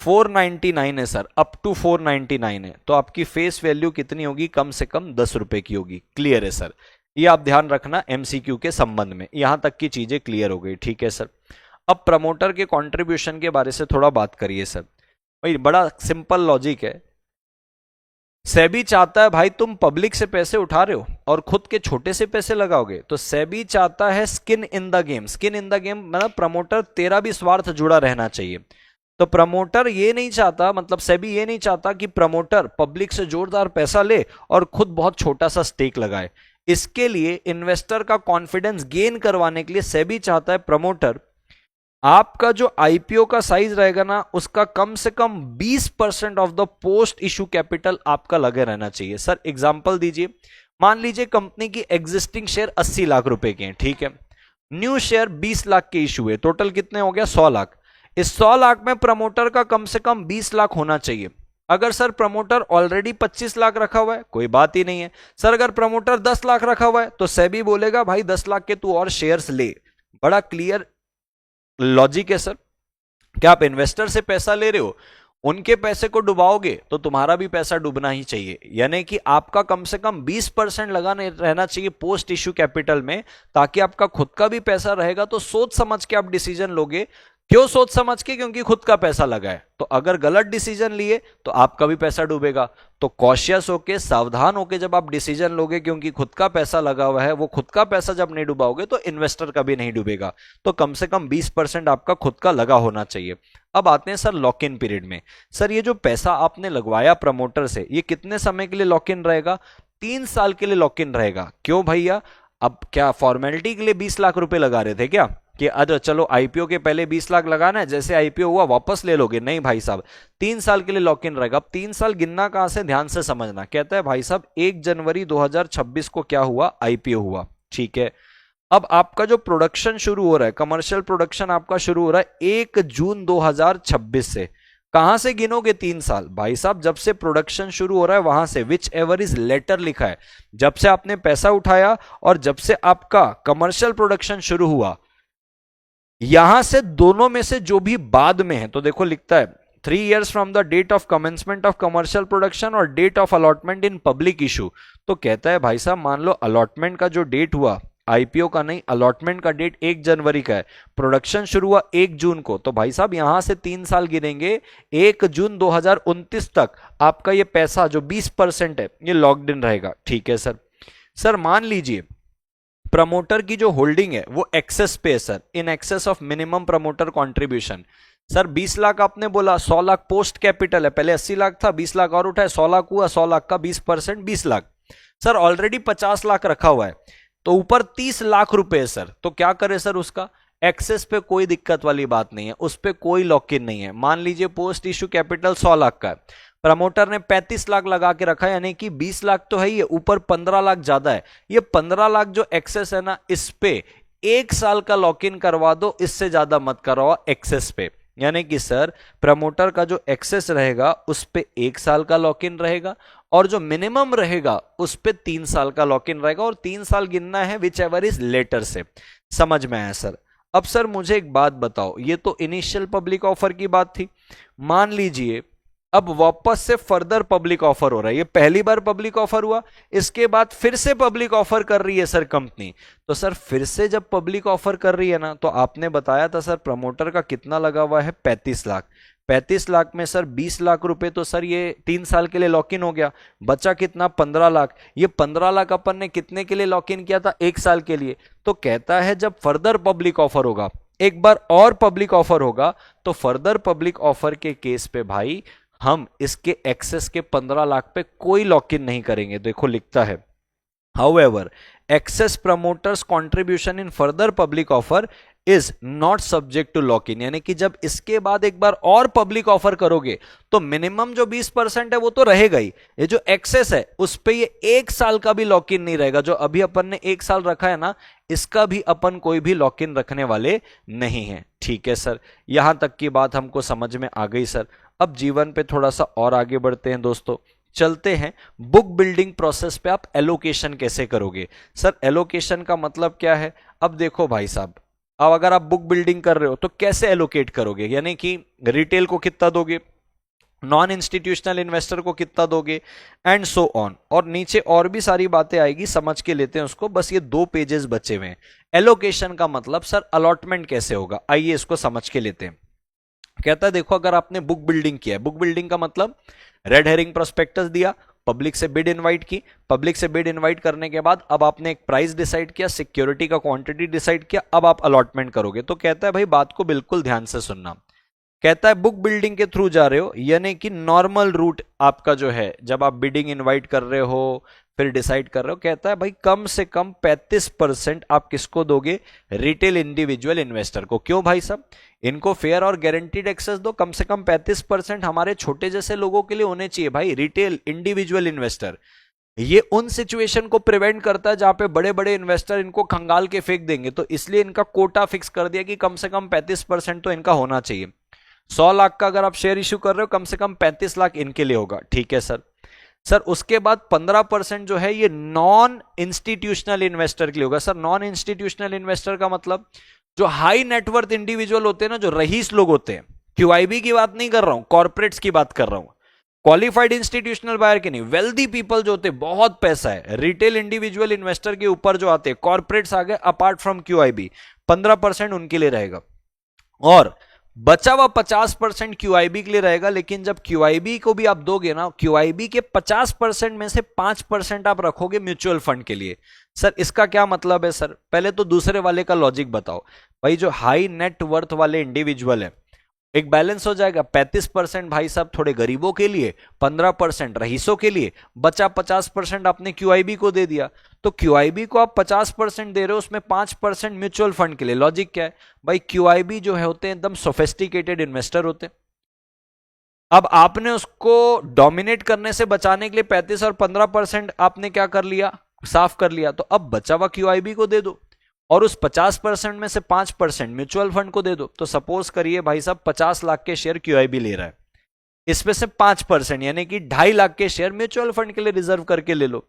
499 है सर, अप टू 499 है, तो आपकी फेस वैल्यू कितनी होगी, कम से कम 10 रुपए की होगी। क्लियर है सर, ये आप ध्यान रखना एमसीक्यू के संबंध में। यहां तक की चीजें क्लियर हो गई, ठीक है सर। अब प्रमोटर के कंट्रीब्यूशन के बारे से थोड़ा बात करिए सर। भाई बड़ा सिंपल लॉजिक है, सेबी चाहता है भाई तुम पब्लिक से पैसे उठा रहे हो और खुद के छोटे से पैसे लगाओगे, तो सेबी चाहता है skin in the game. Skin in the game मतलब प्रमोटर तेरा भी स्वार्थ जुड़ा रहना चाहिए। तो प्रमोटर ये नहीं चाहता, मतलब सेबी ये नहीं चाहता कि प्रमोटर पब्लिक से जोरदार पैसा ले और खुद बहुत छोटा सा स्टेक लगाए। इसके लिए इन्वेस्टर का कॉन्फिडेंस गेन करवाने के लिए सेबी चाहता है प्रमोटर आपका जो आईपीओ का साइज रहेगा ना, उसका कम से कम 20% of the post issue capital आपका लगे रहना चाहिए। सर एग्जांपल दीजिए, मान लीजिए कंपनी की एग्जिस्टिंग शेयर 80 लाख रुपए के हैं, ठीक है, न्यू शेयर 20 लाख के इशू है, टोटल कितने हो गया, 100 लाख। इस 100 लाख में प्रमोटर का कम से कम 20 लाख होना चाहिए। अगर सर प्रमोटर ऑलरेडी 25 लाख रखा हुआ है, कोई बात ही नहीं है। सर अगर प्रमोटर 10 लाख रखा हुआ है, तो सेबी बोलेगा भाई 10 लाख के तू और शेयर्स ले। बड़ा क्लियर लॉजिक है सर। क्या आप इन्वेस्टर से पैसा ले रहे हो, उनके पैसे को डुबाओगे तो तुम्हारा भी पैसा डूबना ही चाहिए, यानी कि आपका कम से कम 20% लगाने रहना चाहिए पोस्ट इश्यू कैपिटल में, ताकि आपका खुद का भी पैसा रहेगा। तो सोच समझ के आप डिसीजन लोगे। क्यों सोच समझ के, क्योंकि खुद का पैसा लगा है। तो अगर गलत डिसीजन लिए तो आपका भी पैसा डूबेगा। तो कॉशियस होके, सावधान होके जब आप डिसीजन लोगे, क्योंकि खुद का पैसा लगा हुआ है, वो खुद का पैसा जब नहीं डुबाओगे तो इन्वेस्टर का भी नहीं डूबेगा। तो कम से कम 20% आपका खुद का लगा होना चाहिए। अब आते हैं सर लॉक इन पीरियड में। सर ये जो पैसा आपने लगवाया प्रमोटर से, ये कितने समय के लिए लॉक इन रहेगा, 3 साल के लिए लॉक इन रहेगा। क्यों भैया, अब क्या फॉर्मेलिटी के लिए 20 लाख रुपए लगा रहे थे क्या, कि अरे चलो आईपीओ के पहले 20 लाख लगाना है, जैसे आईपीओ हुआ वापस ले लोगे? नहीं भाई साहब, 3 साल के लिए लॉक इन रहेगा। अब 3 साल गिनना कहां से, ध्यान से समझना। कहता है भाई साहब 1 जनवरी 2026 को क्या हुआ, आईपीओ हुआ, ठीक है। अब आपका जो प्रोडक्शन शुरू हो रहा है, कमर्शियल प्रोडक्शन आपका शुरू हो रहा है 1 जून 2026 से। कहां से गिनोगे 3 साल? भाई साहब जब से प्रोडक्शन शुरू हो रहा है वहां से, विच एवर इज लेटर लिखा है, जब से आपने पैसा उठाया और जब से आपका कमर्शियल प्रोडक्शन शुरू हुआ, यहां से दोनों में से जो भी बाद में है, तो देखो लिखता है 3 years from the date of commencement of commercial production और date of allotment in public issue. तो कहता है भाई साहब मान लो अलॉटमेंट का जो डेट हुआ, आईपीओ का नहीं, अलॉटमेंट का डेट 1 जनवरी का है, प्रोडक्शन शुरू हुआ 1 जून को, तो भाई साहब यहां से 3 साल गिनेंगे, 1 जून 2029 तक आपका ये पैसा जो 20% है ये लॉक्ड इन रहेगा, ठीक है सर। सर मान लीजिए प्रमोटर की जो होल्डिंग है वो एक्सेस पे है sir, in excess of minimum promoter contribution. Sir 20 lakh आपने बोला, 100 लाख पोस्ट कैपिटल है, पहले 80 लाख था, 20 लाख और उठाए, 100 लाख हुआ, 100 लाख का 20% 20 लाख। सर ऑलरेडी 50 लाख रखा हुआ है, तो ऊपर 30 लाख रुपए है सर। तो क्या करे सर, उसका एक्सेस पे कोई दिक्कत वाली बात नहीं है, उस पे कोई लॉक इन नहीं है। मान लीजिए पोस्ट इशू कैपिटल 100 लाख का है, प्रमोटर ने 35 लाख लगा के रखा है, यानी कि 20 लाख तो है ही, ऊपर 15 लाख ज्यादा है। ये 15 लाख जो एक्सेस है ना, इस पे 1 साल का लॉक इन करवा दो, इससे ज्यादा मत करवाओ एक्सेस पे। यानी कि सर प्रमोटर का जो एक्सेस रहेगा उस पे 1 साल का लॉक इन रहेगा, और जो मिनिमम रहेगा उस पे 3 साल का लॉक इन रहेगा, और 3 साल गिनना है विच एवर इज लेटर से। समझ में आया सर? अब सर मुझे एक बात बताओ, ये तो इनिशियल पब्लिक ऑफर की बात थी, मान लीजिए अब वापस से फर्दर पब्लिक ऑफर हो रहा है। ये पहली बार पब्लिक ऑफर हुआ, इसके बाद फिर से पब्लिक ऑफर कर रही है सर कंपनी। तो सर फिर से जब पब्लिक ऑफर कर रही है ना, तो आपने बताया था सर प्रमोटर का कितना लगा हुआ है, 35 लाख। 35 लाख में सर 20 लाख रुपए तो सर ये 3 साल के लिए लॉक इन हो गया, बचा कितना, 15 लाख। ये 15 लाख अपन ने कितने के लिए लॉक इन किया था, 1 साल के लिए। तो कहता है जब फर्दर पब्लिक ऑफर होगा, एक बार और पब्लिक ऑफर होगा, तो फर्दर पब्लिक ऑफर के केस पे भाई हम इसके एक्सेस के 15 लाख पे कोई लॉक इन नहीं करेंगे। देखो लिखता है however excess promoters contribution in further public offer is not subject to lock in, यानी कि जब इसके बाद एक बार और पब्लिक ऑफर करोगे तो मिनिमम जो 20% है वो तो रहेगा ही, ये जो एक्सेस है उस पे ये 1 साल का भी लॉक इन नहीं रहेगा। जो अभी अपन ने 1 साल रखा है ना, इसका भी अपन कोई भी लॉक इन रखने वाले नहीं है। ठीक है सर, यहां तक की बात हमको समझ में आ गई सर। अब जीवन पे थोड़ा सा और आगे बढ़ते हैं दोस्तों, चलते हैं बुक बिल्डिंग प्रोसेस पे। आप एलोकेशन कैसे करोगे? सर एलोकेशन का मतलब क्या है? अब देखो भाई साहब, अब अगर आप बुक बिल्डिंग कर रहे हो तो कैसे एलोकेट करोगे, यानी कि रिटेल को कितना दोगे, नॉन इंस्टीट्यूशनल इन्वेस्टर को कितना दोगे, एंड सो ऑन। और नीचे और भी सारी बातें आएगी, समझ के लेते हैं उसको। बस ये 2 पेजेस बचे हुए हैं। एलोकेशन का मतलब सर अलॉटमेंट कैसे होगा, आइए इसको समझ के लेते हैं। कहता है देखो, अगर आपने बुक बिल्डिंग किया है, बुक बिल्डिंग का मतलब रेड हेरिंग प्रोस्पेक्टस दिया, पब्लिक से बिड इनवाइट की, पब्लिक से बिड इनवाइट करने के बाद अब आपने एक प्राइस डिसाइड किया, सिक्योरिटी का क्वांटिटी डिसाइड किया, अब आप अलॉटमेंट करोगे। तो कहता है भाई बात को बिल्कुल ध्यान से सुनना। कहता है बुक बिल्डिंग के थ्रू जा रहे हो, यानी कि नॉर्मल रूट आपका जो है, जब आप बिडिंग इनवाइट कर रहे हो फिर डिसाइड कर रहे हो, कहता है भाई कम से कम 35% आप किसको दोगे, रिटेल इंडिविजुअल इन्वेस्टर को। क्यों भाई साहब? इनको फेयर और गारंटीड एक्सेस दो। कम से कम 35% हमारे छोटे जैसे लोगों के लिए होने चाहिए भाई, रिटेल इंडिविजुअल इन्वेस्टर। ये उन सिचुएशन को प्रिवेंट करता है जहां पे बड़े बड़े इन्वेस्टर इनको खंगाल के फेंक देंगे, तो इसलिए इनका कोटा फिक्स कर दिया कि कम से कम 35% तो इनका होना चाहिए। 100 लाख का अगर आप शेयर इश्यू कर रहे हो, कम से कम 35 लाख इनके लिए होगा। ठीक है सर। सर उसके बाद 15% जो है ये नॉन इंस्टीट्यूशनल इन्वेस्टर के लिए होगा। सर नॉन इंस्टीट्यूशनल इन्वेस्टर का मतलब जो हाई नेटवर्थ इंडिविजुअल होते हैं ना, जो रईस लोग होते हैं, क्यूआईबी की बात नहीं कर रहा हूं, कॉर्पोरेट्स की बात कर रहा हूं, क्वालिफाइड इंस्टीट्यूशनल बायर की नहीं, वेल्दी पीपल जो होते हैं, बहुत पैसा है, रिटेल इंडिविजुअल इन्वेस्टर के ऊपर जो आते हैं, कॉर्पोरेट्स आ गए अपार्ट फ्रॉम क्यूआईबी, 15% उनके लिए रहेगा। और बचा हुआ 50% क्यूआईबी के लिए रहेगा। लेकिन जब क्यूआईबी को भी आप दोगे ना, क्यूआईबी के 50% में से 5% आप रखोगे म्यूचुअल फंड के लिए। सर इसका क्या मतलब है? सर पहले तो दूसरे वाले का लॉजिक बताओ भाई। जो हाई नेट वर्थ वाले इंडिविजुअल है, एक बैलेंस हो जाएगा, 35% भाई साहब थोड़े गरीबों के लिए, 15% रईसों के लिए, बचा 50% आपने क्यूआईबी को दे दिया। तो क्यूआईबी को आप 50% दे रहे हो, उसमें 5% म्यूचुअल फंड के लिए। लॉजिक क्या है भाई? क्यूआईबी जो है होते हैं एकदम सोफिस्टिकेटेड इन्वेस्टर होते हैं। अब आपने उसको डोमिनेट करने से बचाने के लिए 35 और 15% आपने क्या कर लिया, साफ कर लिया। तो अब बचा हुआ क्यूआईबी को दे दो और उस 50% में से 5% म्यूचुअल फंड को दे दो। तो सपोज करिए भाई साहब 50 लाख के शेयर क्यूआईबी ले रहा है, इसमें से 5% यानी कि 2.5 लाख के शेयर म्यूचुअल फंड के लिए रिजर्व करके ले लो।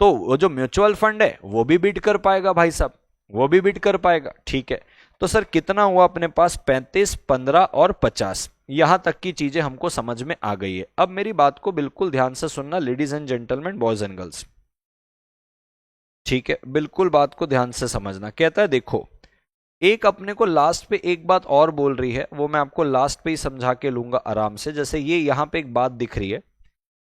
तो वो जो म्यूचुअल फंड है वो भी बिड कर पाएगा भाई साहब, वो भी बिड कर पाएगा। ठीक है, तो सर कितना हुआ अपने पास? 35, 15 और 50। यहां तक की चीजें हमको समझ में आ गई है। अब मेरी बात को बिल्कुल ध्यान से सुनना ladies and gentleman, boys and girls. ठीक है, बिल्कुल बात को ध्यान से समझना। कहता है देखो, एक अपने को लास्ट पे एक बात और बोल रही है, वो मैं आपको लास्ट पे ही समझा के लूंगा आराम से। जैसे ये यहां पे एक बात दिख रही है,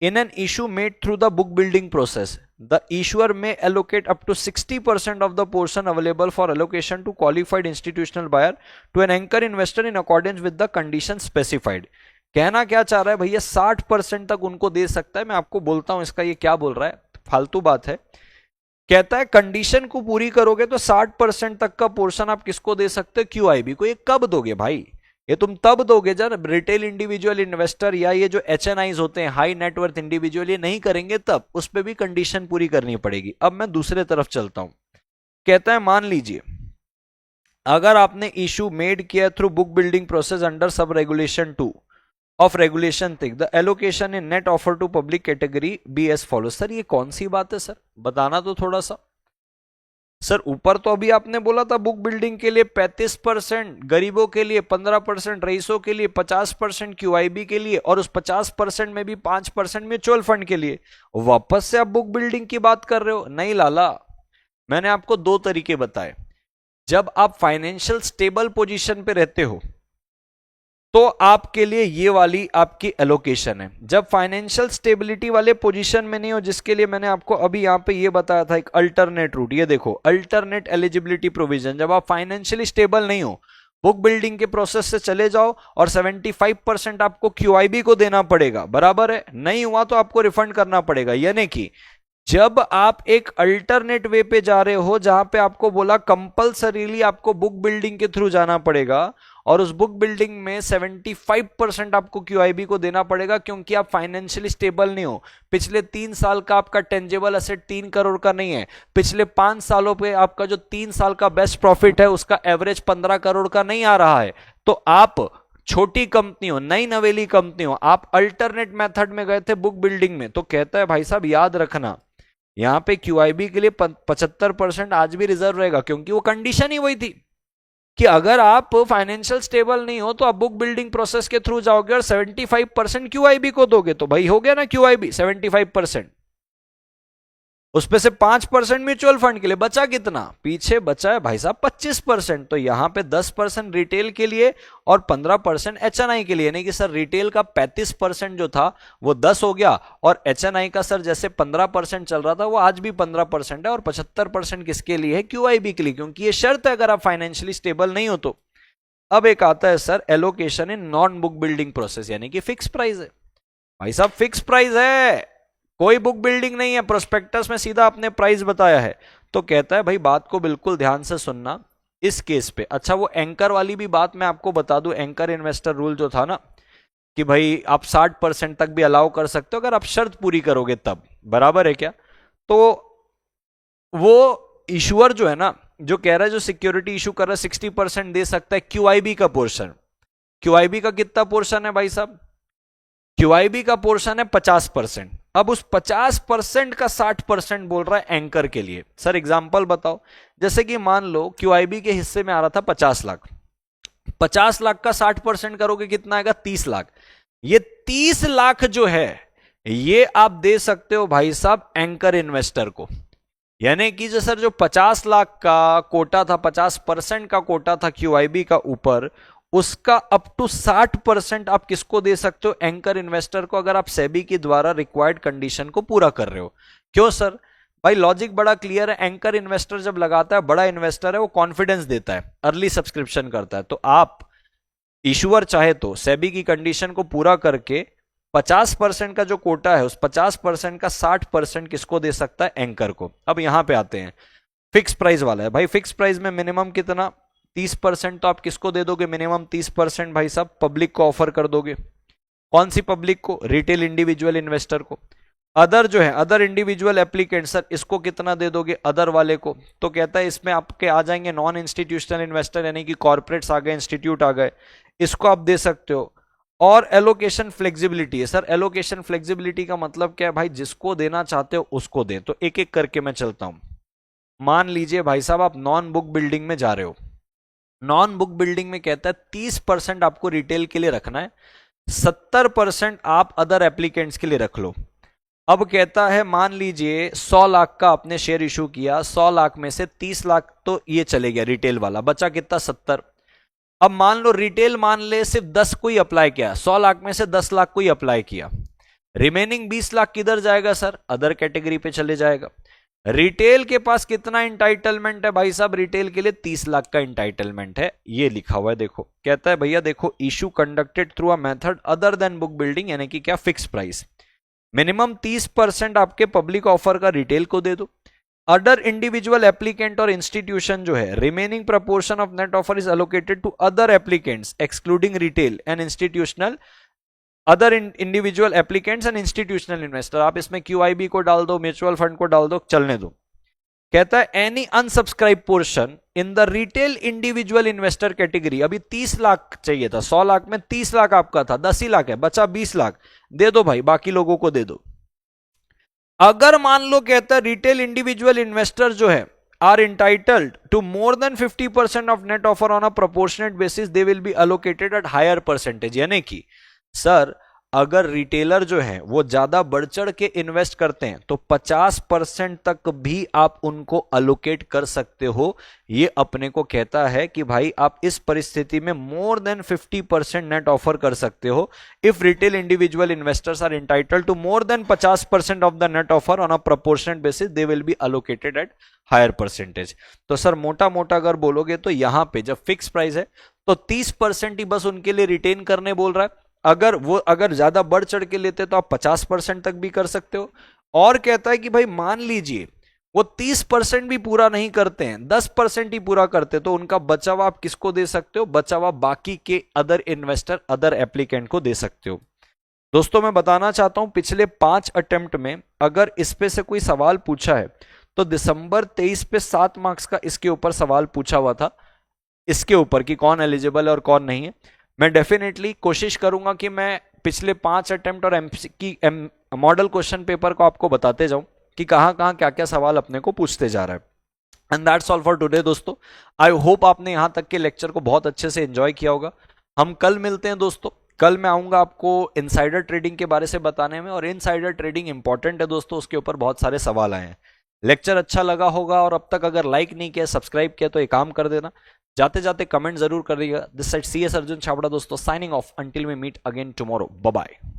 in an issue made through the book building process the issuer may allocate up to 60% of the portion available for allocation to qualified institutional buyer to an anchor investor in accordance with the condition specified. कहना क्या चाह रहा है भैया? 60% तक उनको दे सकता है। मैं आपको बोलता हूं इसका ये क्या बोल रहा है, फालतू बात है। कहता है कंडीशन को पूरी करोगे तो 60% तक का पोर्शन आप किसको दे सकते हो? क्यूआईबी को। ये कब दोगे भाई? ये तुम तब दोगे जब रिटेल इंडिविजुअल इन्वेस्टर या ये जो एचएनआईज होते हैं, हाई नेटवर्थ इंडिविजुअल, ये नहीं करेंगे तब उस पर भी कंडीशन पूरी करनी पड़ेगी। अब मैं दूसरे तरफ चलता हूं। कहता है मान लीजिए अगर आपने इशू मेड किया through book building process under sub regulation 2 of regulation thing the allocation in net offer to public category be as follow. Sir ये कौन सी बात है? सर बताना तो थोड़ा सा। सर ऊपर तो अभी आपने बोला था बुक बिल्डिंग के लिए 35% गरीबों के लिए, 15% रईसों के लिए, 50% क्यूआईबी के लिए और उस 50% में भी 5% म्यूचुअल फंड के लिए। वापस से आप बुक बिल्डिंग की बात कर रहे हो? नहीं लाला, मैंने आपको 2 तरीके बताए। जब आप फाइनेंशियल स्टेबल पोजीशन पे रहते हो तो आपके लिए ये वाली आपकी एलोकेशन है। जब फाइनेंशियल स्टेबिलिटी वाले पोजीशन में नहीं हो, जिसके लिए मैंने आपको अभी यहां पे ये बताया था एक अल्टरनेट रूट, ये देखो अल्टरनेट एलिजिबिलिटी प्रोविजन। जब आप फाइनेंशियली स्टेबल नहीं हो, बुक बिल्डिंग के प्रोसेस से चले जाओ और 75% आपको क्यूआईबी को देना पड़ेगा, बराबर है। नहीं हुआ तो आपको रिफंड करना पड़ेगा। यानी कि जब आप एक अल्टरनेट वे पे जा रहे हो जहां पे आपको बोला कंपलसरीली आपको बुक बिल्डिंग के थ्रू जाना पड़ेगा और उस बुक बिल्डिंग में 75% आपको क्यूआईबी को देना पड़ेगा क्योंकि आप फाइनेंशियली स्टेबल नहीं हो। पिछले 3 साल का आपका टेंजेबल असेट 3 करोड़ का नहीं है। पिछले 5 सालों पे आपका जो 3 साल का बेस्ट प्रॉफिट है उसका एवरेज 15 करोड़ का नहीं आ रहा है। तो आप छोटी कंपनी हो, नई नवेली कंपनी हो, आप अल्टरनेट मेथड में गए थे बुक बिल्डिंग में, तो कहता है भाई साहब याद रखना यहां पे क्यूआईबी के लिए 75% आज भी रिजर्व रहेगा क्योंकि वो कंडीशन ही वही थी कि अगर आप फाइनेंशियल स्टेबल नहीं हो तो आप बुक बिल्डिंग प्रोसेस के थ्रू जाओगे और 75% क्यूआईबी को दोगे तो भाई हो गया ना क्यूआईबी 75%। उसमें से 5% म्यूचुअल फंड के लिए, बचा कितना? पीछे बचा है भाई साहब 25%। तो यहां पे 10% रिटेल के लिए और 15% एचएनआई के लिए, यानी कि सर रिटेल का 35% जो था वो 10 हो गया और एचएनआई का सर जैसे 15% चल रहा था वो आज भी 15% है और 75% किसके लिए है? क्यूआईबी के लिए, क्योंकि ये शर्त है अगर आप फाइनेंशियली स्टेबल नहीं हो तो। अब एक आता है sir allocation in non book building process, यानी कि फिक्स प्राइस है। भाई साहब फिक्स प्राइस है, कोई बुक बिल्डिंग नहीं है, प्रोस्पेक्टस में सीधा अपने प्राइस बताया है। तो कहता है भाई बात को बिल्कुल ध्यान से सुनना इस केस पे। अच्छा वो एंकर वाली भी बात मैं आपको बता दूं, एंकर इन्वेस्टर रूल जो था ना कि भाई आप 60% तक भी अलाउ कर सकते हो अगर आप शर्त पूरी करोगे तब, बराबर है क्या? तो वो इशुअर जो है ना, जो कह रहा है, जो सिक्योरिटी इशू कर रहा है 60% दे सकता है क्यूआईबी का पोर्शन। क्यूआईबी का कितना पोर्शन है भाई साहब? क्यूआईबी का पोर्शन है 50%। अब उस 50% का 60% बोल रहा है एंकर के लिए। सर एग्जांपल बताओ, जैसे कि मान लो क्यूआईबी के हिस्से में आ रहा था 50 लाख, 50 लाख का 60% करोगे कितना आएगा? 30 लाख। ये 30 लाख जो है ये आप दे सकते हो भाई साहब एंकर इन्वेस्टर को। यानी कि जो सर जो 50 लाख का कोटा था, 50% का कोटा था क्यूआईबी का ऊपर, उसका अप टू 60% आप किसको दे सकते हो? एंकर इन्वेस्टर को, अगर आप सेबी के द्वारा रिक्वायर्ड कंडीशन को पूरा कर रहे हो। क्यों सर? भाई लॉजिक बड़ा क्लियर है, एंकर इन्वेस्टर जब लगाता है, बड़ा इन्वेस्टर है, वो कॉन्फिडेंस देता है, अर्ली सब्सक्रिप्शन करता है। तो आप इशुअर चाहे तो सेबी की कंडीशन को पूरा करके 50% का जो कोटा है उस 50% का 60% किसको दे सकता है? एंकर को। अब यहां पे आते हैं, फिक्स प्राइस वाला है। भाई फिक्स प्राइस में मिनिमम कितना? 30%। तो आप किसको दे दोगे मिनिमम 30%? भाई साहब पब्लिक को ऑफर कर दोगे। कौन सी पब्लिक को? रिटेल इंडिविजुअल इन्वेस्टर को। अदर जो है, अदर इंडिविजुअल एप्लीकेंट, सर इसको कितना दे दोगे? अदर वाले को। तो कहता है इसमें आपके आ जाएंगे नॉन इंस्टीट्यूशनल इन्वेस्टर, यानी कि कॉर्पोरेट्स आ गए, इंस्टीट्यूट आ गए, इसको आप दे सकते हो। और एलोकेशन फ्लेक्सिबिलिटी है। सर एलोकेशन फ्लेक्सिबिलिटी का मतलब क्या है? भाई जिसको देना चाहते हो उसको दें। तो एक एक करके मैं चलता हूं। मान लीजिए भाई साहब आप नॉन बुक बिल्डिंग में जा रहे हो। नॉन बुक बिल्डिंग में कहता है 30% आपको रिटेल के लिए रखना है, 70% आप अदर एप्लीकेंट्स के लिए रख लो। अब कहता है मान लीजिए 100 लाख का आपने शेयर इशू किया, 100 लाख में से 30 लाख तो ये चले गया रिटेल वाला, बचा कितना? 70। अब मान लो रिटेल मान ले सिर्फ 10 को ही अप्लाई किया, 100 लाख में से 10 लाख को ही अप्लाई किया, रिमेनिंग 20 लाख किधर जाएगा सर? अदर कैटेगरी पे चले जाएगा। रिटेल के पास कितना इंटाइटलमेंट है भाई साहब? रिटेल के लिए 30 लाख का इंटाइटलमेंट है, ये लिखा हुआ है देखो। कहता है भैया देखो, issue conducted through a method other than book building, यानी कि क्या? Fix price. मिनिमम 30% आपके पब्लिक ऑफर का रिटेल को दे दो। अदर इंडिविजुअल एप्लीकेंट और इंस्टीट्यूशन जो है, remaining proportion of net offer is allocated to other applicants excluding retail and institutional, other individual applicants and institutional investor. आप इसमें क्यूआईबी को डाल दो, म्यूचुअल फंड को डाल दो, चलने दो। कहता है any unsubscribe portion in the retail individual investor category. अभी 30 लाख चाहिए था, 100 लाख में 30 लाख आपका था, 10 ही लाख है, बचा 20 लाख, दे दो भाई, बाकी लोगों को दे दो। अगर मान लो कहता है रिटेल इंडिविजुअल इन्वेस्टर जो है are entitled to more than 50% of net offer on a proportionate basis, they will be allocated at higher percentage. यानी कि सर अगर रिटेलर जो है वो ज्यादा बढ़ चढ़ के इन्वेस्ट करते हैं तो 50% तक भी आप उनको अलोकेट कर सकते हो। ये अपने को कहता है कि भाई आप इस परिस्थिति में मोर देन 50% नेट ऑफर कर सकते हो। If retail individual investors are entitled to more than 50% of the net offer on a proportionate basis, they will be allocated at higher percentage. तो सर मोटा मोटा अगर बोलोगे तो यहां पे जब फिक्स प्राइस है तो 30% ही बस उनके लिए रिटेन करने बोल रहा है। अगर ज्यादा बढ़ चढ़ के लेते तो आप 50% तक भी कर सकते हो, और कहता है कि भाई मान लीजिए वो 30% भी पूरा नहीं करते हैं, 10% ही पूरा करते, तो उनका बचा हुआ आप किसको दे सकते हो? बचा हुआ बाकी के अदर इन्वेस्टर, अदर एप्लीकेंट को दे सकते हो। दोस्तों मैं बताना चाहता हूं, पिछले 5 अटेम्प्ट में अगर इस पे से कोई सवाल पूछा है तो दिसंबर 23 पे 7 मार्क्स का इसके ऊपर सवाल पूछा हुआ था, इसके ऊपर कि कौन एलिजिबल है और कौन नहीं है। मैं डेफिनेटली कोशिश करूंगा कि मैं पिछले 5 अटेम्प्ट और एमसीक्यू मॉडल क्वेश्चन पेपर को आपको बताते जाऊं कि कहां कहां क्या क्या सवाल अपने को पूछते जा रहा है। And that's all for today दोस्तों। आई होप आपने यहां तक के लेक्चर को बहुत अच्छे से एंजॉय किया होगा। हम कल मिलते हैं दोस्तों। कल मैं आऊंगा आपको इनसाइडर ट्रेडिंग के बारे से बताने में, और इनसाइडर ट्रेडिंग इंपॉर्टेंट है दोस्तों, उसके ऊपर बहुत सारे सवाल आए हैं। लेक्चर अच्छा लगा होगा और अब तक अगर लाइक नहीं किया, सब्सक्राइब किया, तो एक काम कर देना, जाते जाते कमेंट जरूर करिएगा। This side CS Arjun Chhabra दोस्तों, signing off until we meet again tomorrow. Bye bye.